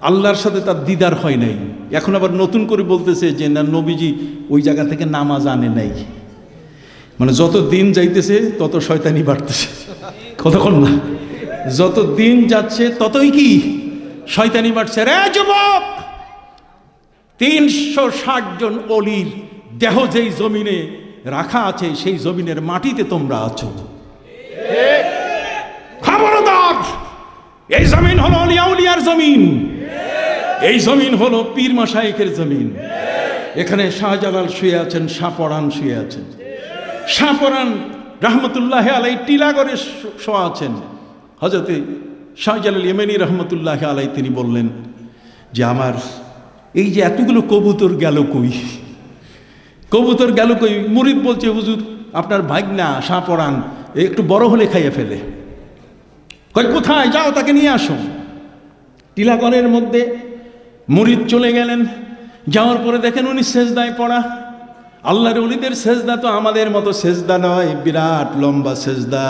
আল্লাহর সাথে তার দিদার হয় নাই। এখন আবার নতুন করে বলতেছে যে না, নবীজি ওই জায়গা থেকে নামাজ আনে নাই। মানে যত দিন যাইতেছে তত শয়তানি বাড়তেছে, কতক্ষণ না, যত দিন যাচ্ছে ততই কি শয়তানি বাড়ছে। রে যুবক, 360 জন অলির দেহ যেই জমিনে রাখা আছে সেই জমিনের মাটিতে তোমরা আছো। খবরদার, এই জমিন হলো আউলিয়া উলিয়ার জমিন, এই জমিন হলো পীর মাশায়েখের জমিন। এখানে শাহজালাল শুয়ে আছেন, শাহপরান শুয়ে আছেন। শাহপরান রহমতুল্লাহ আলাই টিলাগড়ে শোয়া আছেন। হযরতে শাহজালাল ইয়েমেনি রহমতুল্লাহ আলাই তিনি বললেন যে আমার এই যে এতগুলো কবুতর গেল কই, কবুতর গেল কই। মুরিদ বলছে, হুজুর আপনার ভাগনা শাহপরান একটু বড় হলে খাইয়ে ফেলে। কই কোথায়, যাও তাকে নিয়ে আসো। টিলাগড়ের মধ্যে মুরিদ চলে গেলেন, যাওয়ার পরে দেখেন উনি সেজদায় পড়া। আল্লাহর ওলিদের সেজদা তো আমাদের মতো সেজদা নয়, বিরাট লম্বা সেজদা,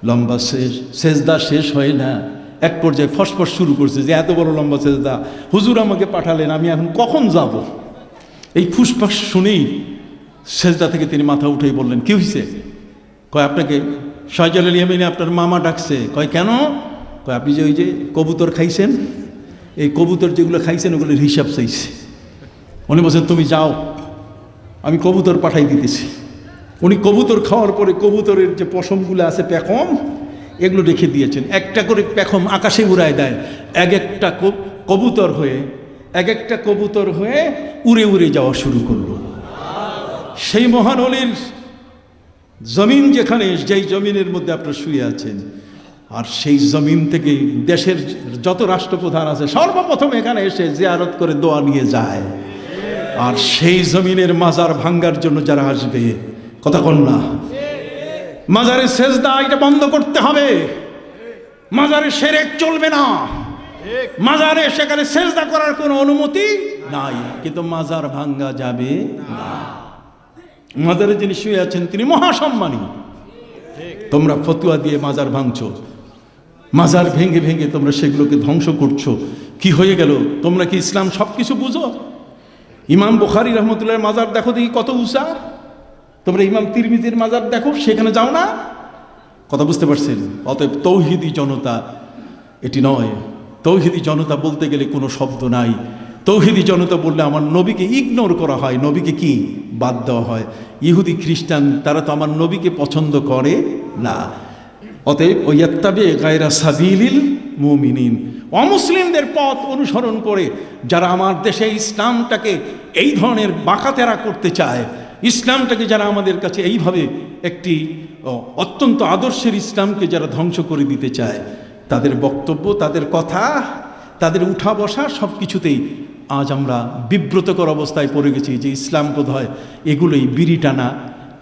লম্বা সেজদা শেষ হয় না। এক পর্যায়ে ফসফস শুরু করছে যে এত বড় লম্বা সেজদা হুজুর আমাকে পাঠালেন, আমি এখন কখন যাব। এই ফুসফাস শুনেই সেজদা থেকে তিনি মাথা উঠেই বললেন, কি হয়েছে? কয় আপনাকে শাহজালাল ইয়েমেনি আপনার মামা ডাকছে। কয় কেন? কয় আপনি যে ওই যে কবুতর খাইছেন, এই কবুতর যেগুলো খাইছেন ওগুলোর হিসাব চাইছে। উনি বলছেন তুমি যাও, আমি কবুতর পাঠাই দিতেছি। উনি কবুতর খাওয়ার পরে কবুতরের যে পশমগুলো আছে পেখম, এগুলো রেখে দিয়েছেন। একটা করে পেখম আকাশে উড়ায় দেয়, এক একটা কবুতর হয়ে এক একটা কবুতর হয়ে উড়ে উড়ে যাওয়া শুরু করলো। সেই মহান অলির জমিন যেখানে, যেই জমিনের মধ্যে আপনারা শুয়ে আছেন, আর সেই জমিন থেকে দেশের যত রাষ্ট্রপ্রধান আছে সর্বপ্রথম এখানে এসে জিয়ারত করে দোয়া নিয়ে যায়। আর সেই জমিনের মাজার ভাঙ্গার জন্য যারা আসবে, কথা কন না, মাজারে সেজদা এটা বন্ধ করতে হবে। মাজারে শিরক চলবে না, মাজারে সেখানে সেজদা করার কোনো অনুমতি নাই, কিন্তু মাজার ভাঙ্গা যাবে না। মাজারে যিনি শুয়ে আছেন তিনি মহাসম্মানী, তোমরা ফতুয়া দিয়ে মাজার ভাঙছো, মাজার ভেঙে ভেঙে তোমরা সেগুলোকে ধ্বংস করছো। কি হয়ে গেল? তোমরা কি ইসলাম সব কিছু বুঝো? ইমাম বুখারী রহমতুল্লাহর মাজার দেখো দেখি কত উঁচা, তোমরা ইমাম তিরমিজির মাজার দেখো, সেখানে যাও না। কথা বুঝতে পারছেন? অতএব তৌহিদি জনতা এটি নয়। তৌহিদি জনতা বলতে গেলে কোনো শব্দ নাই। তৌহিদি জনতা বললে আমার নবীকে ইগনোর করা হয়, নবীকে কি বাদ দেওয়া হয়। ইহুদি খ্রিস্টান তারা তো আমার নবীকে পছন্দ করে না। অতএব ওয়াত্তাবি গায়রা সাবিলিল মুমিনিন, অমুসলিমদের পথ অনুসরণ করে যারা আমার দেশে ইসলামটাকে এই ধরনের বাঁকাতেরা করতে চায়, ইসলামটাকে যারা আমাদের কাছে এইভাবে একটি অত্যন্ত আদর্শের ইসলামকে যারা ধ্বংস করে দিতে চায়, তাদের বক্তব্য, তাদের কথা, তাদের উঠা বসা সব কিছুতেই আজ আমরা বিব্রতকর অবস্থায় পড়ে গেছি যে ইসলাম বোধ হয় এগুলোই বিড়ি টানা,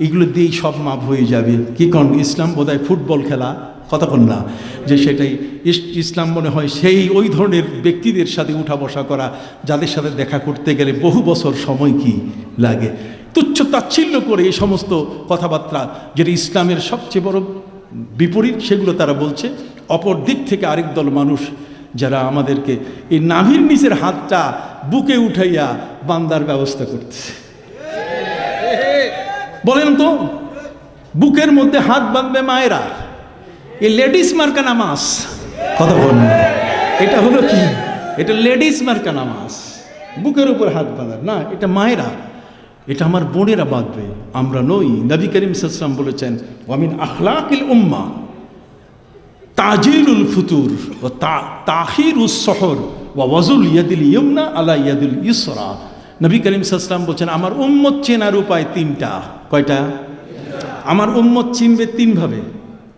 এগুলো দিয়েই সব মাপ হয়ে যাবে। কি কোন ইসলাম বোধ হয় ফুটবল খেলা, কতক্ষণ না, যে সেটাই ইসলাম মনে হয় সেই ওই ধরনের ব্যক্তিদের সাথে উঠা বসা করা যাদের সাথে দেখা করতে গেলে বহু বছর সময় কি লাগে। তুচ্ছ তাচ্ছিল্য করে এই সমস্ত কথাবার্তা যেটা ইসলামের সবচেয়ে বড় বিপরীত, সেগুলো তারা বলছে। অপর দিক থেকে আরেক দল মানুষ যারা আমাদেরকে এই নাভির নিচের হাতটা বুকে উঠাইয়া বান্দার ব্যবস্থা করতেছে। বলেন তো, বুকের মধ্যে হাত বাঁধবে মায়েরা, এই লেডিস মার্কা নামাজ, কথা বলেন, এটা হলো কি? এটা লেডিস মার্কা নামাজ, বুকের উপর হাত বাঁধার না, এটা মায়েরা। এটা আমার বোনেরা বাঁধবে, আমরা নই। নবী করিম সাল্লাল্লাহু আলাইহি ওয়াসাল্লাম বলেছেন ওয়ামিন আখলাকিল উম্মাহ তাজিলুল ফুতুর ও তাখিরুস সহর ওয়া ওয়াজুল ইয়াদিল ইয়ুমনা আলা ইয়াদিল ইসরা। নবী করিম সাল্লাল্লাহু আলাইহি ওয়াসাল্লাম বলেছেন আমার উম্মত চেনার উপায় তিনটা। কয়টা? আমার উম্মত চিনবে তিনভাবে,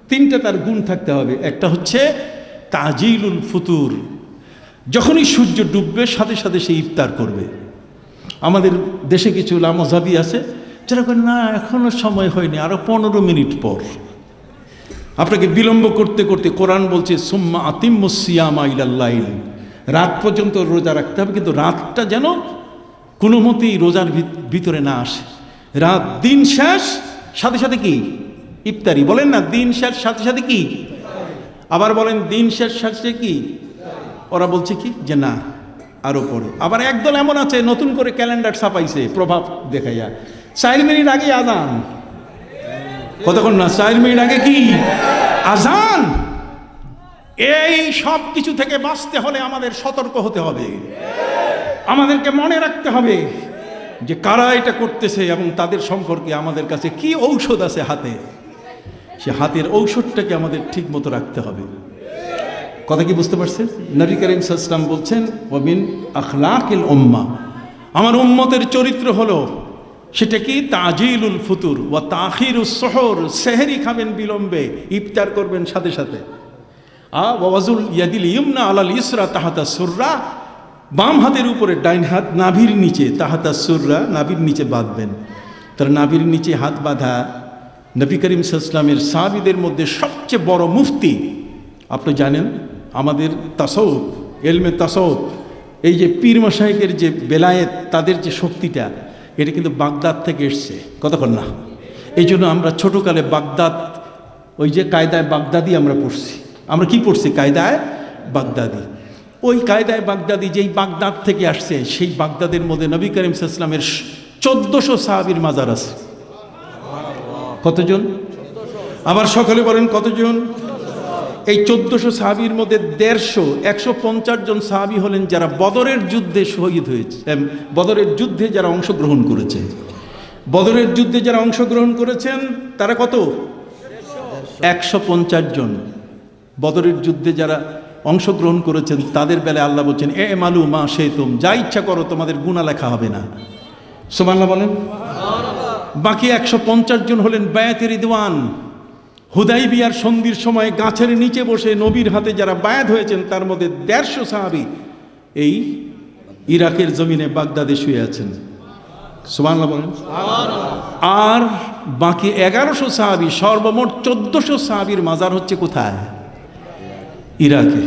তিনটা তার গুণ থাকতে হবে। একটা হচ্ছে তাজিলুল ফুতুর, যখনই সূর্য ডুববে সাথে সাথে সে ইফতার করবে। আমাদের দেশে কিছু লামজাবি আছে যারা বলেন না এখনো সময় হয়নি, আরো 15 মিনিট পর। আপনাকে বিলম্ব করতে করতে কোরআন বলছে সুম্মা আতিম্মুস সিয়ামা ইলাল লাইল, রাত পর্যন্ত রোজা রাখতে হবে, কিন্তু রাতটা যেন কোনো মতেই রোজার ভিতরে না আসে। রাত দিন শেষ সাথে সাথে কি ইফতারি, বলেন না দিন শেষ সাথে সাথে কি, আবার বলেন দিন শেষ সাথে কি। ওরা বলছে কি যে না আরো পরে। আবার একদল এমন আছে নতুন করে ক্যালেন্ডার ছাপাইছে প্রভাব দেখাইয়া 4 মিনিট আগে আজান, কতক্ষণ না 4 মিনিট আগে কি আজান। এই সব কিছু থেকে বাঁচতে হলে আমাদের সতর্ক হতে হবে, আমাদেরকে মনে রাখতে হবে যে কারা এটা করতেছে এবং তাদের সম্পর্কে আমাদের কাছে কি ঔষধ আছে হাতে, সে হাতের ঔষধটাকে আমাদের ঠিক মতো রাখতে হবে। কথা কি বুঝতে পারছেন? নবী করিম সাল্লাল্লাহু আলাইহি ওয়াসাল্লাম বলছেন ওয়ামিন আখলাকিল উম্মাহ, আমার উম্মতের চরিত্র হলো সেটা কি তাজিলুল ফুতুর ওয়া তাখিরুস সুহুর, সেহরি খাবেন বিলম্বে, ইফতার করবেন সাথে সাথে। ওয়া ওয়াজুল ইয়াদিল ইয়ুমনা আলাল ইসরা তাহাতা সুররা, বাম হাতের উপরে ডাইন হাত নাভির নিচে, তাহাতা সুররা নাভির নিচে বাঁধবেন। তার নাভির নিচে হাত বাঁধা নবী করিম সাল্লাল্লাহু আলাইহি ওয়াসাল্লামের সাহাবীদের মধ্যে সবচেয়ে বড় মুফতি। আপনি জানেন আমাদের তাসাউফ, এলমে তাসাউফ, এই যে পীর মাশায়েখের যে বেলায়েত, তাদের যে শক্তিটা, এটা কিন্তু বাগদাদ থেকে এসছে, কতক্ষণ না। এই জন্য আমরা ছোটোকালে বাগদাদ, ওই যে কায়দায় বাগদাদি আমরা পড়ছি। আমরা কি পড়ছি? কায়দায় বাগদাদি। ওই কায়দায় বাগদাদি যেই বাগদাদ থেকে আসছে, সেই বাগদাদের মধ্যে নবী করিম সাল্লাল্লাহু আলাইহি ওয়াসাল্লামের 1400 সাহাবীর মাজার আছে। কতজন? আবার সকলে বলেন কতজন? এই 1400 সাহাবীর মধ্যে 150 জন সাহাবী হলেন যারা বদরের যুদ্ধে শহীদ হয়েছে, বদরের যুদ্ধে যারা অংশগ্রহণ করেছে। বদরের যুদ্ধে যারা অংশগ্রহণ করেছেন তারা কত? 150 জন। বদরের যুদ্ধে যারা অংশগ্রহণ করেছেন তাদের বেলায় আল্লাহ বলছেন এ মালু মা শাইতুম, যা ইচ্ছা করো, তোমাদের গুনাহ লেখা হবে না। সুবহানাল্লাহ বলেন। বাকি 150 জন হলেন বায়াতে রিদওয়ান, হুদাইবিয়ার সন্ধির সময় গাছের নিচে বসে নবীর হাতে যারা বায়াত হয়েছেন, তার মধ্যে 150 সাহাবী এই ইরাকের জমিনে বাগদাদে শুয়ে আছেন। সুবহানাল্লাহ বলেন। আর বাকি 1100 সাহাবী, সর্বমোট 1400 সাহাবীর মাজার হচ্ছে কোথায়? ইরাকে।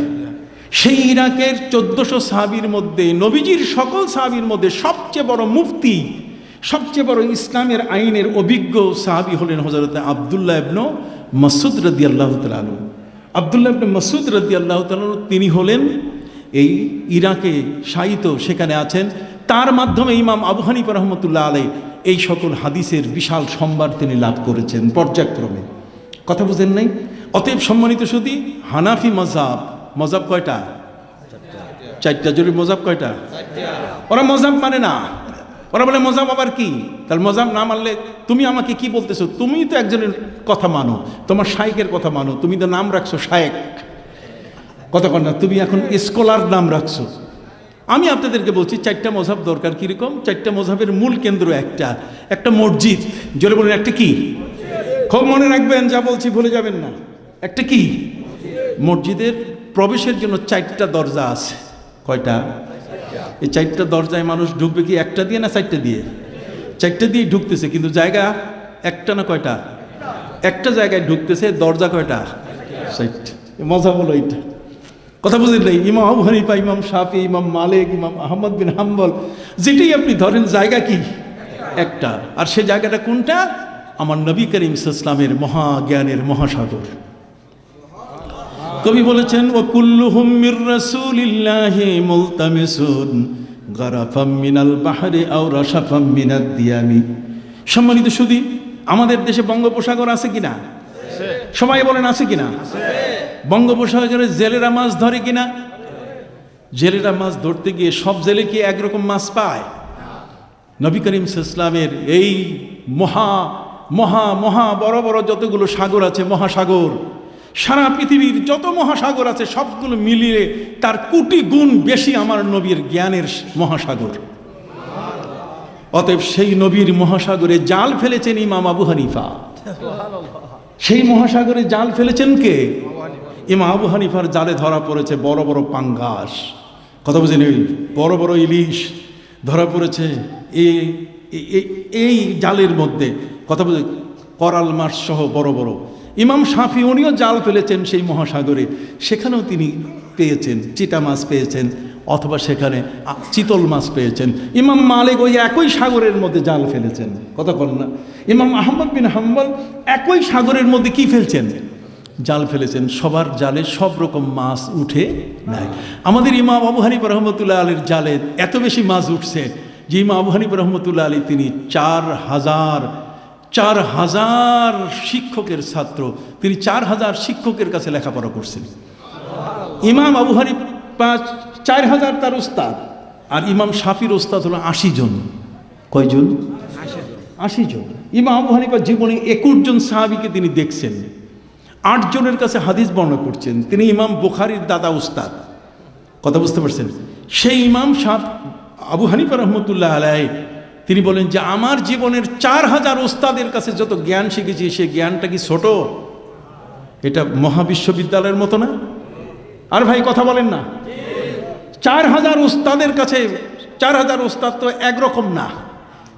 সেই ইরাকের 1400 সাহাবীর মধ্যে নবীজির সকল সাহাবীর মধ্যে সবচেয়ে বড় মুফতি, সবচেয়ে বড় ইসলামের আইনের অভিজ্ঞ সাহাবী হলেন হযরত আব্দুল্লাহ ইবনে মাসউদ রাদিয়াল্লাহু তাআলা আনহু। আব্দুল্লাহ ইবনে মাসউদ রাদিয়াল্লাহু তাআলা আনহু তিনি হলেন এই ইরাকে শায়িত, সেখানে আছেন। তার মাধ্যমে ইমাম আবু হানিফা রাহমাতুল্লাহ আলাইহি এই সকল হাদিসের বিশাল সম্ভার তিনি লাভ করেছেন পর্যায়ক্রমে। কথা বুঝেন নাই? অতএব সম্মানিত সুধী, হানাফি মযহাব, মযহাব কয়টা? 4টা। জরুরি মযহাব কয়টা? ওরা মযহাব মানে না, ওরা বলে মযহাব আবার কি? তাহলে মযহাব না মানলে তুমি আমাকে কি বলতেছো? তুমি তো একজনের কথা মানো, তোমার শায়েখের কথা মানো, তুমি তো নাম রাখছো শায়েখ, কতক্ষণ না, তুমি এখন স্কলার নাম রাখছো। আমি আপনাদেরকে বলছি 4টা মযহাব দরকার। কীরকম? 4টা মযহাবের মূল কেন্দ্র একটা মসজিদ। জোরে বলেন একটা কি? খুব মনে রাখবেন, যা বলছি ভুলে যাবেন না। একটা কি? মসজিদের প্রবেশের জন্য 4টা দরজা আছে। কয়টা? এই 4টা দরজায় মানুষ ঢুকবে কি একটা দিয়ে না 4টা দিয়ে? 4টা দিয়ে ঢুকতেছে, কিন্তু জায়গা একটা না কয়টা? একটা জায়গায় ঢুকতেছে, দরজা কয়টা? 4টা। মজা বলো এইটা, কথা বুঝলেন? নাই ইমাম আবু হানিফা, ইমাম শাফি, ইমাম মালিক, ইমাম আহমদ বিন হাম্বল, যেটাই আপনি ধরেন জায়গা কি? একটা। আর সে জায়গাটা কোনটা? আমার নবী করিম সাল্লাল্লাহু আলাইহি ওয়াসাল্লামের মহাজ্ঞানের মহাসাগর। কবি বলেছেন ওয়া কুল্লুহুম মির রাসূলিল্লাহি মুলতামিসুন গারাফাম মিনাল বাহরি আও রাশাফাম মিনাদ দিয়ামি। সম্মানিত সুধী, আমাদের দেশে বঙ্গোপসাগর আছে কিনা? সবাই বলেন আছে কিনা? বঙ্গোপসাগরে জেলেরা মাছ ধরে কিনা? জেলেরা মাছ ধরতে গিয়ে সব জেলে কি একরকম মাছ পায়? নবী করিম ইসলামের এই মহা মহা মহা বড় বড় যতগুলো সাগর আছে, মহাসাগর, সারা পৃথিবীর যত মহাসাগর আছে সবগুলো মিলিয়ে তার কোটি গুণ বেশি আমার নবীর জ্ঞানের মহাসাগর। অতএব সেই নবীর মহাসাগরে জাল ফেলেছেন ইমাম আবু হানিফা। সেই মহাসাগরে জাল ফেলেছেন কে? ইমাম আবু হানিফার জালে ধরা পড়েছে বড় বড় পাঙ্গাস, কথা বুঝেন, বড় বড় ইলিশ ধরা পড়েছে এই জালের মধ্যে, কথা বুঝে, করাল মাছ সহ বড় বড়। ইমাম শাফি উনিও জাল ফেলেছেন সেই মহাসাগরে, সেখানেও তিনি পেয়েছেন চিটা মাছ পেয়েছেন, অথবা সেখানে চিতল মাছ পেয়েছেন। ইমাম মালিক ওই একই সাগরের মধ্যে জাল ফেলেছেন, কথা বলেন না। ইমাম আহমদ বিন হাম্বল একই সাগরের মধ্যে কি ফেলছেন? জাল ফেলেছেন। সবার জালে সব রকম মাছ উঠে নেয়। আমাদের ইমাম আবু হানিফা রহমতুল্লাহ আলীর জালে এত বেশি মাছ উঠছে যে ইমাম আবু হানিফা রহমতুল্লাহ আলী তিনি 4,000 শিক্ষকের ছাত্র, তিনি 4,000 শিক্ষকের কাছে লেখাপড়া করছেন। ইমাম আবু হানিফা 4,000 তার উস্তাদ, আর ইমাম শাফির উস্তাদ হলো 80 জন। কয়জন? 80 জন। ইমাম আবু হানিফা জীবনে 21 জন সাহাবীকে তিনি দেখছেন, 8 জনের কাছে হাদিস বর্ণনা করছেন। তিনি ইমাম বুখারীর দাদা উস্তাদ, কথা বুঝতে পারছেন? সেই ইমাম আবু হানিফা রহমতুল্লাহ আলাইহি তিনি বলেন যে আমার জীবনের 4,000 উস্তাদের কাছে যত জ্ঞান শিখেছি সে জ্ঞানটা কি ছোট? এটা মহাবিশ্ববিদ্যালয়ের মতো না? আর ভাই কথা বলেন না, 4,000 উস্তাদের কাছে, 4,000 উস্তাদ তো একরকম না,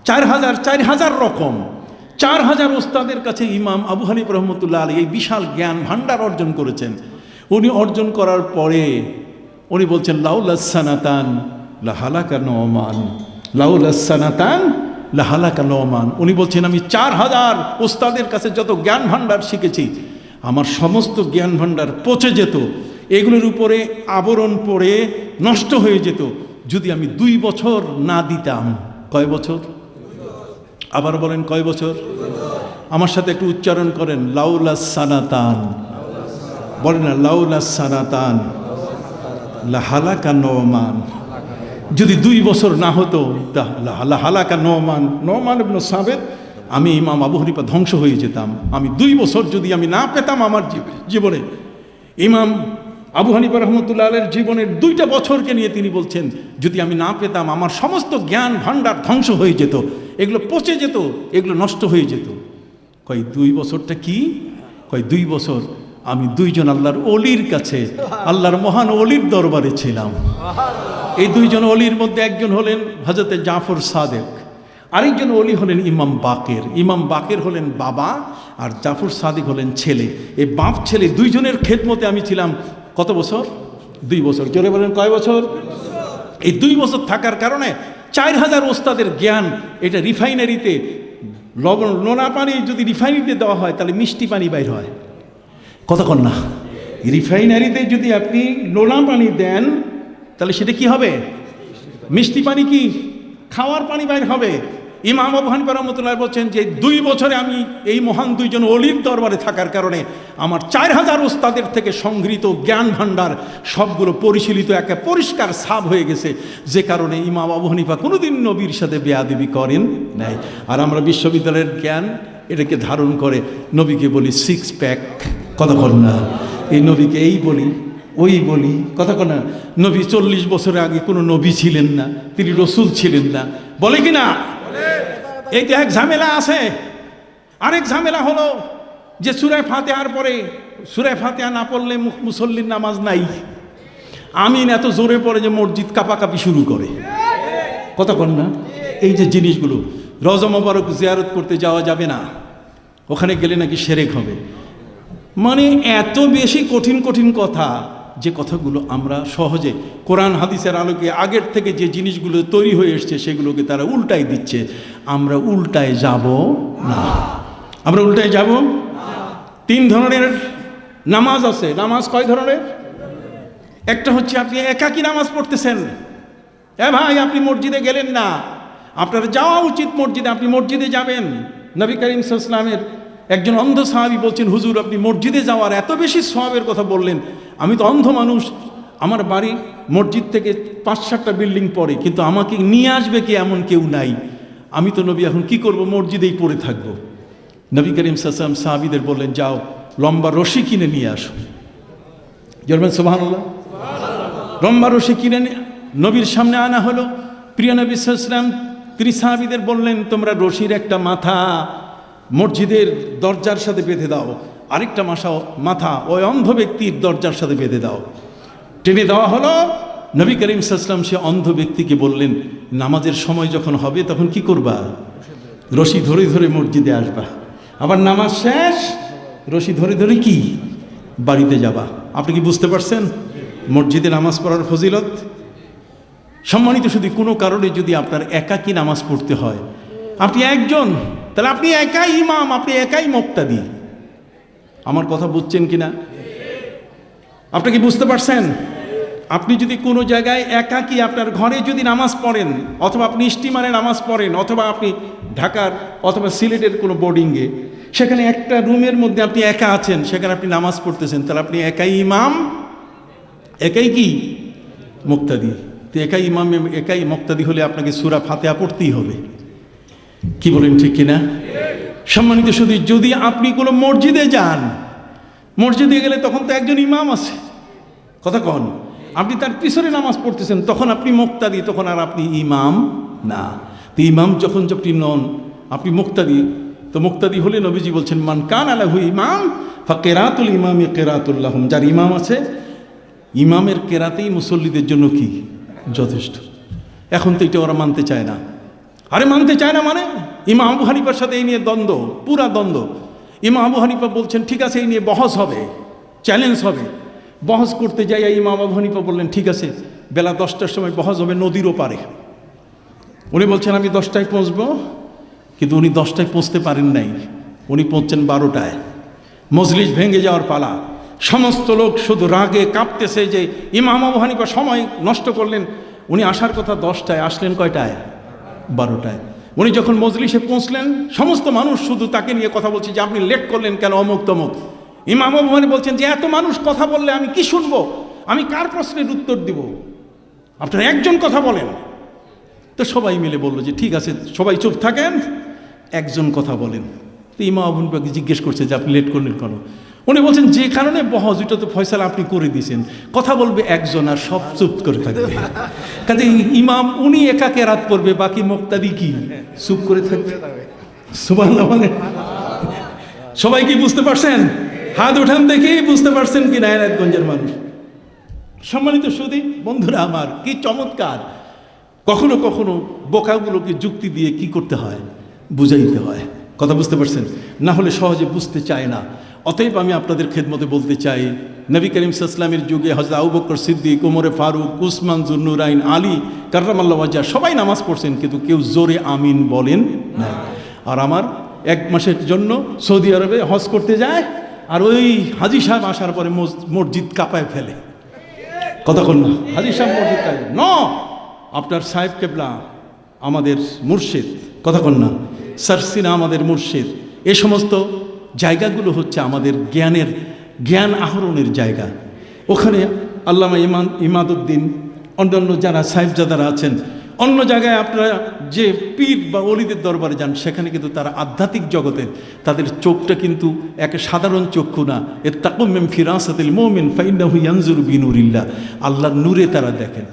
4,000 রকম। 4,000 উস্তাদের কাছে ইমাম আবু হানিফা রহমতুল্লাহ আলাইহি এই বিশাল জ্ঞান ভাণ্ডার অর্জন করেছেন। উনি অর্জন করার পরে উনি বলছেন লাউলাস সানাতান লাহালাকা নোমান, লাউলাস সানাতান লাহালাকা নোমান। উনি বলছেন আমি 4,000 উস্তাদের কাছে যত জ্ঞান ভাণ্ডার শিখেছি আমার সমস্ত জ্ঞান ভাণ্ডার পচে যেত, এগুলোর উপরে আবরণ পড়ে নষ্ট হয়ে যেত যদি আমি 2 বছর না দিতাম। কয় বছর? আবার বলেন কয় বছর? আমার সাথে একটু উচ্চারণ করেন, লাউলাস সানাতান, বলেন না, লাউলাস সানাতান লাহালাকা নোমান। যদি 2 বছর না হতো লাহালাকা নোমান, নোমান ইবনে সাবিত, আমি ইমাম আবু হানিফা ধ্বংস হয়ে যেতাম। আমি 2 বছর যদি আমি না পেতাম আমার জীবনে, ইমাম আবু হানিফা রহমতুল্লাহ আলাইহির জীবনের 2টা বছরকে নিয়ে তিনি বলছেন যদি আমি না পেতাম আমার সমস্ত জ্ঞান ভাণ্ডার ধ্বংস হয়ে যেত, এগুলো পচে যেত, এগুলো নষ্ট হয়ে যেত। কয় 2 বছরটা কি? কয় 2 বছর আমি 2 জন আল্লাহর অলির কাছে, আল্লাহর মহান অলির দরবারে ছিলাম। এই 2 জন অলির মধ্যে একজন হলেন হযরতে জাফর সাদেক, আরেকজন অলি হলেন ইমাম বাকের। ইমাম বাকের হলেন বাবা আর জাফর সাদেক হলেন ছেলে। এই বাপ ছেলে 2 জনের খেদমতে আমি ছিলাম কত বছর? 2 বছর। জোরে বলেন কয় বছর? এই 2 বছর থাকার কারণে 4,000 ওস্তাদের জ্ঞান, এটা রিফাইনারিতে নোনা পানি যদি রিফাইনারিতে দেওয়া হয় তাহলে মিষ্টি পানি বাইর হয়, কতক্ষণ না? রিফাইনারিতে যদি আপনি নোনা পানি দেন তাহলে সেটা কি হবে? মিষ্টি পানি, কি খাওয়ার পানি বাইর হবে। ইমাম আবু হানিফা রহমতুল্লাহ বলছেন যে 2 বছরে আমি এই মহান 2 জন অলির দরবারে থাকার কারণে আমার 4,000 ওস্তাদের থেকে সংগৃহীত জ্ঞান ভাণ্ডার সবগুলো পরিশীলিত, একে পরিষ্কার সাফ হয়ে গেছে, যে কারণে ইমাম আবু হানিফা কোনোদিন নবীর সাথে বেয়াদবি করেন নাই। আর আমরা বিশ্ববিদ্যালয়ের জ্ঞান এটাকে ধারণ করে নবীকে বলি 6 প্যাক, কথা বল না, এই নবীকে এই বলি ওই বলি, কথা কন না। নবী 40 বছর আগে কোনো নবী ছিলেন না, তিনি রসুল ছিলেন না, বলে কি না? এইটা এক ঝামেলা আছে। আরেক ঝামেলা হলো যে সূরা ফাতিহার পরে সূরা ফাতিহা না পড়লে মুসল্লির নামাজ নাই। আমিন এত জোরে পড়ে যে মসজিদ কাঁপাকাঁপি শুরু করে, কথা কন না। এই যে জিনিসগুলো, রওজা মোবারক জিয়ারত করতে যাওয়া যাবে না, ওখানে গেলে নাকি শিরক হবে, মানে এত বেশি কঠিন কঠিন কথা, যে কথাগুলো আমরা সহজে কোরআন হাদিসের আলোকে আগের থেকে যে জিনিসগুলো তৈরি হয়ে এসছে সেগুলোকে তারা উল্টাই দিচ্ছে। আমরা উল্টায় যাব না, আমরা উল্টায় যাব। 3 ধরনের নামাজ আছে। নামাজ কয় ধরনের? একটা হচ্ছে আপনি একাকী নামাজ পড়তেছেন, ভাই আপনি মসজিদে গেলেন না, আপনার যাওয়া উচিত মসজিদে, আপনি মসজিদে যাবেন। নবী করিম সাল্লাল্লাহু আলাইহি ওয়াসাল্লামের একজন অন্ধ সাহাবী বলছেন, হুজুর আপনি মসজিদে যাওয়ার এত বেশি সওয়াবের কথা বললেন, আমি তো অন্ধ মানুষ, আমার বাড়ি মসজিদ থেকে 5-7টা বিল্ডিং পরে, কিন্তু আমাকে নিয়ে আসবে কি এমন কেউ নাই। আমি তো নবী এখন কি করব, মসজিদেই পড়ে থাকবো। নবী করিম সাল্লাল্লাহু আলাইহি ওয়াসাল্লাম সাহাবীদের বললেন, যাও লম্বা রশি কিনে নিয়ে আসো। জলবেন সুবহানাল্লাহ। লম্বা রশি কিনে নবীর সামনে আনা হলো। প্রিয় নবী সাল্লাল্লাহু আলাইহি ওয়াসাল্লাম তিনি সাহাবীদের বললেন, তোমরা রশির একটা মাথা মসজিদের দরজার সাথে বেঁধে দাও, আরেকটা মাথা ওই অন্ধ ব্যক্তির দরজার সাথে বেঁধে দাও। টেনে দেওয়া হলো। নবী করিম সাল্লাল্লাহু আলাইহি ওয়াসাল্লাম সে অন্ধ ব্যক্তিকে বললেন, নামাজের সময় যখন হবে তখন কি করবা, রশি ধরে ধরে মসজিদে আসবা, আবার নামাজ শেষ রশি ধরে ধরে কি বাড়িতে যাবা। আপনি কি বুঝতে পারছেন মসজিদে নামাজ পড়ার ফজিলত? সম্মানিত, শুধু কোনো কারণে যদি আপনার একাকী নামাজ পড়তে হয়, আপনি একজন, তাহলে আপনি একাই ইমাম, আপনি একাই মুক্তাদি। আমার কথা বুঝছেন কিনা? আপনি কি বুঝতে পারছেন? আপনি যদি কোনো জায়গায় একাকী আপনার ঘরে যদি নামাজ পড়েন, অথবা আপনি স্টিমারে নামাজ পড়েন, অথবা আপনি ঢাকার অথবা সিলেটের কোনো বোর্ডিংয়ে, সেখানে একটা রুমের মধ্যে আপনি একা আছেন, সেখানে আপনি নামাজ পড়তেছেন, তাহলে আপনি একাই ইমাম, একাই কি মুক্তাদি। তো একাই ইমাম একাই মুক্তাদি হলে আপনাকে সূরা ফাতিহা পড়তেই হবে। কি বলেন, ঠিক কিনা? সম্মানিত, শুধু যদি আপনি কোনো মসজিদে যান, মসজিদে গেলে তখন তো একজন ইমাম আছে, কথা কন, আপনি তার পিছনে নামাজ পড়তেছেন, তখন আপনি মুক্তাদি, তখন আর আপনি ইমাম না। তো ইমাম যখন আপনি নন, আপনি মুক্তাদি। তো মুক্তাদি হলে নবীজি বলছেন, মান কানা লাহু ইমাম ফাকিরাতুল ইমামি কিরাতুল লাহুম। যার ইমাম আছে, ইমামের কেরাতেই মুসল্লিদের জন্য কি যথেষ্ট। এখন তো এটা ওরা মানতে চায় না। আরে মানতে চায় না মানে, ইমাম আবু হানিফার সাথে এই নিয়ে দ্বন্দ্ব, পুরা দ্বন্দ্ব। ইমাম আবু হানিফা বলছেন ঠিক আছে, এই নিয়ে বহস হবে, চ্যালেঞ্জ হবে। বহস করতে যাই ইমাম আবু হানিফা বললেন, ঠিক আছে, বেলা 10টার সময় বহস হবে নদীর ওপারে। উনি বলছেন আমি 10টায় পৌঁছবো, কিন্তু উনি 10টায় পৌঁছতে পারেন নাই, উনি পৌঁছছেন 12টায়। মজলিস ভেঙে যাওয়ার পালা, সমস্ত লোক শুধু রাগে কাঁপতেছে যে ইমাম আবু হানিফা সময় নষ্ট করলেন। উনি আসার কথা 10টায়, আসলেন কয়টায়? 12টায়। উনি যখন মজলিসে পৌঁছলেন, সমস্ত মানুষ শুধু তাকে নিয়ে কথা বলছে যে আপনি লেট করলেন কেন, অমুক তমুক। ইমাম আবু হানিফা বলছেন যে এত মানুষ কথা বললে আমি কি শুনবো, আমি কার প্রশ্নের উত্তর দিব, আপনারা একজন কথা বলেন। তো সবাই মিলে বললো যে ঠিক আছে, সবাই চুপ থাকেন, একজন কথা বলেন। তো ইমাম আবু হানিফাকে জিজ্ঞেস করছে যে আপনি লেট করলেন কেন? উনি বলছেন যে কারণে বহস, ওইটা তো ফয়সালা আপনি করে দিয়েছেন, কথা বলবে একজন আর সব চুপ করে থাকবে। কাজে ইমাম উনি একা কেরাত পড়বে, বাকি মুক্তাদি কি চুপ করে থাকবে। সুবহানাল্লাহ। মানে সবাই কি বুঝতে পারছেন? হাত উঠান দেখেই বুঝতে পারছেন কি নারায়ণগঞ্জের মানুষ। সম্মানিত সুধী বন্ধুরা আমার, কি চমৎকার! কখনো কখনো বোকাগুলোকে যুক্তি দিয়ে কি করতে হয়, বুঝাইতে হয়। কথা বুঝতে পারছেন? না হলে সহজে বুঝতে চায় না। অতএব আমি আপনাদের খেদমতে বলতে চাই, নবী করিম সাল্লাল্লাহু আলাইহি ওয়াসাল্লামের যুগে হযরত আবু বকর সিদ্দিক, ওমরে ফারুক, উসমান যুন্নুরাইন, আলী কাররামাল্লাহু ওয়াজহা সবাই নামাজ পড়ছেন, কিন্তু কেউ জোরে আমিন বলেন না। আর আমার 1 মাসের জন্য সৌদি আরবে হজ করতে যায়, আর ওই হাজী সাহেব আসার পরে মসজিদ কাঁপায় ফেলে। কথা কন না, হাজী সাহেব মসজিদ কাঁপায় ন, আপনার সাহেব কেবলা আমাদের মুর্শিদ, কথা কন না, সারসিনা আমাদের মুর্শিদ। এ সমস্ত জায়গাগুলো হচ্ছে আমাদের জ্ঞান আহরণের জায়গা। ওখানে আল্লামা ইমাদউদ্দিন, অন্যান্য যারা সাহেবজাদারা আছেন, অন্য জায়গায় আপনারা যে পীর বা ওলিদের দরবারে যান, সেখানে কিন্তু তারা আধ্যাত্মিক জগতের, তাদের চোখটা কিন্তু এক সাধারণ চক্ষু না। ইত্তাকু মিন ফিরাসাতিল মুমিন ফাইন্নাহু ইয়ানজুরু বিনুরিল্লাহ, আল্লাহর নূরে তারা দেখেন।